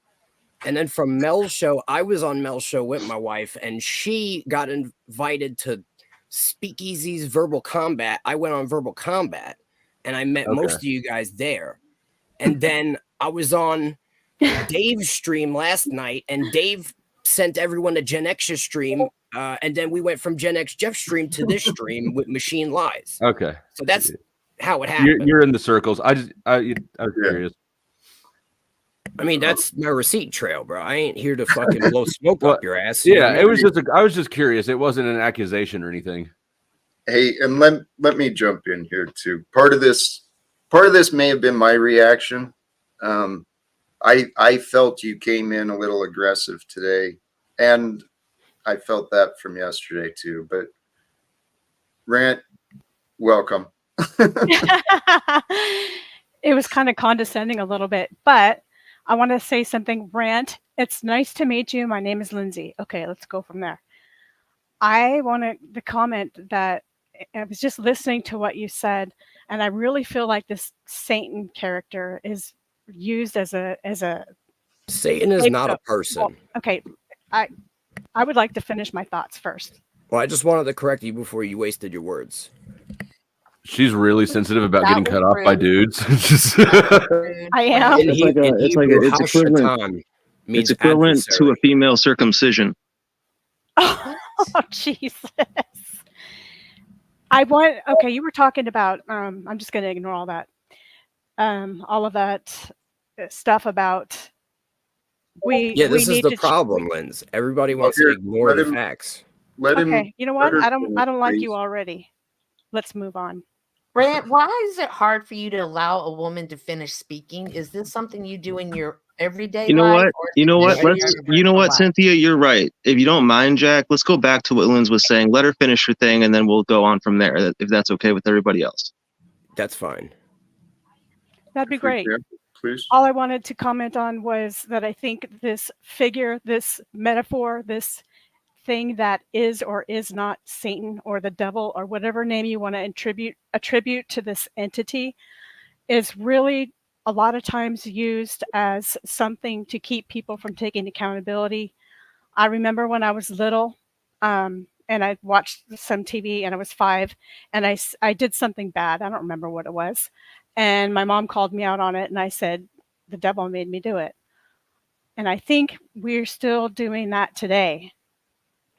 and then from Mel's show, I was on Mel's show with my wife, and she got invited to Speakeasy's Verbal Combat. I went on Verbal Combat, and I met most of you guys there. And then I was on Dave's stream last night, and Dave sent everyone to Gen X's stream. And then we went from Gen X Jeff's stream to this stream with Machine Lies. Okay. So that's how it happened. You're in the circles. I was curious. I mean, that's my receipt trail, bro. I ain't here to fucking blow smoke up your ass. Yeah, it was I was just curious. It wasn't an accusation or anything. Hey, and let me jump in here too. Part of this may have been my reaction. I felt you came in a little aggressive today, and I felt that from yesterday too. But Rant, welcome. It was kind of condescending a little bit, but I want to say something. Rant, it's nice to meet you. My name is Lindsay. Okay, let's go from there. I wanted to comment that I was just listening to what you said, and I really feel like this Satan character is used as a Satan is not a person. Well, okay, I would like to finish my thoughts first. Well, I just wanted to correct you before you wasted your words. She's really sensitive about getting cut off by dudes. I am. It's equivalent to a female circumcision. Oh, Jesus. Okay, you were talking about, I'm just going to ignore all that. All of that stuff about this is the problem, Linds. Everybody wants to ignore the facts. Okay, you know what? I don't like you already. Let's move on. Brant, why is it hard for you to allow a woman to finish speaking? Is this something you do in your everyday life? You know what, Cynthia, you're right. If you don't mind, Jack, let's go back to what Linds was saying. Let her finish her thing, and then we'll go on from there, if that's okay with everybody else. That's fine. That'd be great. Please. All I wanted to comment on was that I think this figure, this metaphor, this thing that is or is not Satan or the devil or whatever name you want to attribute to this entity is really a lot of times used as something to keep people from taking accountability. I remember when I was little and I watched some TV and I was 5 and I did something bad. I don't remember what it was. And my mom called me out on it and I said, the devil made me do it. And I think we're still doing that today.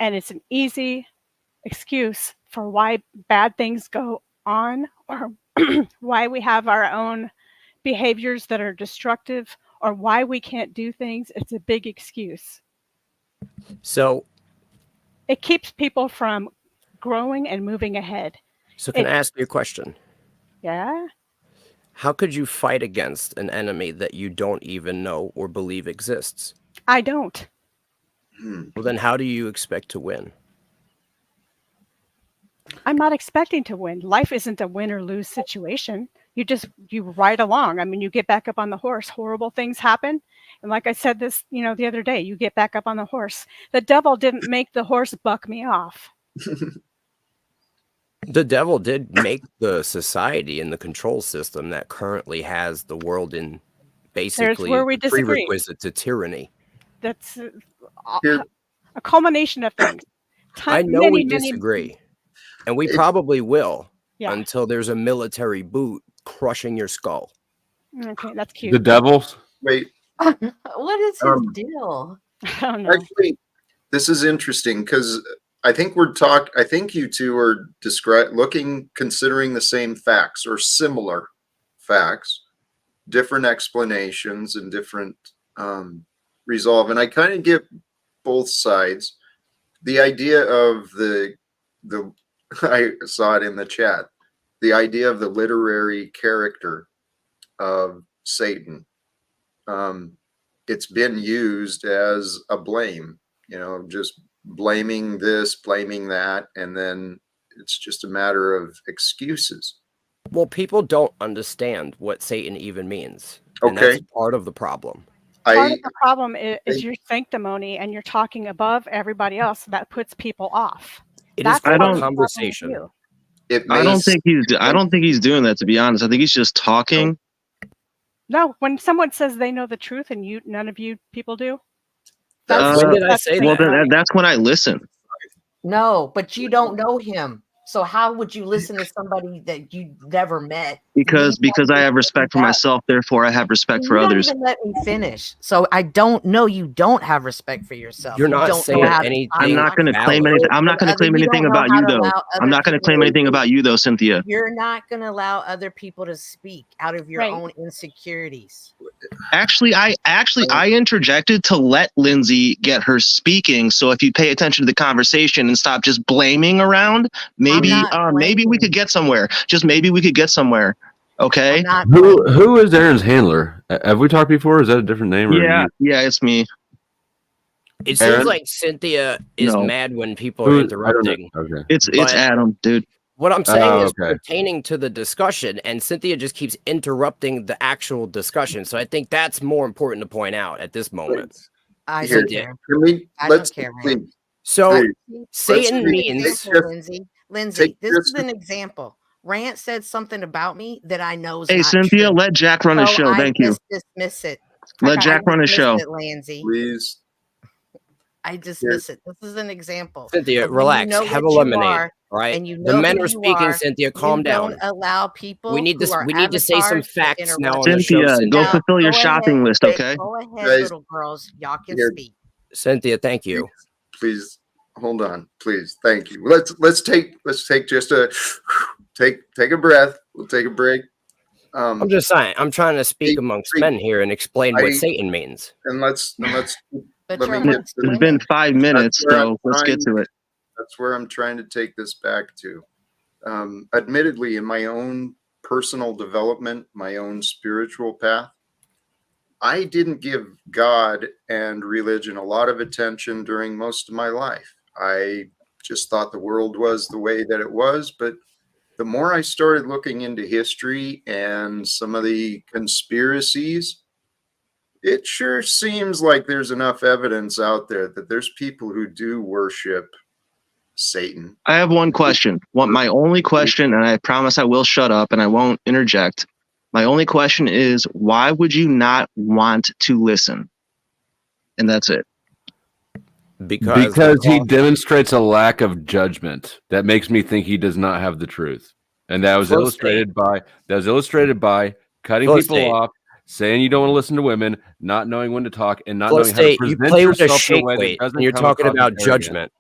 And it's an easy excuse for why bad things go on or why we have our own behaviors that are destructive or why we can't do things. It's a big excuse. So it keeps people from growing and moving ahead. So can I ask you a question? Yeah. How could you fight against an enemy that you don't even know or believe exists? I don't. Well, then how do you expect to win? I'm not expecting to win. Life isn't a win or lose situation. You ride along. I mean, you get back up on the horse. Horrible things happen. And like I said this, the other day, you get back up on the horse. The devil didn't make the horse buck me off. The devil did make the society and the control system that currently has the world in basically where we disagree. Prerequisite to tyranny. That's a culmination of things. I know we disagree. And we probably will until there's a military boot crushing your skull. Okay, that's cute. The devils? Wait. What is his deal? I don't know. Actually, this is interesting because I think you two are considering the same facts or similar facts, different explanations and different resolve. And I kind of get both sides. The idea of the I saw it in the chat, the idea of the literary character of Satan. It's been used as a blame, just blaming this, blaming that, and then it's just a matter of excuses. Well, people don't understand what Satan even means. And Okay. that's part of the problem. Part of the problem is your sanctimony, and you're talking above everybody else. That puts people off. It is That's called conversation. I don't think he's doing that, to be honest. I think he's just talking. No, when someone says they know the truth and none of you people do. When did I say well, that? That's when I listen. No, but you don't know him. So how would you listen to somebody that you never met? Because I have respect for myself, therefore I have respect for others. You don't even let me finish. So I don't know. You don't have respect for yourself. You're not don't saying anything. I'm not going to claim anything. I'm not going to claim anything about you, though. I'm not going to claim anything about you, though, Cynthia. You're not going to allow other people to speak out of your own insecurities. Actually, I interjected to let Lindsay get her speaking. So if you pay attention to the conversation and stop just blaming around, maybe we could get somewhere. Just maybe we could get somewhere. Okay. Who is Aaron's handler? Have we talked before? Is that a different name? Yeah, it's me. It seems like Cynthia is mad when people are interrupting. Okay. It's Adam, dude. What I'm saying is pertaining to the discussion, and Cynthia just keeps interrupting the actual discussion. So I think that's more important to point out at this moment. I don't care. So Satan means Lindsay, this is an example. Rant said something about me that I know is Hey, not Cynthia, true. let Jack run his show. Thank you. Dismiss it. Let Jack run his show. Lindsay. Please. I dismiss it. This is an example. Cynthia, relax. Have a lemonade. Right? And you know the men are speaking, are. Cynthia. Calm down. Don't allow people. We need to say some facts now on Cynthia, the show. go fulfill your shopping list, okay? Go ahead, little girls. Y'all can speak. Cynthia, thank you. Please hold on, please. Thank you. Let's take just a take a breath. We'll take a break. I'm just saying. I'm trying to speak amongst men here and explain what Satan means. And let's. It's been 5 minutes, so let's get to it. That's where I'm trying to take this back to. Admittedly, in my own personal development, my own spiritual path, I didn't give God and religion a lot of attention during most of my life. I just thought the world was the way that it was. But the more I started looking into history and some of the conspiracies, it sure seems like there's enough evidence out there that there's people who do worship Satan. I have one question. My only question, and I promise I will shut up and I won't interject. My only question is, why would you not want to listen? And that's it. Because he demonstrates a lack of judgment that makes me think he does not have the truth. And that was illustrated by cutting people off, saying you don't want to listen to women, not knowing when to talk, and not knowing how to present you play with a yourself shake in a way weight, that doesn't and you're come talking across about as judgment.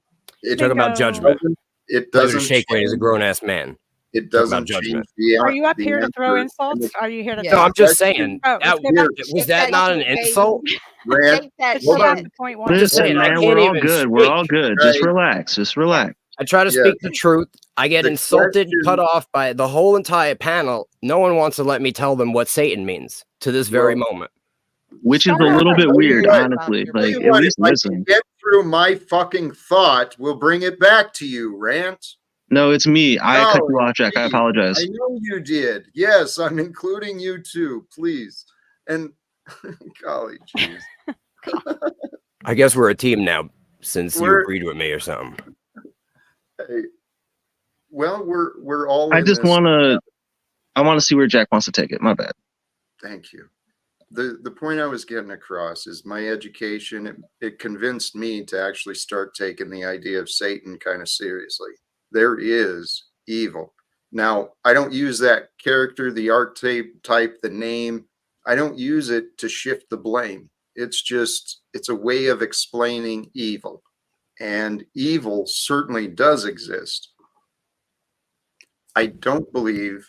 You're talking about judgment. It doesn't shake weight as a grown ass man. It doesn't change. Are you up here to throw insults? Are you here to? No, I'm just saying. Was that not an insult? Rant. I'm just saying, man, we're all good. We're all good. Just relax. Just relax. I try to speak the truth. I get insulted, cut off by the whole entire panel. No one wants to let me tell them what Satan means to this very moment. Which is a little bit weird, honestly. Like, at least listen. Get through my fucking thought. We'll bring it back to you, Rant. No, it's me. I cut you off, Jack. I apologize. I know you did. Yes, I'm including you too. Please. And golly, jeez. I guess we're a team now, since you agreed with me or something. Hey, well, we're all. I just want to see where Jack wants to take it. My bad. Thank you. The point I was getting across is my education. It convinced me to actually start taking the idea of Satan kind of seriously. There is evil. Now, I don't use that character, the archetype, the name. I don't use it to shift the blame. It's a way of explaining evil. And evil certainly does exist. I don't believe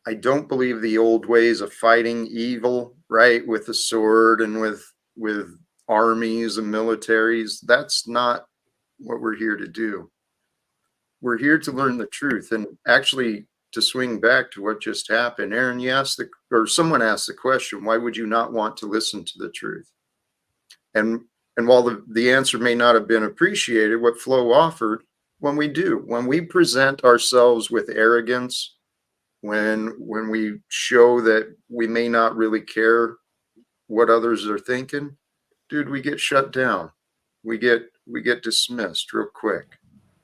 the old ways of fighting evil, right, with the sword and with armies and militaries. That's not what we're here to do. We're here to learn the truth. And actually, to swing back to what just happened, Aaron, someone asked the question, why would you not want to listen to the truth? And while the answer may not have been appreciated, what Flo offered, when we present ourselves with arrogance, when we show that we may not really care what others are thinking, dude, we get shut down. We get dismissed real quick.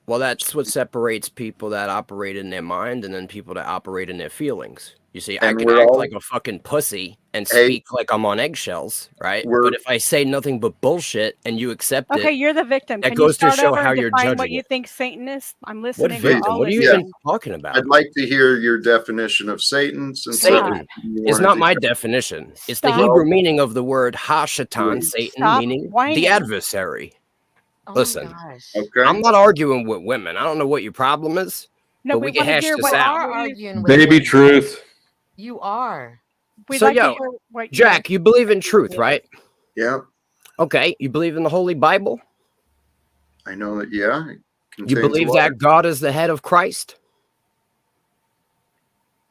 Well, that's what separates people that operate in their mind and then people that operate in their feelings. You see, I can act like a fucking pussy and speak like I'm on eggshells, right? But if I say nothing but bullshit and you accept it, Okay, you're the victim. that Can goes you to start show over how and you're define judging what you it. think Satan is? I'm What listening. victim? What are you even talking about? I'd like to hear your definition of Satan. Since Satan is not my definition. It's the Hebrew meaning of the word ha-shatan, Satan, meaning the adversary. Listen, I'm not arguing with women. I don't know what your problem is, but we can hash this out. Baby truth. You are. So, yo, Jack, you believe in truth, right? Yeah. Okay, you believe in the Holy Bible? I know that, yeah. You believe that God is the head of Christ?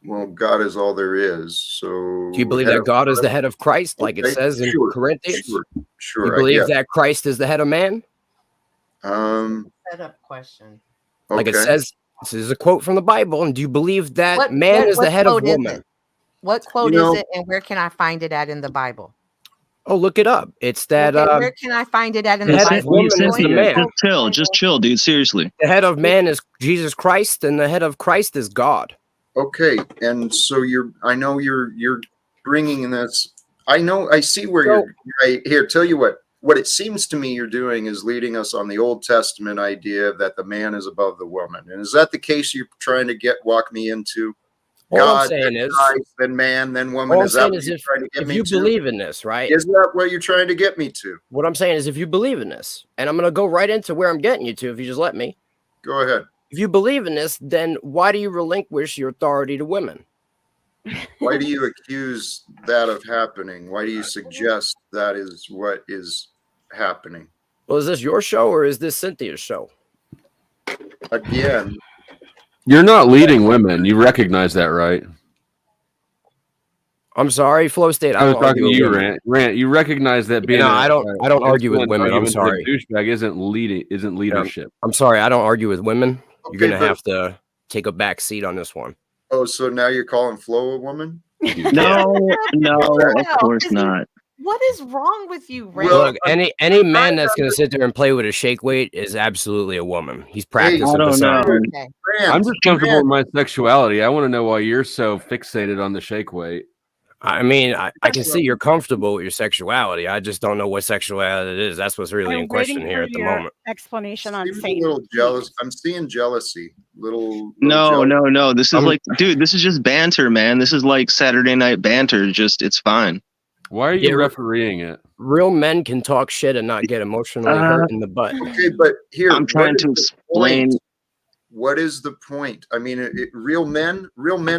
Well, God is all there is. So do you believe that God is the head of Christ, like it says in Corinthians? Sure. You believe that Christ is the head of man? Setup question. Like it says, this is a quote from the Bible, and do you believe that man is the head of woman? What quote is it, and where can I find it at in the Bible? Oh, look it up. It's that. Where can I find it at in the Bible? Just chill, dude. Seriously. The head of man is Jesus Christ, and the head of Christ is God. Okay, and so I know you're bringing in this. I see where you're here. Tell you what it seems to me you're doing is leading us on the Old Testament idea that the man is above the woman. And is that the case you're trying to walk me into? God, then Christ, then man, then woman. Is that what you're trying to get me to? If you believe in this, right? Is that what you're trying to get me to? What I'm saying is if you believe in this, and I'm going to go right into where I'm getting you to if you just let me. Go ahead. If you believe in this, then why do you relinquish your authority to women? Why do you accuse that of happening? Why do you suggest that is what is happening? Well, is this your show or is this Cynthia's show? Again, you're not leading women. You recognize that, right? I'm sorry, Flow State. I was talking to you, Rant. You recognize that being. No, I don't argue with women. I'm sorry. Douchebag isn't leadership. I'm sorry. I don't argue with women. You're gonna have to take a back seat on this one. Oh, so now you're calling Flo a woman? No, of course not. What is wrong with you, Ray? Look, any man that's going to sit there and play with a shake weight is absolutely a woman. He's practicing. I don't know. I'm just comfortable with my sexuality. I want to know why you're so fixated on the shake weight. I mean, I can see you're comfortable with your sexuality. I just don't know what sexuality it is. That's what's really in question here at the moment. Explanation on Satan. A little jealous. I'm seeing jealousy. Little no. This is dude. This is just banter, man. This is like Saturday night banter. It's fine. Why are you refereeing it? Real men can talk shit and not get emotionally hurt in the butt. Okay, but here I'm trying to explain. What is the point? I mean, real men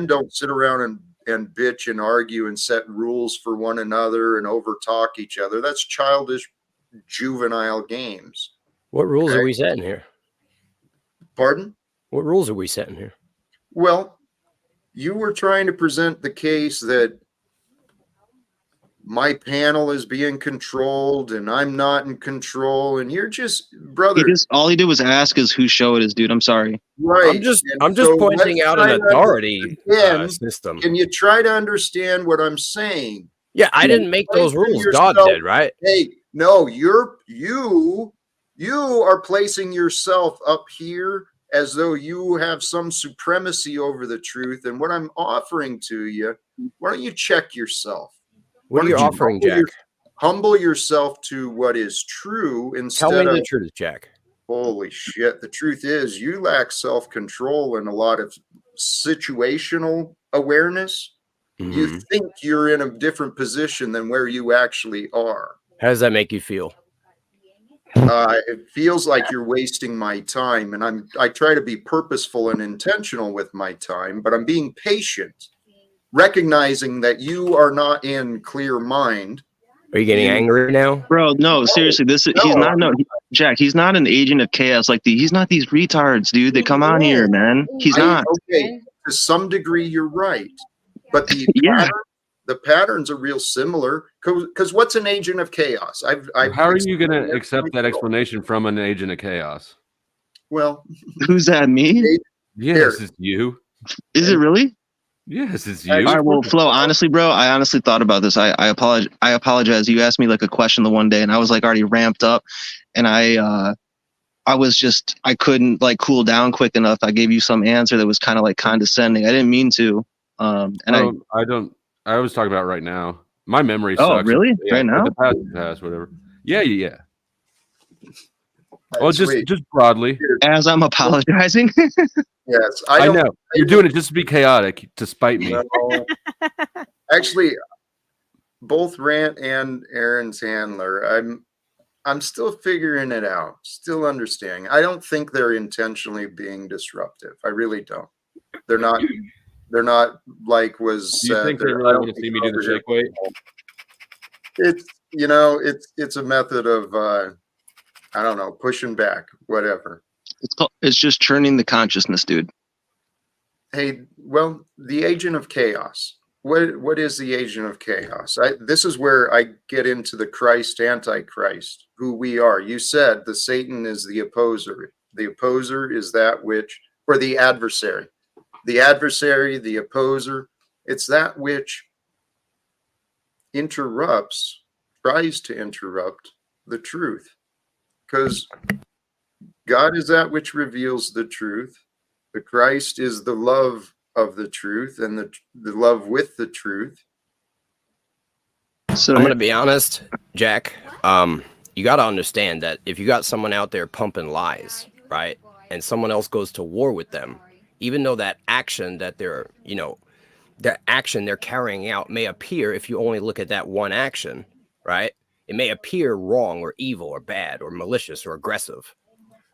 don't sit around and bitch and argue and set rules for one another and overtalk each other. That's childish, juvenile games. What rules are we setting here? Pardon? What rules are we setting here? Well, you were trying to present the case that my panel is being controlled and I'm not in control, and you're just, brother. All he did was ask us whose show it is, dude. I'm sorry. Right. I'm just pointing out an authority system. Can you try to understand what I'm saying? Yeah, I didn't make those rules. God did, right? Hey, no, you are placing yourself up here as though you have some supremacy over the truth. And what I'm offering to you, why don't you check yourself? What are you offering, Jack? Humble yourself to what is true instead of... Tell me the truth, Jack. Holy shit. The truth is you lack self-control and a lot of situational awareness. Mm-hmm. You think you're in a different position than where you actually are. How does that make you feel? It feels like you're wasting my time, and I try to be purposeful and intentional with my time, but I'm being patient, recognizing that you are not in clear mind. Are you getting angry now? Bro, no, seriously, Jack, he's not an agent of chaos he's not these retards, dude, that come on here, man. He's not. Okay, to some degree you're right. But the patterns are real similar, because what's an agent of chaos? How are you going to accept that explanation from an agent of chaos? Well, who's that, me? Yes, it's you. Is it really? Yes, it's you. All right, well, Flo, honestly, bro, I honestly thought about this. I apologize. You asked me like a question the one day, and I was like already ramped up, and I couldn't like cool down quick enough. I gave you some answer that was kind of like condescending. I didn't mean to. I was talking about right now. My memory sucks. Oh, really? Yeah, right now? The past, whatever. Yeah. Well, just broadly. As I'm apologizing. Yes, I know. You're doing it just to be chaotic, to spite me. No. Actually, both Rant and Aaron's handler, I'm still figuring it out, still understanding. I don't think they're intentionally being disruptive. I really don't. They're not like was Do you think they really want to see me do the shake weight? It's a method of I don't know, pushing back, whatever. It's just churning the consciousness, dude. Hey, well, the agent of chaos. What is the agent of chaos? This is where I get into the Christ, Antichrist, who we are. You said the Satan is the opposer. The opposer is that which, or the adversary. The adversary, the opposer, it's that which interrupts, tries to interrupt the truth. Because God is that which reveals the truth. The Christ is the love of the truth and the love with the truth. So I'm going to be honest, Jack. You got to understand that if you got someone out there pumping lies, right, and someone else goes to war with them, even though that action that they're carrying out may appear, if you only look at that one action, right, it may appear wrong or evil or bad or malicious or aggressive.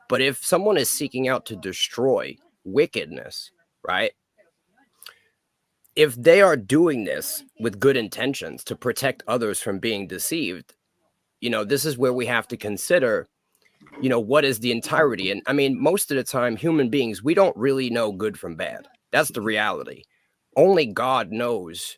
But if someone is seeking out to destroy wickedness, right, if they are doing this with good intentions to protect others from being deceived, this is where we have to consider, what is the entirety. And I mean, most of the time, human beings, we don't really know good from bad. That's the reality. Only God knows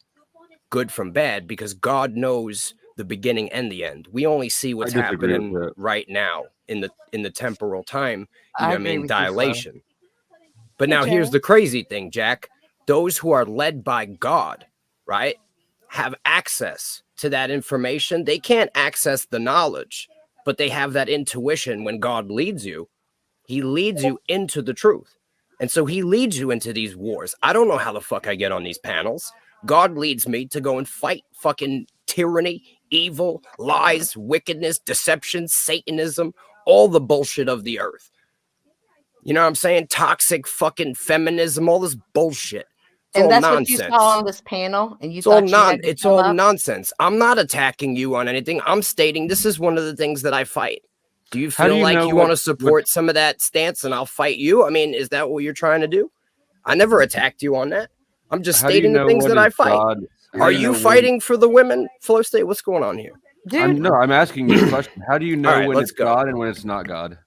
good from bad, because God knows the beginning and the end. We only see what's happening right now in the temporal time, dilation. But now here's the crazy thing, Jack. Those who are led by God, right, have access to that information. They can't access the knowledge, but they have that intuition. When God leads you, he leads you into the truth. And so he leads you into these wars. I don't know how the fuck I get on these panels. God leads me to go and fight fucking tyranny, evil, lies, wickedness, deception, Satanism, all the bullshit of the earth. You know what I'm saying? Toxic fucking feminism, all this bullshit. It's and that's nonsense. What you saw on this panel, and it's all nonsense. I'm not attacking you on anything. I'm stating this is one of the things that I fight. Do you feel like you want to support some of that stance, and I'll fight you? I mean, is that what you're trying to do? I never attacked you on that. I'm just stating the things that I fight. Are you fighting for the women? Flow State, what's going on here? Dude. I'm asking you a question. How do you know when it's God and when it's not God?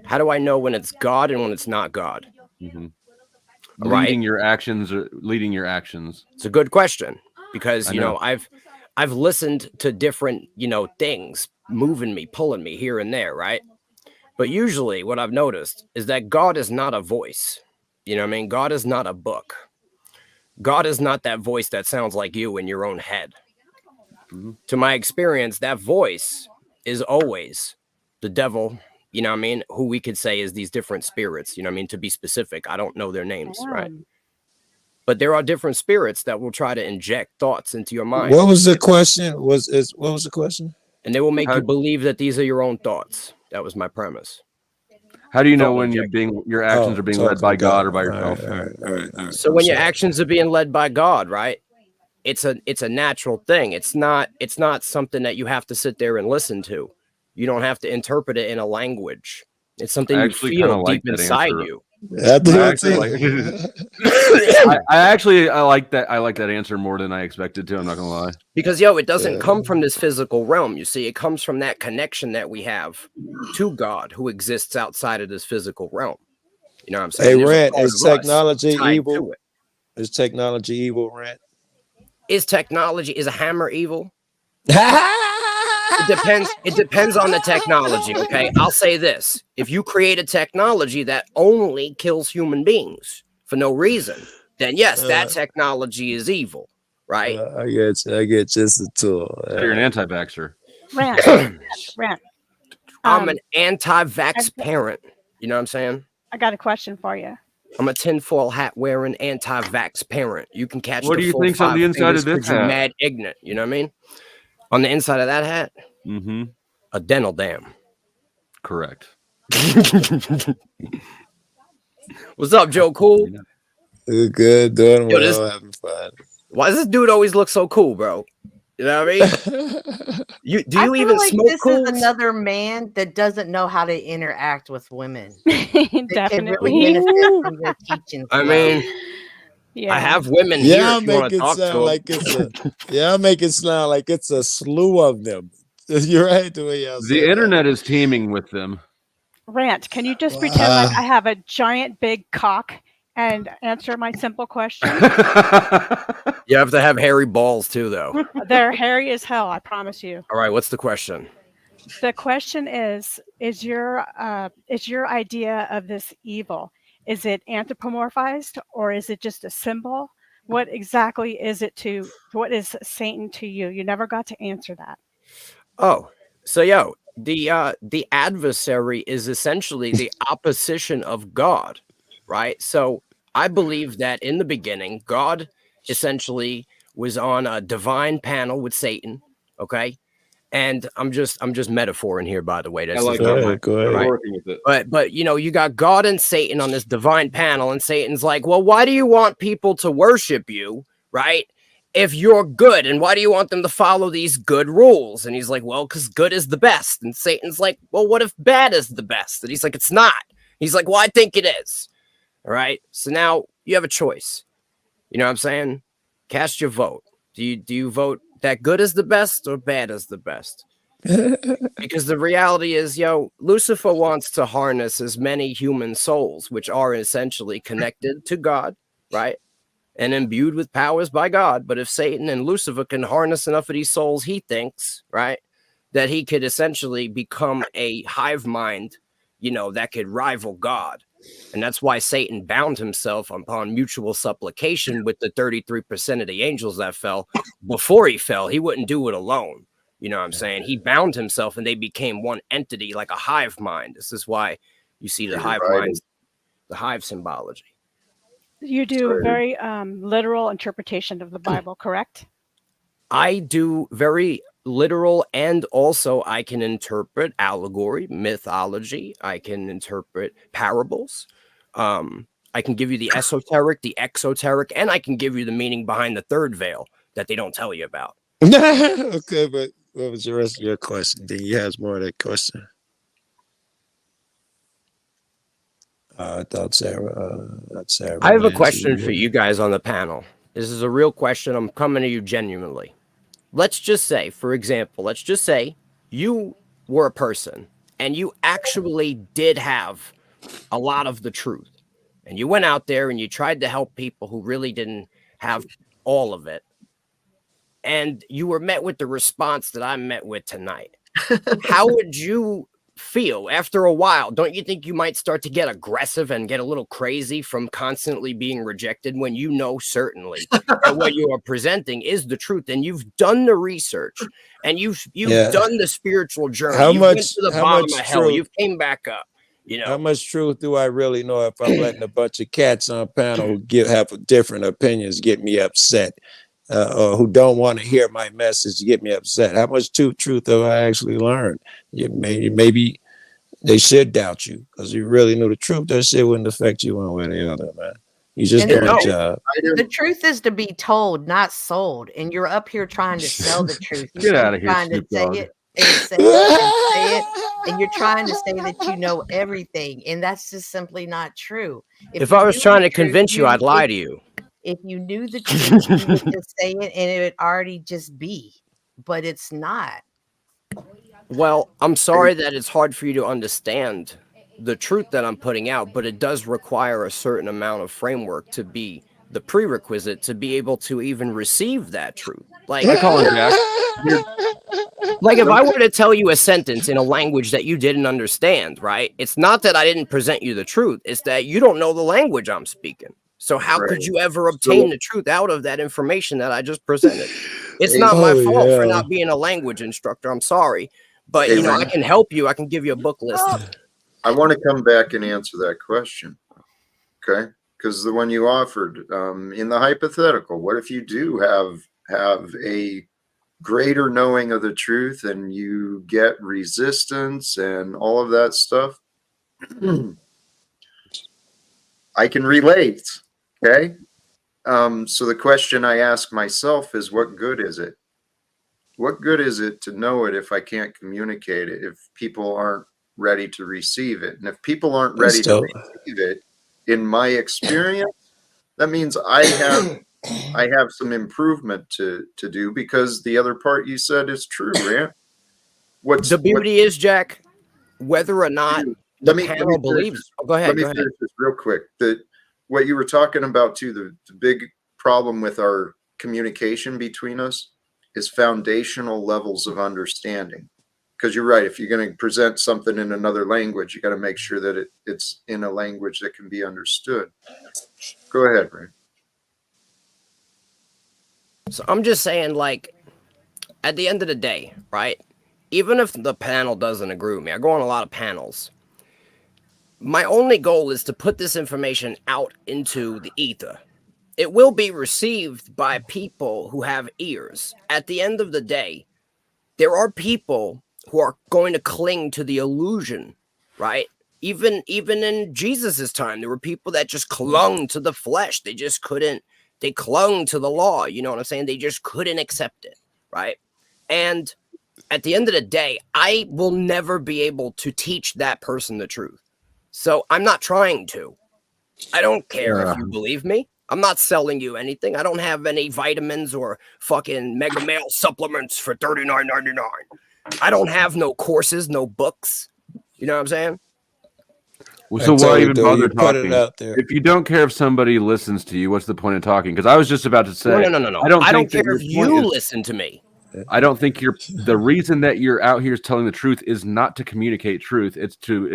How do I know when it's God and when it's not God? Mm-hmm. Leading your actions. It's a good question, because I've listened to different things moving me, pulling me here and there, right? But usually what I've noticed is that God is not a voice. You know what I mean? God is not a book. God is not that voice that sounds like you in your own head. Mm-hmm. To my experience, that voice is always the devil, you know what I mean? Who we could say is these different spirits, you know what I mean? To be specific, I don't know their names, right? But there are different spirits that will try to inject thoughts into your mind. What was the question? What was the question? And they will make you believe that these are your own thoughts. That was my premise. How do you know when your actions are being led by God or by yourself? All right. So when your actions are being led by God, right? It's a natural thing. It's not something that you have to sit there and listen to. You don't have to interpret it in a language. It's something you feel deep inside you. I like that. I like that answer more than I expected to. I'm not gonna lie. Because it doesn't come from this physical realm. You see, it comes from that connection that we have to God, who exists outside of this physical realm. You know what I'm saying? Hey, Rant, is technology evil? Is technology evil, Rant? Is a hammer evil? It depends on the technology, okay? I'll say this. If you create a technology that only kills human beings for no reason, then yes, that technology is evil, right? I get just a tool. So you're an anti-vaxxer. Rant. I'm an anti-vax parent. You know what I'm saying? I got a question for you. I'm a tinfoil hat wearing anti-vax parent. You can catch. What the do you full think's on the inside of this you're hat? mad ignorant. You know what I mean? On the inside of that hat, a dental dam. Correct. What's up, Joe? Cool. Good, doing Yo, well, having fun. Why does this dude always look so cool, bro? You know what I mean? Do you even like smoke this cools? is another man that doesn't know how to interact with women. Definitely. Really benefit from your teachings. I mean, yeah. I have women here. Y'all If you make want to it talk to sound them. like it's a y'all make it sound like it's a slew of them. You're right the way y'all The internet is teeming with them. Rant, can you just pretend like I have a giant big cock and answer my simple question? You have to have hairy balls too, though. They're hairy as hell, I promise you. All right, what's the question? The question is your idea of this evil, is it anthropomorphized or is it just a symbol? What exactly is it what is Satan to you? You never got to answer that. Oh, so the adversary is essentially the opposition of God, right? So I believe that in the beginning, God essentially was on a divine panel with Satan, okay? And I'm just metaphoring here, by the way. That's I like just go ahead. right? Working with it. But you got God and Satan on this divine panel, and Satan's like, well, why do you want people to worship you, right? If you're good, and why do you want them to follow these good rules? And he's like, well, because good is the best. And Satan's like, well, what if bad is the best? And he's like, it's not. He's like, well, I think it is. All right. So now you have a choice. You know what I'm saying? Cast your vote. Do you vote that good is the best or bad is the best? Because the reality is, Lucifer wants to harness as many human souls, which are essentially connected to God, right? And imbued with powers by God. But if Satan and Lucifer can harness enough of these souls, he thinks, right, that he could essentially become a hive mind, that could rival God. And that's why Satan bound himself upon mutual supplication with the 33% of the angels that fell. Before he fell, he wouldn't do it alone. You know what I'm saying? He bound himself and they became one entity, like a hive mind. This is why you see the hive minds, the hive symbology. You do a very literal interpretation of the Bible, correct? I do very literal, and also I can interpret allegory, mythology. I can interpret parables. I can give you the esoteric, the exoteric, and I can give you the meaning behind the third veil that they don't tell you about. Okay, but what was the rest of your question? Do you have more of that question? I thought Sarah. I have a question for you guys on the panel. This is a real question. I'm coming to you genuinely. Let's just say, for example, you were a person and you actually did have a lot of the truth. And you went out there and you tried to help people who really didn't have all of it. And you were met with the response that I'm met with tonight. How would you feel after a while? Don't you think you might start to get aggressive and get a little crazy from constantly being rejected when you know certainly that what you are presenting is the truth, and you've done the research and you've done the spiritual journey? You went to the bottom of hell. You've came back up. How much truth do I really know if I'm letting a bunch of cats on panel who have different opinions get me upset, or who don't want to hear my message get me upset? How much truth have I actually learned? Maybe they should doubt you because you really knew the truth. That shit wouldn't affect you one way or the other, man. You just doing a job. The truth is to be told, not sold. And you're up here trying to sell the truth. Get out of here, trying to Snoop say Dogg. it and say it, and you're trying to say that you know everything, and that's just simply not true. If I was trying to convince you, I'd lie to you. If you knew the truth, you would just say it, and it would already just be. But it's not. Well, I'm sorry that it's hard for you to understand the truth that I'm putting out, but it does require a certain amount of framework to be the prerequisite to be able to even receive that truth. Like, I call it Jack. Like if I were to tell you a sentence in a language that you didn't understand, right? It's not that I didn't present you the truth. It's that you don't know the language I'm speaking. So how Right. could you ever obtain the truth out of that information that I just presented? It's Hey, not my Oh, fault for yeah. not being a language instructor. I'm sorry. But, Hey, you know, I Lynn, can help you. I can give you a book list. I want to come back and answer that question. Okay. Because the one you offered, in the hypothetical, what if you do have a greater knowing of the truth and you get resistance and all of that stuff? I can relate. Okay. So the question I ask myself is, what good is it? What good is it to know it if I can't communicate it, if people aren't ready to receive it? And if people aren't That's ready to dope. receive it, in my experience, that means I have some improvement to do, because the other part you said is true, Rant. The beauty is, Jack, whether or not the panel believes. Go ahead. Let me finish this real quick. What you were talking about too, the big problem with our communication between us is foundational levels of understanding. Because you're right, if you're going to present something in another language, you got to make sure that it's in a language that can be understood. Go ahead, Ray. So I'm just saying, like, at the end of the day, right? Even if the panel doesn't agree with me, I go on a lot of panels. My only goal is to put this information out into the ether. It will be received by people who have ears. At the end of the day, there are people who are going to cling to the illusion, right? Even in Jesus's time, there were people that just clung to the flesh. They just couldn't. They clung to the law. You know what I'm saying? They just couldn't accept it, right? And at the end of the day, I will never be able to teach that person the truth. So I'm not trying to. I don't care if you believe me. I'm not selling you anything. I don't have any vitamins or fucking Mega Male supplements for $39.99. I don't have no courses, no books. You know what I'm saying? Well, so I why totally even do. bother You put it talking? out there. If you don't care if somebody listens to you, what's the point of talking? Because I was just about to say, No. I don't care that if you listen to me. I don't think the reason that you're out here telling the truth is not to communicate truth. It's to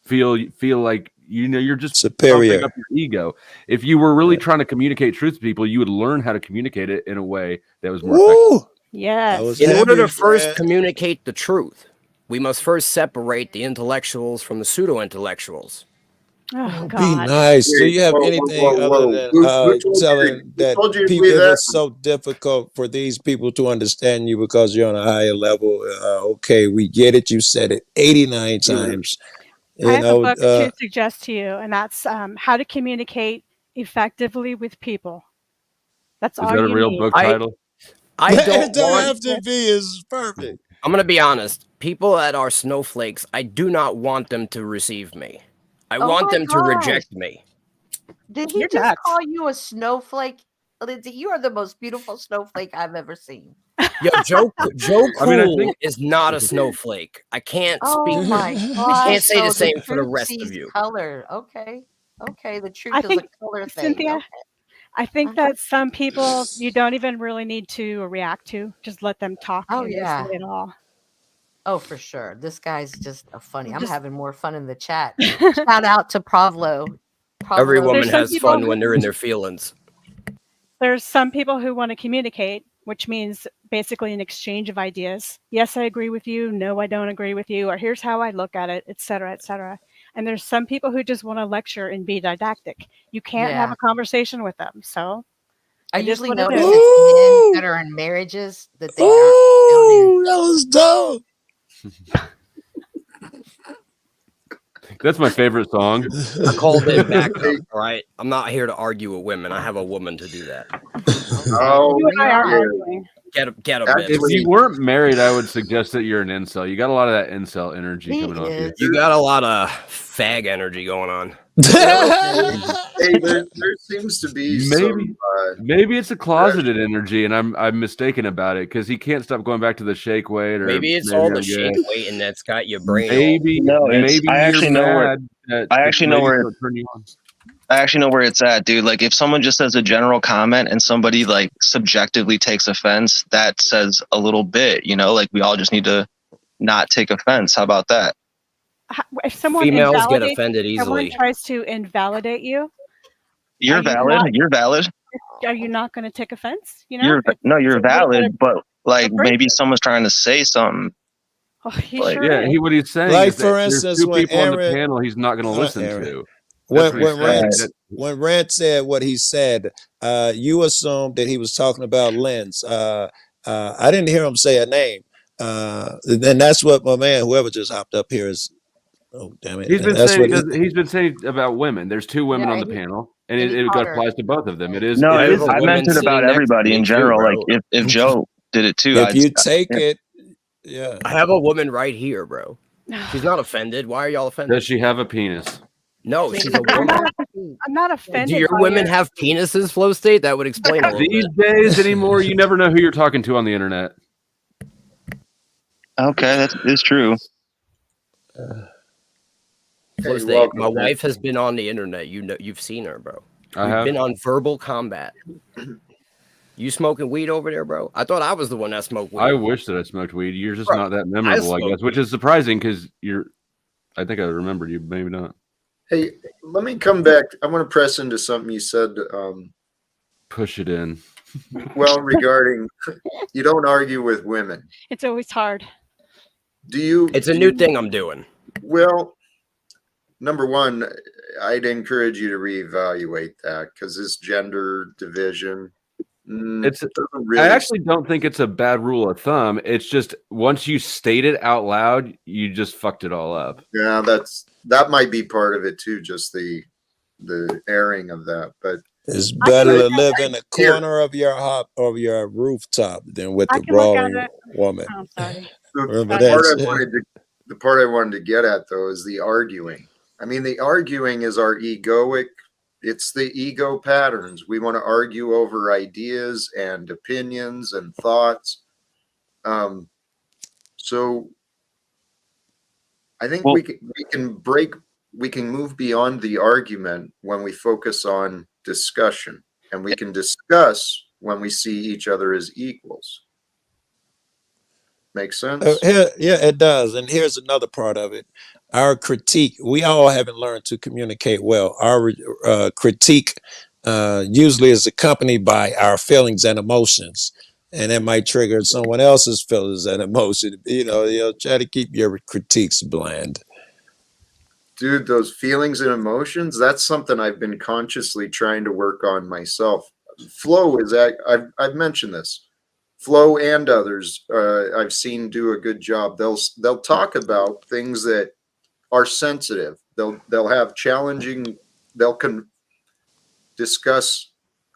feel like, you know, you're just superior. pumping up your ego. If you were really trying to communicate truth to people, you would learn how to communicate it in a way that was more effective. Yes. In order to first communicate the truth, we must first separate the intellectuals from the pseudo-intellectuals. Oh, Be God. nice. Do you have Whoa, anything whoa, other whoa. than Who told telling that you to people leave it that? was so difficult for these people to understand you because you're on a higher level? Okay, we get it. You said it 89 times. I have a book to suggest to you, and that's How to Communicate Effectively with People. That's all you need. Is that a real book title? I don't It don't want have to be. It's perfect. I'm going to be honest. People that are snowflakes, I do not want them to receive me. I want them to reject me. Did he just call you a snowflake? Lindsay, you are the most beautiful snowflake I've ever seen. Yo, Joe I mean, I Cool think- is not a snowflake. I can't speak. Oh my I can't gosh. say the So same for the truth rest sees of you. color. Okay. The truth I is think, a color thing. Cynthia, Okay. I think that some people you don't even really need to react to. Just let them talk Oh, and yeah. say it all. Oh, for sure. This guy's just a funny. I'm Just- having more fun in the chat. Shout out to Pavlo. Every woman There's some has people fun when they're in their feelings. There's some people who want to communicate, which means basically an exchange of ideas. Yes, I agree with you. No, I don't agree with you. Or here's how I look at it, et cetera, et cetera. And there's some people who just want to lecture and be didactic. You can't have Yeah. a conversation with them. So I it is usually what it notice is. it's men that are in marriages that they aren't Ooh, that was dope. That's my favorite song. I called in backup, all right? I'm not here to argue with women. I have a woman to do that. Oh, You and I are yeah. arguing. Get a bitch. If you weren't married, I would suggest that you're an incel. You got a lot of that incel energy He coming off you. is. You got a lot of fag energy going on. Hey, there seems to be Maybe it's a closeted energy, and I'm mistaken about it because he can't stop going back to the shake weight. Or Maybe it's all the I'm shake good. weight and that's got your brain. Maybe No, it's- maybe I actually you're know where- mad that I the actually know ladies where- don't turn you on. I actually know where it's at, dude. Like, if someone just says a general comment and somebody like subjectively takes offense, that says a little bit, you know. Like, we all just need to not take offense. How about that? If someone Females get invalidates- offended someone easily. tries to invalidate you, You're valid. You're valid. Are you not going to take offense? You know, You're valid, but like break maybe someone's trying to say something. Oh, he Like, sure Yeah, is. what he's saying Like is that for there's instance, two when people on the Aaron, panel he's not going to listen Aaron, to. That's what he's saying. when Rand said what he said, you assumed that he was talking about Linds. I didn't hear him say a name. And that's what my man, whoever just hopped up here is. Oh, damn it! He's been That's saying what he's been saying about women. There's two women on the panel, and it applies to both of them. It is. No, it is I meant it about everybody in general. Like if Joe did it too, if you take it, yeah. I have a woman right here, bro. She's not offended. Why are y'all offended? Does she have a penis? No, she's a woman. I'm not offended. Do your by women have penises, Flow State? That would explain a little These bit. days anymore, you never know who you're talking to on the internet. Okay, that's true. Flow State, my wife has been on the internet. You know, you've seen her, bro. I We've have been on verbal combat. You smoking weed over there, bro? I thought I was the one that smoked weed. I wish that I smoked weed. You're just Bro, not that memorable, I smoked guess, which is surprising because you're. I think I remembered you, maybe not. Hey, let me come back. I want to press into something you said. Push it in. Well, regarding you don't argue with women. It's always hard. Do you? It's a new thing I'm doing. Well, number one, I'd encourage you to reevaluate that because this gender division. I actually don't think it's a bad rule of thumb. It's just once you state it out loud, you just fucked it all up. Yeah, that might be part of it too. Just the airing of that, but it's better to live in a corner of your rooftop than with the brawling woman. Oh, sorry. The part I wanted to get at though is the arguing. I mean, the arguing is our egoic. It's the ego patterns. We want to argue over ideas and opinions and thoughts. So I think we can move beyond the argument when we focus on discussion, and we can discuss when we see each other as equals. Make sense? Yeah, it does. And here's another part of it. Our critique, we all haven't learned to communicate well. Our critique usually is accompanied by our feelings and emotions. And that might trigger someone else's feelings and emotions. You know, try to keep your critiques bland. Dude, those feelings and emotions, that's something I've been consciously trying to work on myself. Flow is I've mentioned this. Flo and others I've seen do a good job. They'll talk about things that are sensitive. They'll have challenging. They'll discuss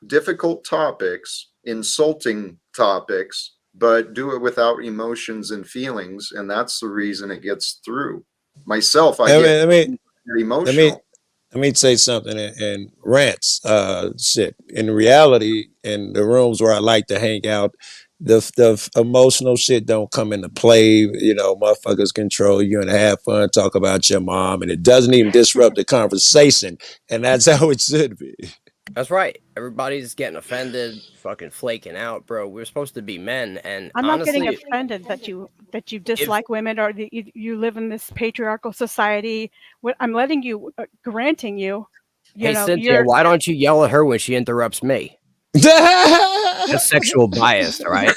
difficult topics, insulting topics, but do it without emotions and feelings, and that's the reason it gets through. Myself, I get emotional. Let me say something and rants. Shit. In reality, in the rooms where I like to hang out, the emotional shit don't come into play. You know, motherfuckers control you and have fun, talk about your mom, and it doesn't even disrupt the conversation. And that's how it should be. That's right. Everybody's getting offended, fucking flaking out, bro. We're supposed to be men, and I'm honestly, not getting offended that you dislike women or that you live in this patriarchal society. I'm letting you, granting you. Hey, Cynthia, why don't you yell at her when she interrupts me? That's sexual bias, all right?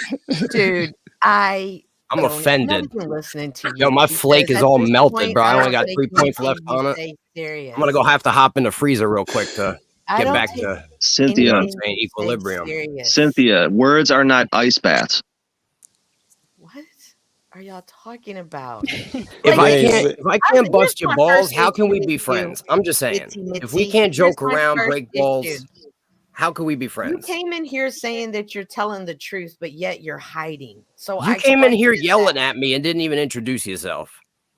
Dude, I'm offended. Listening to you. Yo, my flake is all melted, bro. I only got 3 points left on it. I'm gonna go have to hop in the freezer real quick to get back to Cynthia. Equilibrium. Cynthia, words are not ice baths. What are y'all talking about? If I can't bust your balls, how can we be friends? I'm just saying. If we can't joke around, break balls, how can we be friends? You came in here saying that you're telling the truth, but yet you're hiding. So you came in here yelling at me and didn't even introduce yourself.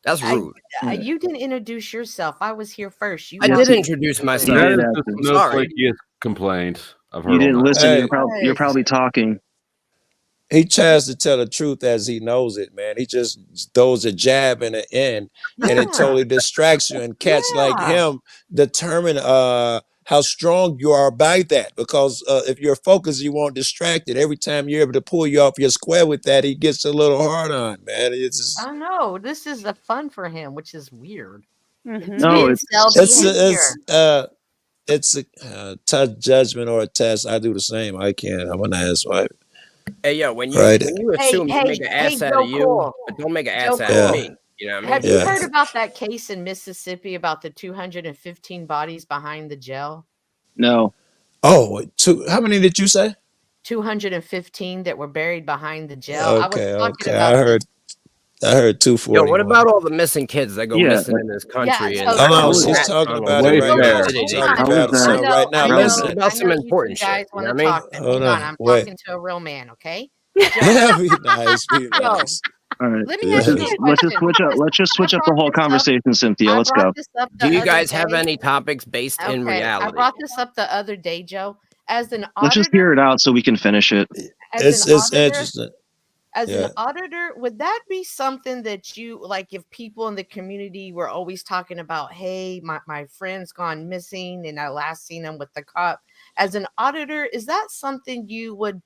That's rude. You didn't introduce yourself. I was here first. I did introduce myself. That is the most flakiest complaint I've heard. You didn't listen. You're probably talking. He tries to tell the truth as he knows it, man. He just throws a jab in the end, and it totally distracts you. And cats like him determine how strong you are by that. Because if you're focused, you won't distracted. Every time you're able to pull you off your square with that, he gets a little hard on, man. It's just, I know this is a fun for him, which is weird. Mm-hmm. No, it's a tough judgment or a test. I do the same. I can't. I'm an asswipe. Hey, yo, when you Right. assume you make an ass out Joe of you, Cool. but don't make an Joe ass out of Yeah. me. You know what I mean? Have you heard about that case in Mississippi about the 215 bodies behind the jail? No. Oh, how many did you say? 215 that were buried behind the jail. Okay, I was talking okay. about I heard Yo, 241. what about all the missing kids that go Yeah, missing in this country? so And Oh no, there's she's a- talking tunnels about and it right Way now. there. She's Hold talking on. about it. that? So right now, I know, listen. What about I some know you two important guys shit? You want know to what I mean? talk. Hold Hang on, on, I'm wait. talking to a real man, okay? Yeah, be nice, be Joe, nice. All right. let me ask you a Let's just question. switch up. Let's just switch I up the brought whole this up. conversation, Cynthia. I Let's brought go. this up Do the you other guys have day. any topics based in Okay, I reality? brought this up the other day, Joe. As an Let's just auditor, hear it out so we can finish it. as an It's auditor, interesting. as Yeah. an auditor, would that be something that you like if people in the community were always talking about, hey, my friend's gone missing and I last seen him with the cop? As an auditor, is that something you would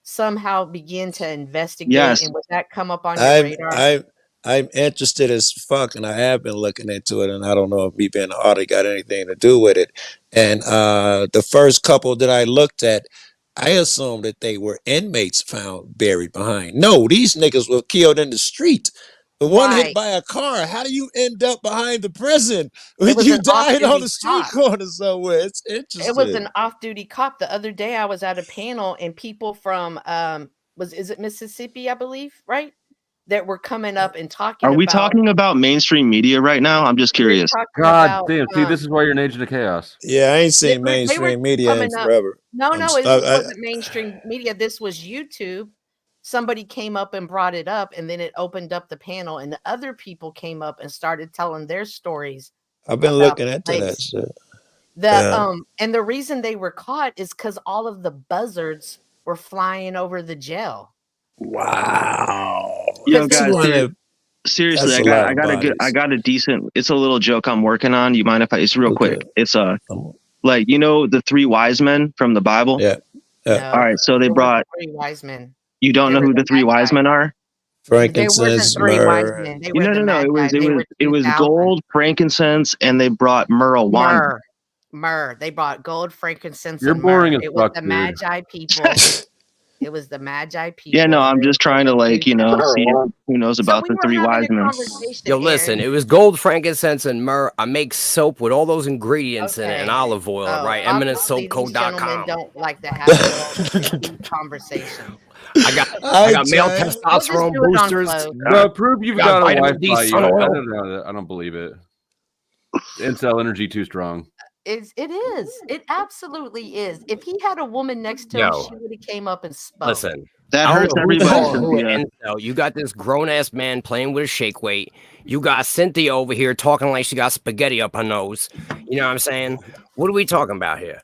somehow begin to investigate? Yes. And would that come up on your radar? I'm interested as fuck, and I have been looking into it, and I don't know if me being an audit got anything to do with it. And the first couple that I looked at, I assumed that they were inmates found buried behind. No, these niggas were killed in the street. The one hit Right. by a car. How do you end up behind the prison? It was You an died on off-duty the street cop. corner somewhere. It's It was interesting. an off-duty cop. The other day I was at a panel and people from is it Mississippi, I believe, right? That were coming up and talking Are we about talking about mainstream media right now? I'm just they're curious. talking God about damn. See, this is why you're an agent of chaos. Yeah, I ain't they seen were mainstream media in coming up. forever. No, I'm it st- wasn't mainstream media. This was YouTube. Somebody came up and brought it up, and then it opened up the panel, and the other people came up and started telling their stories I've been about looking the into that place. shit. The and the reason they were caught is because all of the buzzards were flying over the jail. Wow. Yo, Because guys, seriously, That's I a lot of I bodies. got a decent. It's a little joke I'm working on. You mind if it's real quick? Okay. It's like the three wise men from the Bible. Yeah. no, All right, so they there wasn't brought. three wise men. You don't There know was who the a three wise magi. men are? There Frankincense, wasn't three wise myrrh. men. They were No, the no, no. magi. They were It was 2,000. gold, frankincense, and they brought marijuana. Myrrh. They brought gold, frankincense, You're and boring myrrh. as It was fuck, the dude. magi people. It was the magi people. Yeah, no, I'm They just were trying to the see if, who knows So about we the were three having wise a men. conversation. Yo, listen, Aaron. it was gold, frankincense, and myrrh. I make soap with all those ingredients in it and Okay. olive oil, Oh, right? obviously these gentlemen EminentSoapCo.com. don't like to have a deep conversation. I got male We'll just testosterone do it on boosters. flow. Bro, prove you've got a vitamin D Wi-Fi. sun I oil. don't know. I don't believe it. Incel energy too strong. It is. It absolutely is. If he had a woman next to him, Yo. she would have came up and spoke. Listen, That I don't hurts know who to everybody, call who Cynthia. an incel. You got this grown ass man playing with a shake weight. You got Cynthia over here talking like she got spaghetti up her nose. You know what I'm saying? What are we talking about here?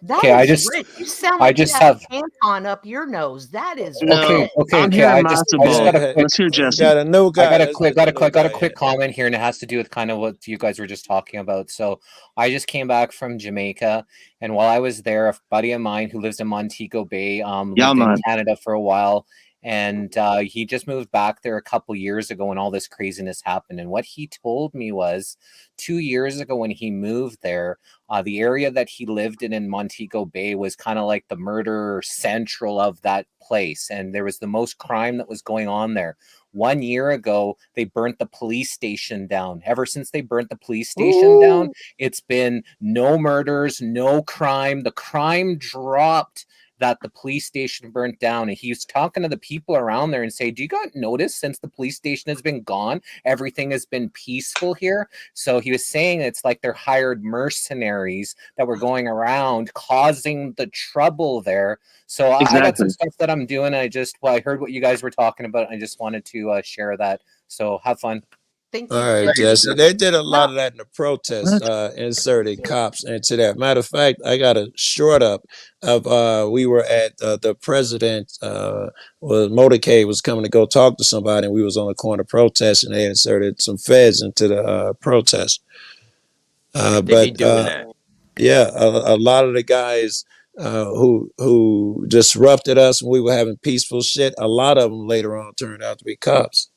That Okay, I is just- rich. You sound I like just you have have- a tampon up your nose. That is No, rich. I'm Okay. hearing I just matzo got a ball. quick. Let's hear Jesse. Got a new guy. I got a Let's quick, get the new guy quick in. comment here, and it has to do with kind of what you guys were just talking about. So I just came back from Jamaica, and while I was there, a buddy of mine who lives in Montego Bay, lived in Canada for a while, and he just moved back there a couple years ago when all this craziness happened. And what he told me was 2 years ago when he moved there, the area that he lived in Montego Bay was kind of like the murder central of that place. And there was the most crime that was going on there. 1 year ago, they burnt the police station down. Ever since they burnt the police station down, it's been no murders, no crime. The crime dropped that the police station burnt down. And he was talking to the people around there and say, do you guys notice since the police station has been gone, everything has been peaceful here? So he was saying it's like they're hired mercenaries that were going around causing the trouble there. So I got some stuff that I'm doing. I heard what you guys were talking about. I just wanted to share that. So have fun. Thank you, All right, Jesse. They did a lot of that in the protest, inserting cops into that. Matter of fact, I got a short up of we were at the president motorcade was coming to go talk to somebody, and we was on the corner protesting. They inserted some feds into the protest. Yeah, a lot of the guys who disrupted us when we were having peaceful shit, a lot of them later on turned out to be cops.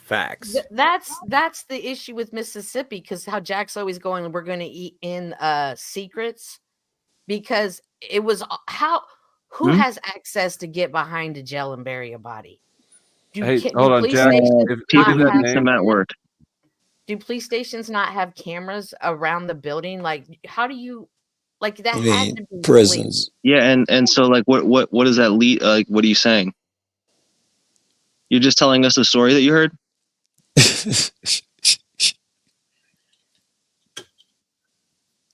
Facts. That's the issue with Mississippi, because how Jack's always going, we're going to eat in secrets, because it was who has access to get behind a jail and bury a body? Hold on, Jack. People who do cement work. Do police stations not have cameras around the building? Like, how do you, like, that You had mean to be prisons? Yeah, and so like what does that lead? Like, what are you saying? You're just telling us a story that you heard.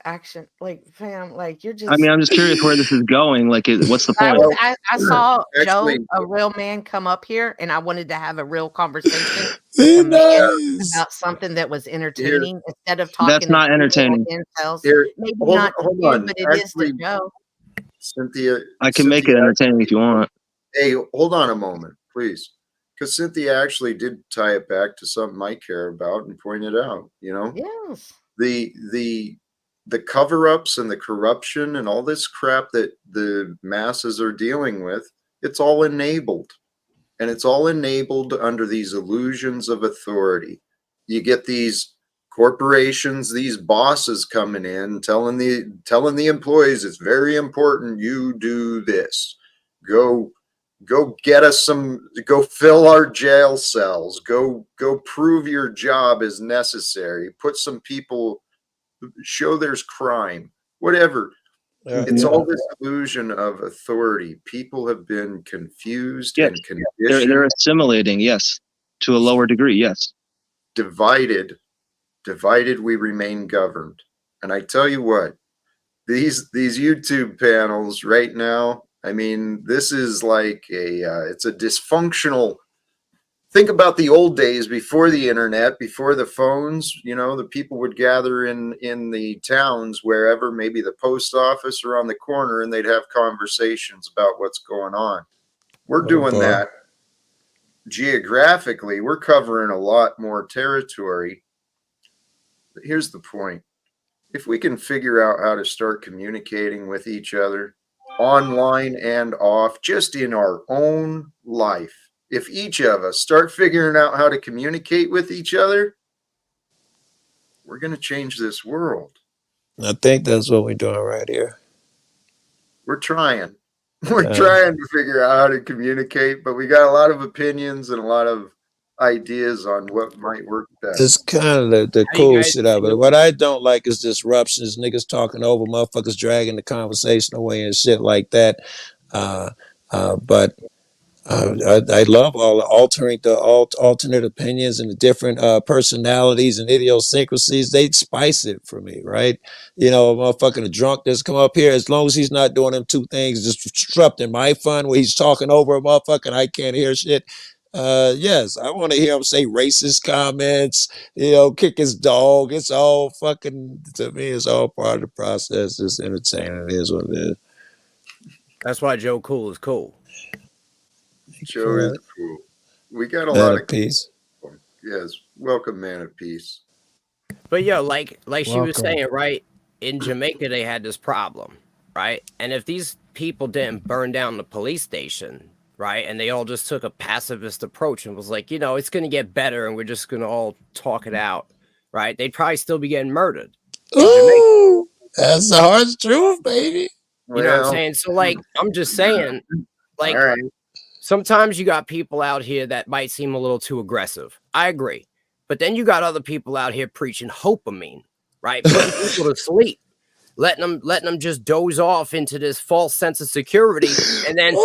action, like, fam, like, you're just. I mean, I'm just curious where this is going. Like, what's the point? I saw Joe, a real man, come up here, and I wanted to have a real conversation about something that was entertaining instead of talking. That's not entertaining. Maybe not to you, but it is to Joe. Cynthia, I can make it entertaining if you want. Hey, hold on a moment, please. Because Cynthia actually did tie it back to something I care about and point it out, you know? Yes. The cover-ups and the corruption and all this crap that the masses are dealing with, it's all enabled. And it's all enabled under these illusions of authority. You get these corporations, these bosses coming in, telling the employees, it's very important you do this. Go get us go fill our jail cells. Go prove your job is necessary. Put some people, show there's crime, whatever. It's all this illusion of authority. People have been confused and conditioned. They're assimilating, yes, to a lower degree, yes. Divided we remain governed. And I tell you what, these YouTube panels right now, I mean, this is like it's a dysfunctional. Think about the old days before the internet, before the phones. You know, the people would gather in the towns, wherever, maybe the post office or on the corner, and they'd have conversations about what's going on. We're doing that geographically. We're covering a lot more territory. But here's the point. If we can figure out how to start communicating with each other online and off, just in our own life, if each of us start figuring out how to communicate with each other, we're going to change this world. I think that's what we're doing right here. We're trying. We're trying to figure out how to communicate, but we got a lot of opinions and a lot of ideas on what might work best. It's kind of the cool shit of it. What I don't like is disruptions, niggas talking over, motherfuckers dragging the conversation away and shit like that. But I love all the alternate opinions and the different personalities and idiosyncrasies. They spice it for me, right? You know, a motherfucking drunk that's come up here, as long as he's not doing them two things, just disrupting my fun where he's talking over a motherfucker, I can't hear shit. Yes, I want to hear him say racist comments, you know, kick his dog. It's all fucking, to me, it's all part of the process. It's entertaining. It is what it is. That's why Joe Cool is cool. Joe is cool. We got a Man lot of peace. Yes, welcome, man of peace. But yo, like she was saying, right? In Jamaica, they had this problem, right? And if these people didn't burn down the police station, right, and they all just took a pacifist approach and was like, you know, it's going to get better and we're just going to all talk it out, right? They'd probably still be getting murdered. Ooh, that's the harsh truth, baby. You know what I'm saying? So, like, I'm just saying, like, sometimes you got people out here that might seem a little too aggressive. I agree. But then you got other people out here preaching hopamine, right? Putting people to sleep, letting them just doze off into this false sense of security. And then,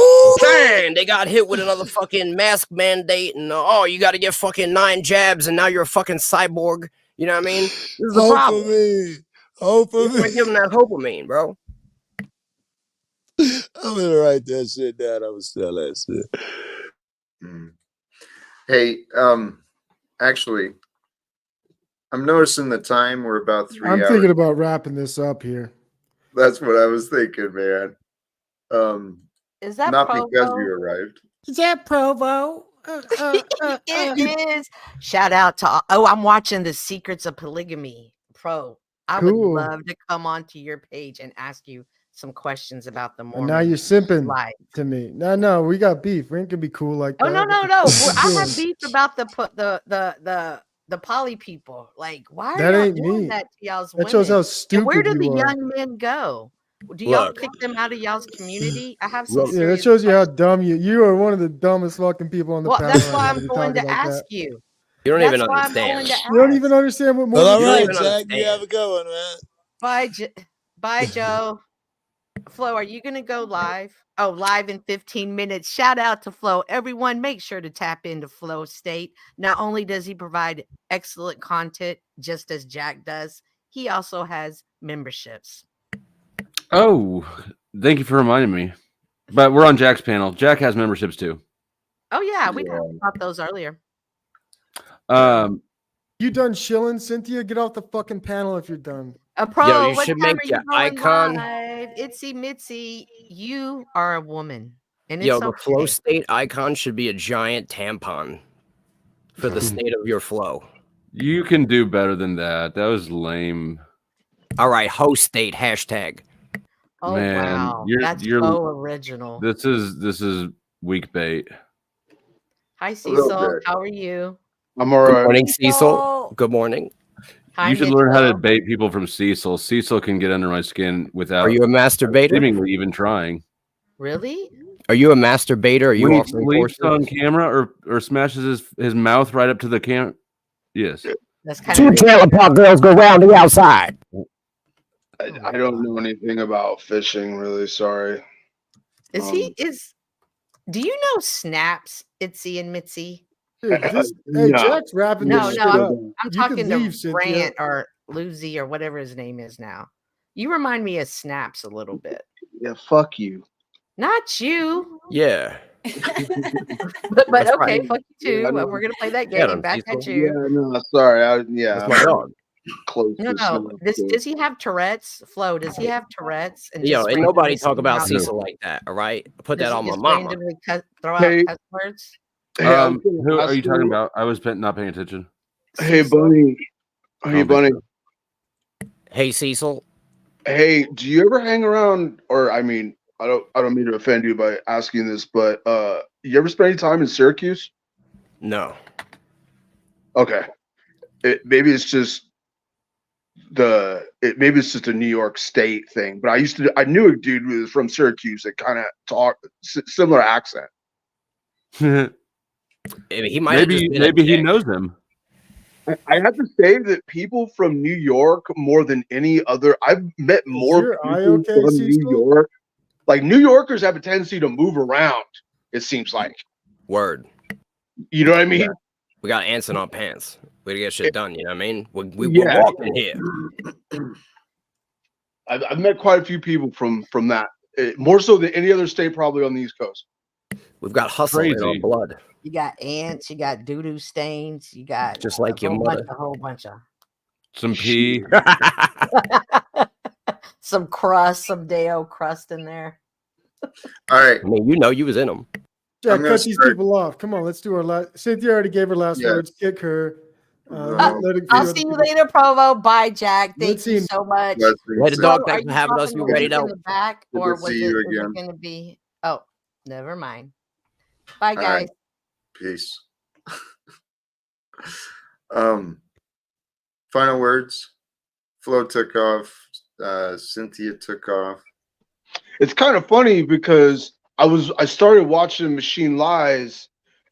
bang, they got hit with another fucking mask mandate. And, oh, you got to get fucking 9 jabs. And now you're a fucking cyborg. You know what I mean? This is the problem. Hopamine. You give them that hopamine, bro. I'm gonna write that shit down. I'm gonna sell that shit. Hey, actually, I'm noticing the time. We're about 3 hours. I'm thinking about wrapping this up here. That's what I was thinking, man. Is that not Provo? Because you arrived? Is that Provo? It is. Shout out to I'm watching The Secrets of Polygamy Pro. I would love to come onto your page and ask you some questions about the And Mormon now you're simping life. to me. No, we got beef. We ain't gonna be cool like that. Oh no. I doing? have beef about the poly people. Like, why are That y'all ain't doing me. that to y'all's That women? shows how And stupid where do the you are. young men go? Do y'all Look. kick them out of y'all's community? I have some Yeah, serious that shows you how questions. dumb you are. One of the dumbest fucking people on the Well, panel that's right why now. I'm You're going talking to like ask that. you. You don't That's even why I'm understand. going to You don't ask. even understand what Well, Mormon all You don't right, even Jack. You understand. have a good one, man. Bye, Joe. Flo, are you going to go live? Oh, live in 15 minutes. Shout out to Flo. Everyone, make sure to tap into Flow State. Not only does he provide excellent content, just as Jack does, he also has memberships. Oh, thank you for reminding me. But we're on Jack's panel. Jack has memberships too. Oh, yeah. We talked about those earlier. You done shilling, Cynthia? Get off the fucking panel if you're done. Pro, Yo, you what should time make are you your going icon. live? Itsy Mitzi, you are a woman. And Yo, it's the Flow okay. State icon should be a giant tampon for the state of your flow. You can do better than that. That was lame. All right, host state hashtag. Oh, Man, wow. That's you're so original. This is weak bait. Hi, little Cecil. bit. How are you? I'm all Good right. morning, Cecil. Good morning. Hi, You should learn how to Mitchell. bait people from Cecil. Cecil can get under my skin without Are you a masturbator? seemingly even trying. Really? Are you a masturbator? Are you When he offering sleeps courses? on camera or smashes his mouth right up to the cam. Yes. That's kind Two of trailer park girls go round the outside. I don't know anything about fishing, really. Sorry. Do you know snaps, Itsy and Mitzi? Dude, hey, No. Jack's wrapping No, this no, shit up. I'm You can talking leave, to Cynthia. Grant or Lucy or whatever his name is now. You remind me of Snaps a little bit. Yeah, fuck you. Not you. Yeah. But That's okay, right. fuck you too. Yeah, no. We're gonna play that Get game. him, Back Cecil. at you. Yeah, no, sorry. That's my dog. Close No, to no. Snap, so- Does he have Tourette's? Flo, does he have Tourette's? And Yo, just ain't nobody randomly talk about out- Cecil like that, all right? Put Does that he on my just mama. randomly throw Hey. out cuss words? Hey, I was gonna Who ask are you talking about? I was not paying attention. Hey, Cecil? Bunny. I Hey, don't think Bunny. so. Hey, Cecil. Hey, do you ever hang around? Or I mean, I don't mean to offend you by asking this, but you ever spend any time in Syracuse? No. Okay. Maybe it's just maybe it's just a New York State thing. But I knew a dude who was from Syracuse that kind of talked similar accent. He might have just been maybe a he dick. knows him. I have to say that people from New York, more than any other, I've met more your eye people okay, from Cecil? New York. Like New Yorkers have a tendency to move around. It seems like. Word. You know what I mean? We got ants in our pants. We gotta get shit done. You know what I mean? We're Yeah. walking here. I've met quite a few people from that. More so than any other state, probably on the East Coast. We've got hustle in our Crazy. blood. You got ants, you got doo-doo stains, you got Just like a your mother. whole bunch of Some pee. some crust, some Deo crust in there. All right. I mean, you know you was in them. Jack, gonna cut these start- people off. Come on, let's do our last. Cynthia already gave her last Yeah. words. Kick her. No. Let a few I'll other see you people- later, Provo. Bye, Jack. Thank Let's you see. so much. Let's Later, see. dog. Flo, Thanks are for having us. dropping You the ready link in to? the back, Good or to was see it, you is again. it going to be? Oh, never mind. Bye, All guys. right. Peace. Final words. Flo took off. Cynthia took off. It's kind of funny because I started watching Machine Lies,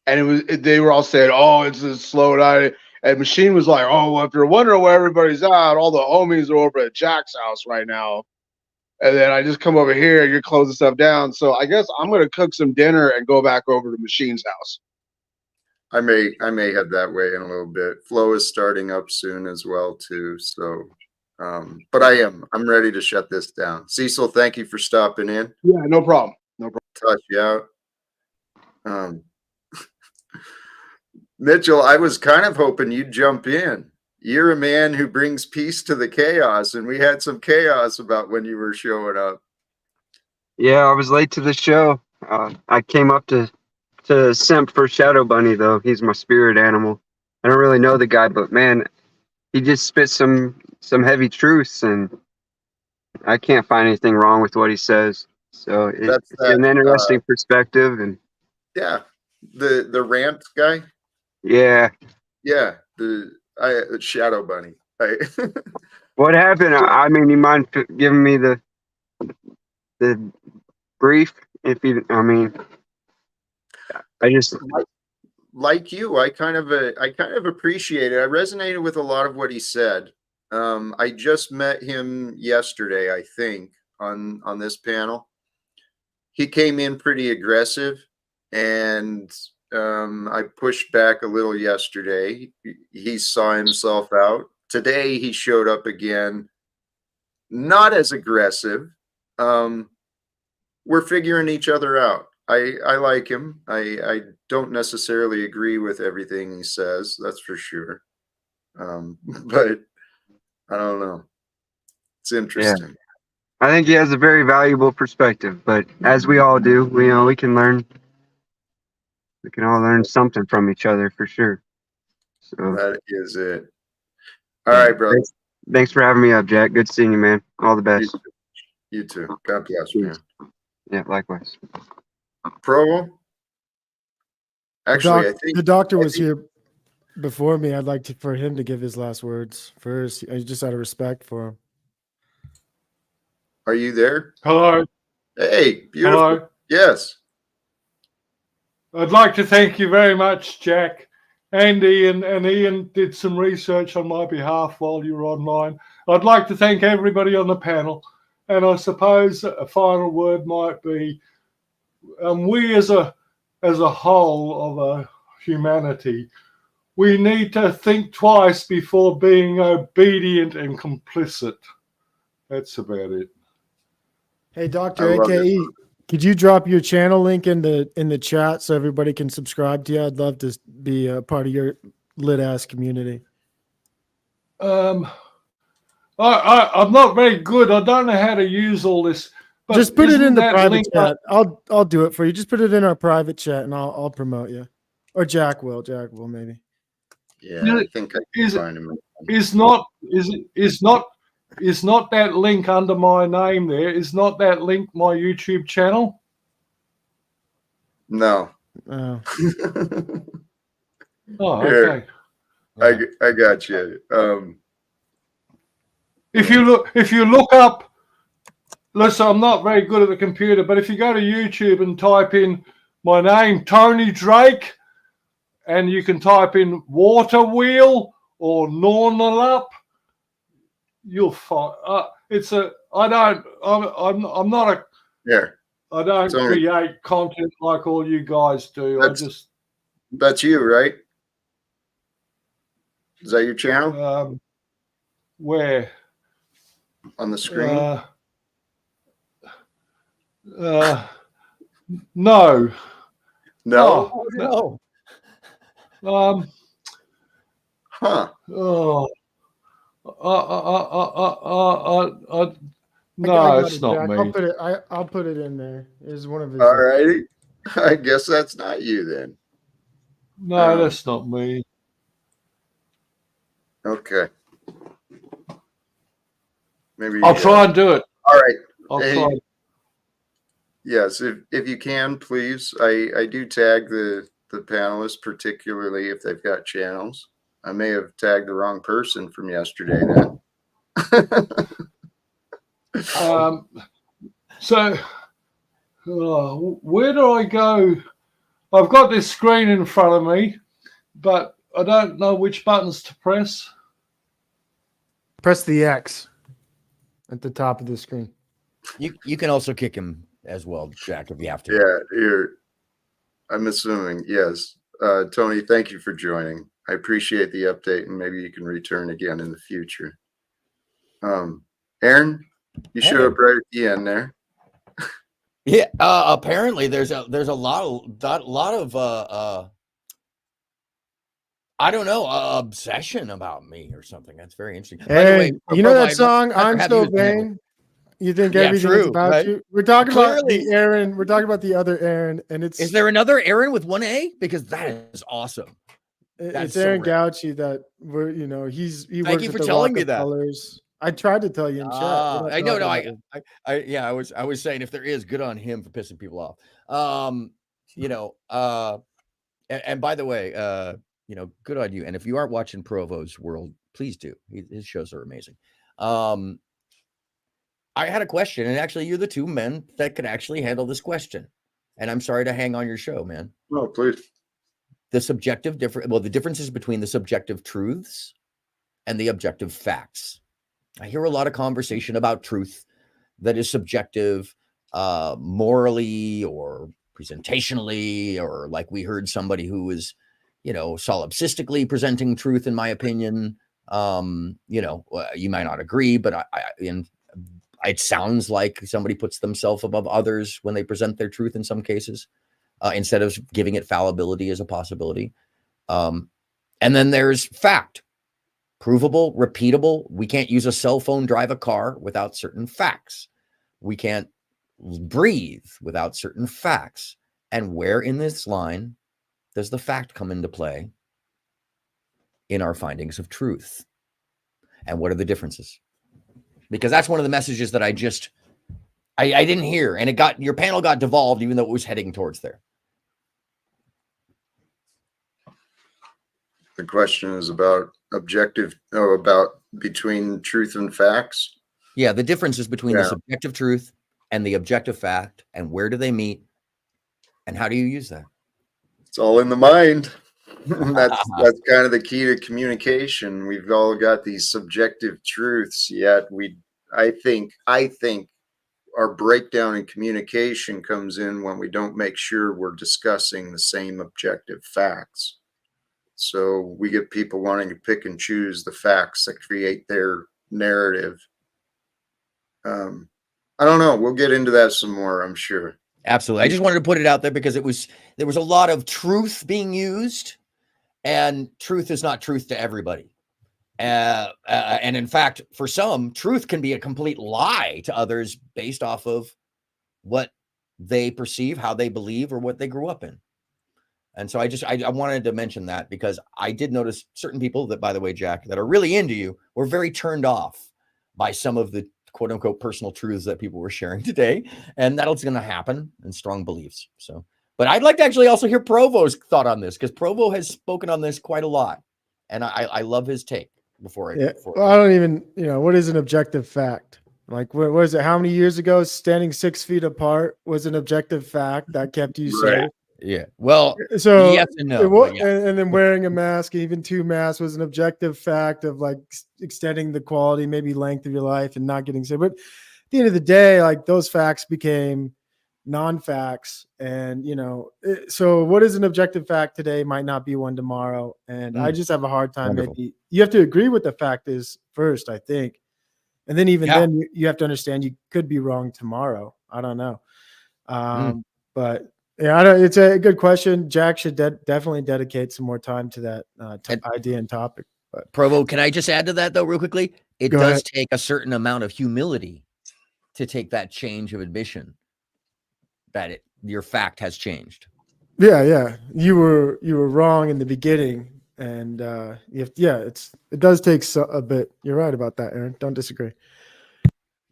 and they were all saying, "Oh, it's a slow night," and Machine was like, "Oh, well, if you're wondering where everybody's at, all the homies are over at Jack's house right now." And then I just come over here, you're closing stuff down. So I guess I'm gonna cook some dinner and go back over to Machine's house. I may head that way in a little bit. Flo is starting up soon as well too. So, but I'm ready to shut this down. Cecil, thank you for stopping in. Yeah, no problem. No problem. Touch you out. Mitchell, I was kind of hoping you'd jump in. You're a man who brings peace to the chaos, and we had some chaos about when you were showing up. Yeah, I was late to the show. I came up to simp for Shadow Bunny, though. He's my spirit animal. I don't really know the guy, but man, he just spit some heavy truths, and I can't find anything wrong with what he says. So it's an interesting perspective. And yeah, the rant guy. Yeah. Yeah, the Shadow Bunny. What happened? I mean, you mind giving me the brief? If you, I mean, I just like you. I kind of appreciate it. I resonated with a lot of what he said. I just met him yesterday, I think, on this panel. He came in pretty aggressive, and I pushed back a little yesterday. He saw himself out. Today he showed up again, not as aggressive. We're figuring each other out. I like him. I don't necessarily agree with everything he says, that's for sure. But I don't know. It's interesting. Yeah. I think he has a very valuable perspective, but as we all do, we can learn. We can all learn something from each other for sure. So that is it. All right, brother. Thanks for having me up, Jack. Good seeing you, man. All the best. You too. God bless, man. Yeah, likewise. Provo? Actually, I think the doctor was here before me. I'd like for him to give his last words first, just out of respect for him. Are you there? Hello. Hey, beautiful. Hello. Yes. I'd like to thank you very much, Jack. And Ian did some research on my behalf while you were online. I'd like to thank everybody on the panel. And I suppose a final word might be, we as a whole of humanity, we need to think twice before being obedient and complicit. That's about it. Hey, Dr. AKE, could you drop your channel link in the chat so everybody can subscribe to you? I'd love to be a part of your lit ass community. I'm not very good. I don't know how to use all this. But just put it in the private chat. I'll do it for you. Just put it in our private chat, and I'll promote you, or Jack will. Jack will maybe. Yeah, I think I can find him. Is not that link under my name there? Is not that link my YouTube channel? No. Oh. Oh, Here. okay. I got you. If you look up, listen, I'm not very good at the computer, but if you go to YouTube and type in my name, Tony Drake, and you can type in water wheel or Nornalup, you'll find I'm not a I don't create content like all you guys do. That's you, right? Is that your channel? Where? On the screen? No. No. Oh, no. Huh. Oh. No, it's not me. I'll put it in there. It's one of his. All righty. I guess that's not you then. No, that's not me. Okay. Maybe I'll try and do it. All right. I'll try. Yes, if you can, please. I do tag the panelists, particularly if they've got channels. I may have tagged the wrong person from yesterday then. So where do I go? I've got this screen in front of me, but I don't know which buttons to press. Press the X at the top of the screen. You can also kick him as well, Jack, if you have to. Yeah, I'm assuming, yes. Tony, thank you for joining. I appreciate the update, and maybe you can return again in the future. Aaron, you showed up right at the end there. Yeah, apparently there's a lot of I don't know, obsession about me or something. That's very interesting. Hey, by the way, you know that song, I'm So Vain? You think everything is about right? You? We're talking about the Aaron. We're talking about the other Aaron, and it's. Is there another Aaron with one A? Because that is awesome. It's Aaron Gauci that he Thank you for telling me that. Colors. I tried to tell you in chat. I know. No, I was saying if there is, good on him for pissing people off. You know, and by the way, you know, good on you. And if you aren't watching Provo's World, please do. His shows are amazing. I had a question, and actually, you're the two men that could actually handle this question. And I'm sorry to hang on your show, man. No, please. The differences between the subjective truths and the objective facts. I hear a lot of conversation about truth that is subjective, morally or presentationally, or like we heard somebody who was, you know, solipsistically presenting truth, in my opinion. You know, you might not agree, but it sounds like somebody puts themselves above others when they present their truth in some cases, instead of giving it fallibility as a possibility. And then there's fact, provable, repeatable. We can't use a cell phone, drive a car without certain facts. We can't breathe without certain facts. And where in this line does the fact come into play in our findings of truth? And what are the differences? Because that's one of the messages that I didn't hear, and your panel got devolved, even though it was heading towards there. The question is about between truth and facts. Yeah, the differences between the subjective truth and the objective fact, and where do they meet, and how do you use that? It's all in the mind. that's kind of the key to communication. We've all got these subjective truths, yet I think our breakdown in communication comes in when we don't make sure we're discussing the same objective facts. So we get people wanting to pick and choose the facts that create their narrative. I don't know. We'll get into that some more, I'm sure. Absolutely. I just wanted to put it out there because there was a lot of truth being used, and truth is not truth to everybody. And in fact, for some, truth can be a complete lie to others based off of what they perceive, how they believe, or what they grew up in. And so I wanted to mention that because I did notice certain people that, by the way, Jack, that are really into you were very turned off by some of the quote unquote personal truths that people were sharing today. And that's going to happen in strong beliefs. So, but I'd like to actually also hear Provo's thought on this, because Provo has spoken on this quite a lot. And I love his take. Well, I don't even, what is an objective fact? Like, what is it? How many years ago standing 6 feet apart was an objective fact that kept you safe? Yeah. Well, so yes and no. And then wearing a mask, even 2 masks, was an objective fact of like extending the quality, maybe length of your life and not getting sick. But at the end of the day, like those facts became non-facts. And, so what is an objective fact today might not be one tomorrow. And I just have a hard time. Wonderful. Maybe you have to agree with the fact is first, I think. And then then you have to understand you could be wrong tomorrow. I don't know. But yeah, it's a good question. Jack should definitely dedicate some more time to that idea and topic. But Provo, can I just add to that though, real quickly? It Go does ahead. take a certain amount of humility to take that change of admission that your fact has changed. Yeah. You were wrong in the beginning. And it does take a bit. You're right about that, Aaron. Don't disagree.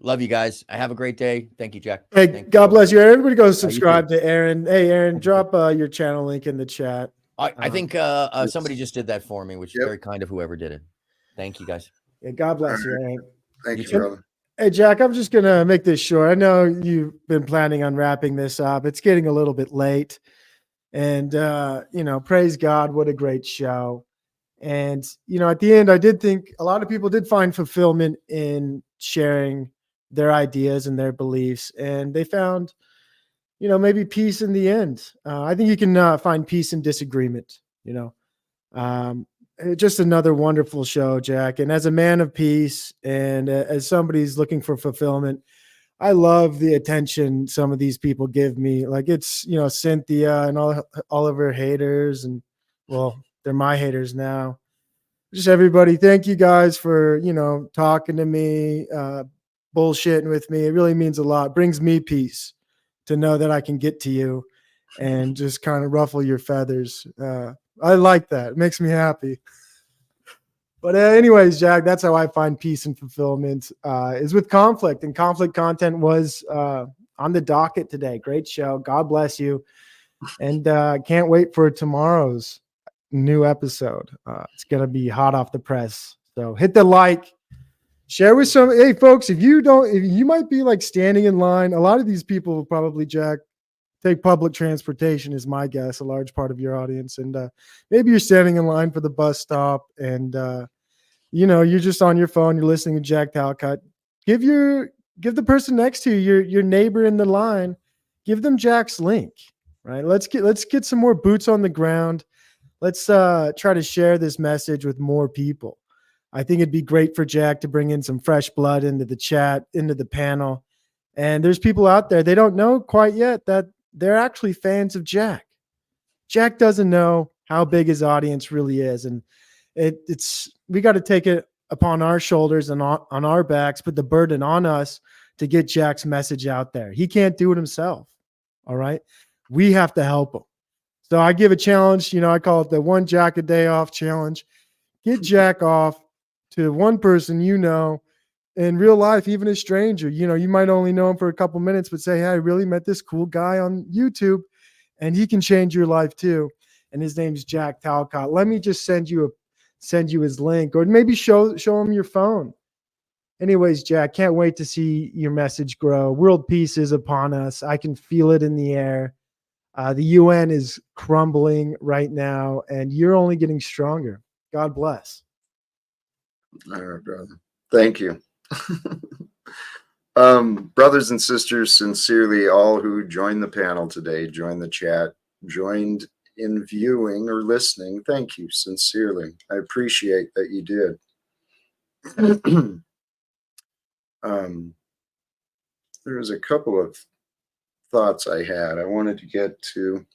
Love you guys. I have a great day. Thank you, Jack. Hey, God bless you. Everybody go subscribe to Aaron. Hey, Aaron, drop your channel link in the chat. I think somebody just did that for me, which is very kind of whoever did it. Thank you, guys. Yeah, God bless you, Aaron. Thank you, brother. Hey, Jack, I'm just going to make this short. I know you've been planning on wrapping this up. It's getting a little bit late. And, praise God, what a great show. And, at the end, I did think a lot of people did find fulfillment in sharing their ideas and their beliefs. And they found, maybe peace in the end. I think you can find peace in disagreement, just another wonderful show, Jack. And as a man of peace and as somebody's looking for fulfillment, I love the attention some of these people give me. Like it's, Cynthia and all of her haters, and well, they're my haters now. Just everybody, thank you guys for, talking to me, bullshitting with me. It really means a lot. It brings me peace to know that I can get to you and just kind of ruffle your feathers. I like that. It makes me happy. But anyways, Jack, that's how I find peace and fulfillment is with conflict. And conflict content was on the docket today. Great show. God bless you. And can't wait for tomorrow's new episode. It's going to be hot off the press. So hit the like, share with some. Hey, folks, if you might be like standing in line, a lot of these people will probably, Jack, take public transportation is my guess, a large part of your audience. And maybe you're standing in line for the bus stop and, you're just on your phone, you're listening to Jack Talcott. Give the person next to you, your neighbor in the line, give them Jack's link, right? Let's get some more boots on the ground. Let's try to share this message with more people. I think it'd be great for Jack to bring in some fresh blood into the chat, into the panel. And there's people out there, they don't know quite yet that they're actually fans of Jack. Jack doesn't know how big his audience really is. And we got to take it upon our shoulders and on our backs, put the burden on us to get Jack's message out there. He can't do it himself. All right. We have to help him. So I give a challenge, I call it the one Jack a day off challenge. Get Jack off to one person, in real life, even a stranger. You might only know him for a couple minutes, but say, hey, I really met this cool guy on YouTube and he can change your life too. And his name's Jack Talcott. Let me just send you his link, or maybe show him your phone. Anyways, Jack, can't wait to see your message grow. World peace is upon us. I can feel it in the air. The UN is crumbling right now, and you're only getting stronger. God bless. All right, brother. Thank you. Brothers and sisters, sincerely, all who joined the panel today, joined the chat, joined in viewing or listening, thank you sincerely. I appreciate that you did. There was a couple of thoughts I had. I wanted to get to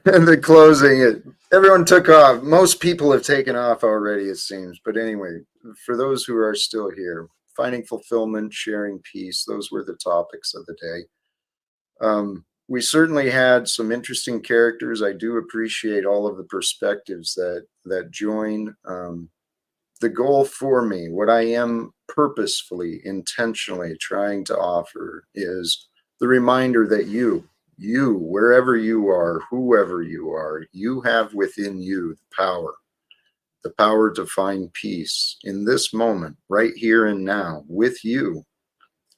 the closing. Everyone took off. Most people have taken off already, it seems. But anyway, for those who are still here, finding fulfillment, sharing peace, those were the topics of the day. We certainly had some interesting characters. I do appreciate all of the perspectives that join. The goal for me, what I am purposefully, intentionally trying to offer, is the reminder that you, wherever you are, whoever you are, you have within you the power to find peace in this moment, right here and now, with you.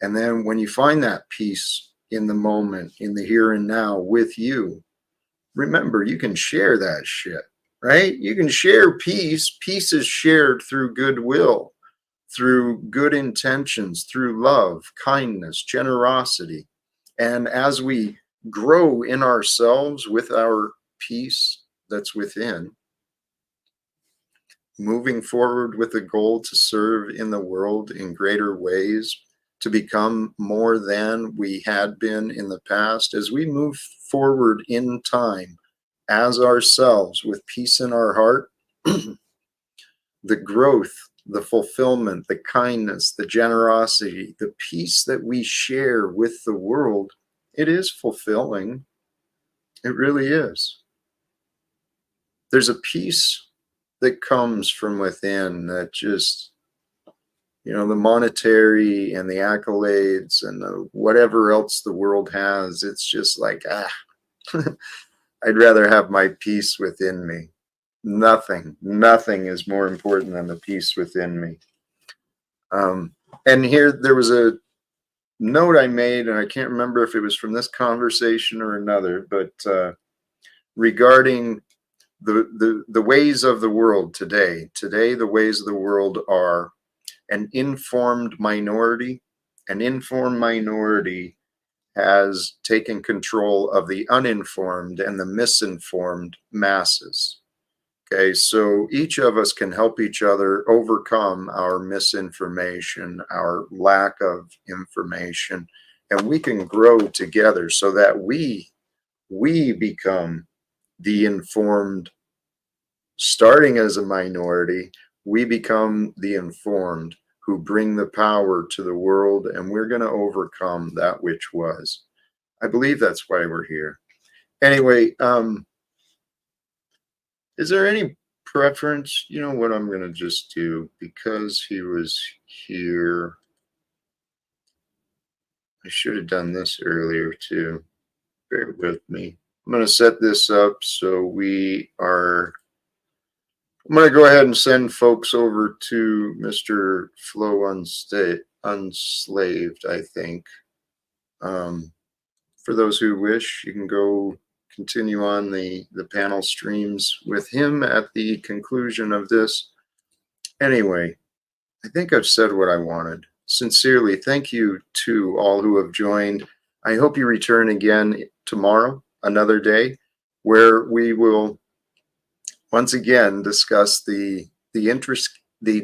And then when you find that peace in the moment, in the here and now with you, remember, you can share that shit, right? You can share peace. Peace is shared through goodwill, through good intentions, through love, kindness, generosity. And as we grow in ourselves with our peace that's within, moving forward with the goal to serve in the world in greater ways, to become more than we had been in the past, as we move forward in time as ourselves with peace in our heart, the growth, the fulfillment, the kindness, the generosity, the peace that we share with the world, it is fulfilling. It really is. There's a peace that comes from within that just, the monetary and the accolades and the whatever else the world has, it's just like, I'd rather have my peace within me. Nothing is more important than the peace within me. And here there was a note I made, and I can't remember if it was from this conversation or another, but regarding the ways of the world today. Today, the ways of the world are an informed minority. An informed minority has taken control of the uninformed and the misinformed masses. Okay, so each of us can help each other overcome our misinformation, our lack of information, and we can grow together so that we become the informed. Starting as a minority, we become the informed who bring the power to the world, and we're going to overcome that which was. I believe that's why we're here. Anyway, is there any preference, you know what I'm going to just do, because he was here. I should have done this earlier too. Bear with me. I'm going to set this up so I'm going to go ahead and send folks over to Mr. Flow Unslaved, I think. For those who wish, you can go continue on the panel streams with him at the conclusion of this. Anyway, I think I've said what I wanted. Sincerely, thank you to all who have joined. I hope you return again tomorrow, another day, where we will once again discuss the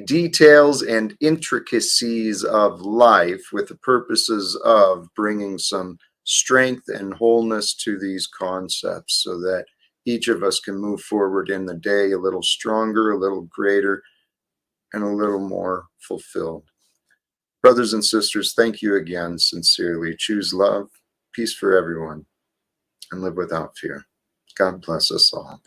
details and intricacies of life, with the purposes of bringing some strength and wholeness to these concepts, so that each of us can move forward in the day a little stronger, a little greater, and a little more fulfilled. Brothers and sisters, thank you again, sincerely. Choose love, peace for everyone, and live without fear. God bless us all.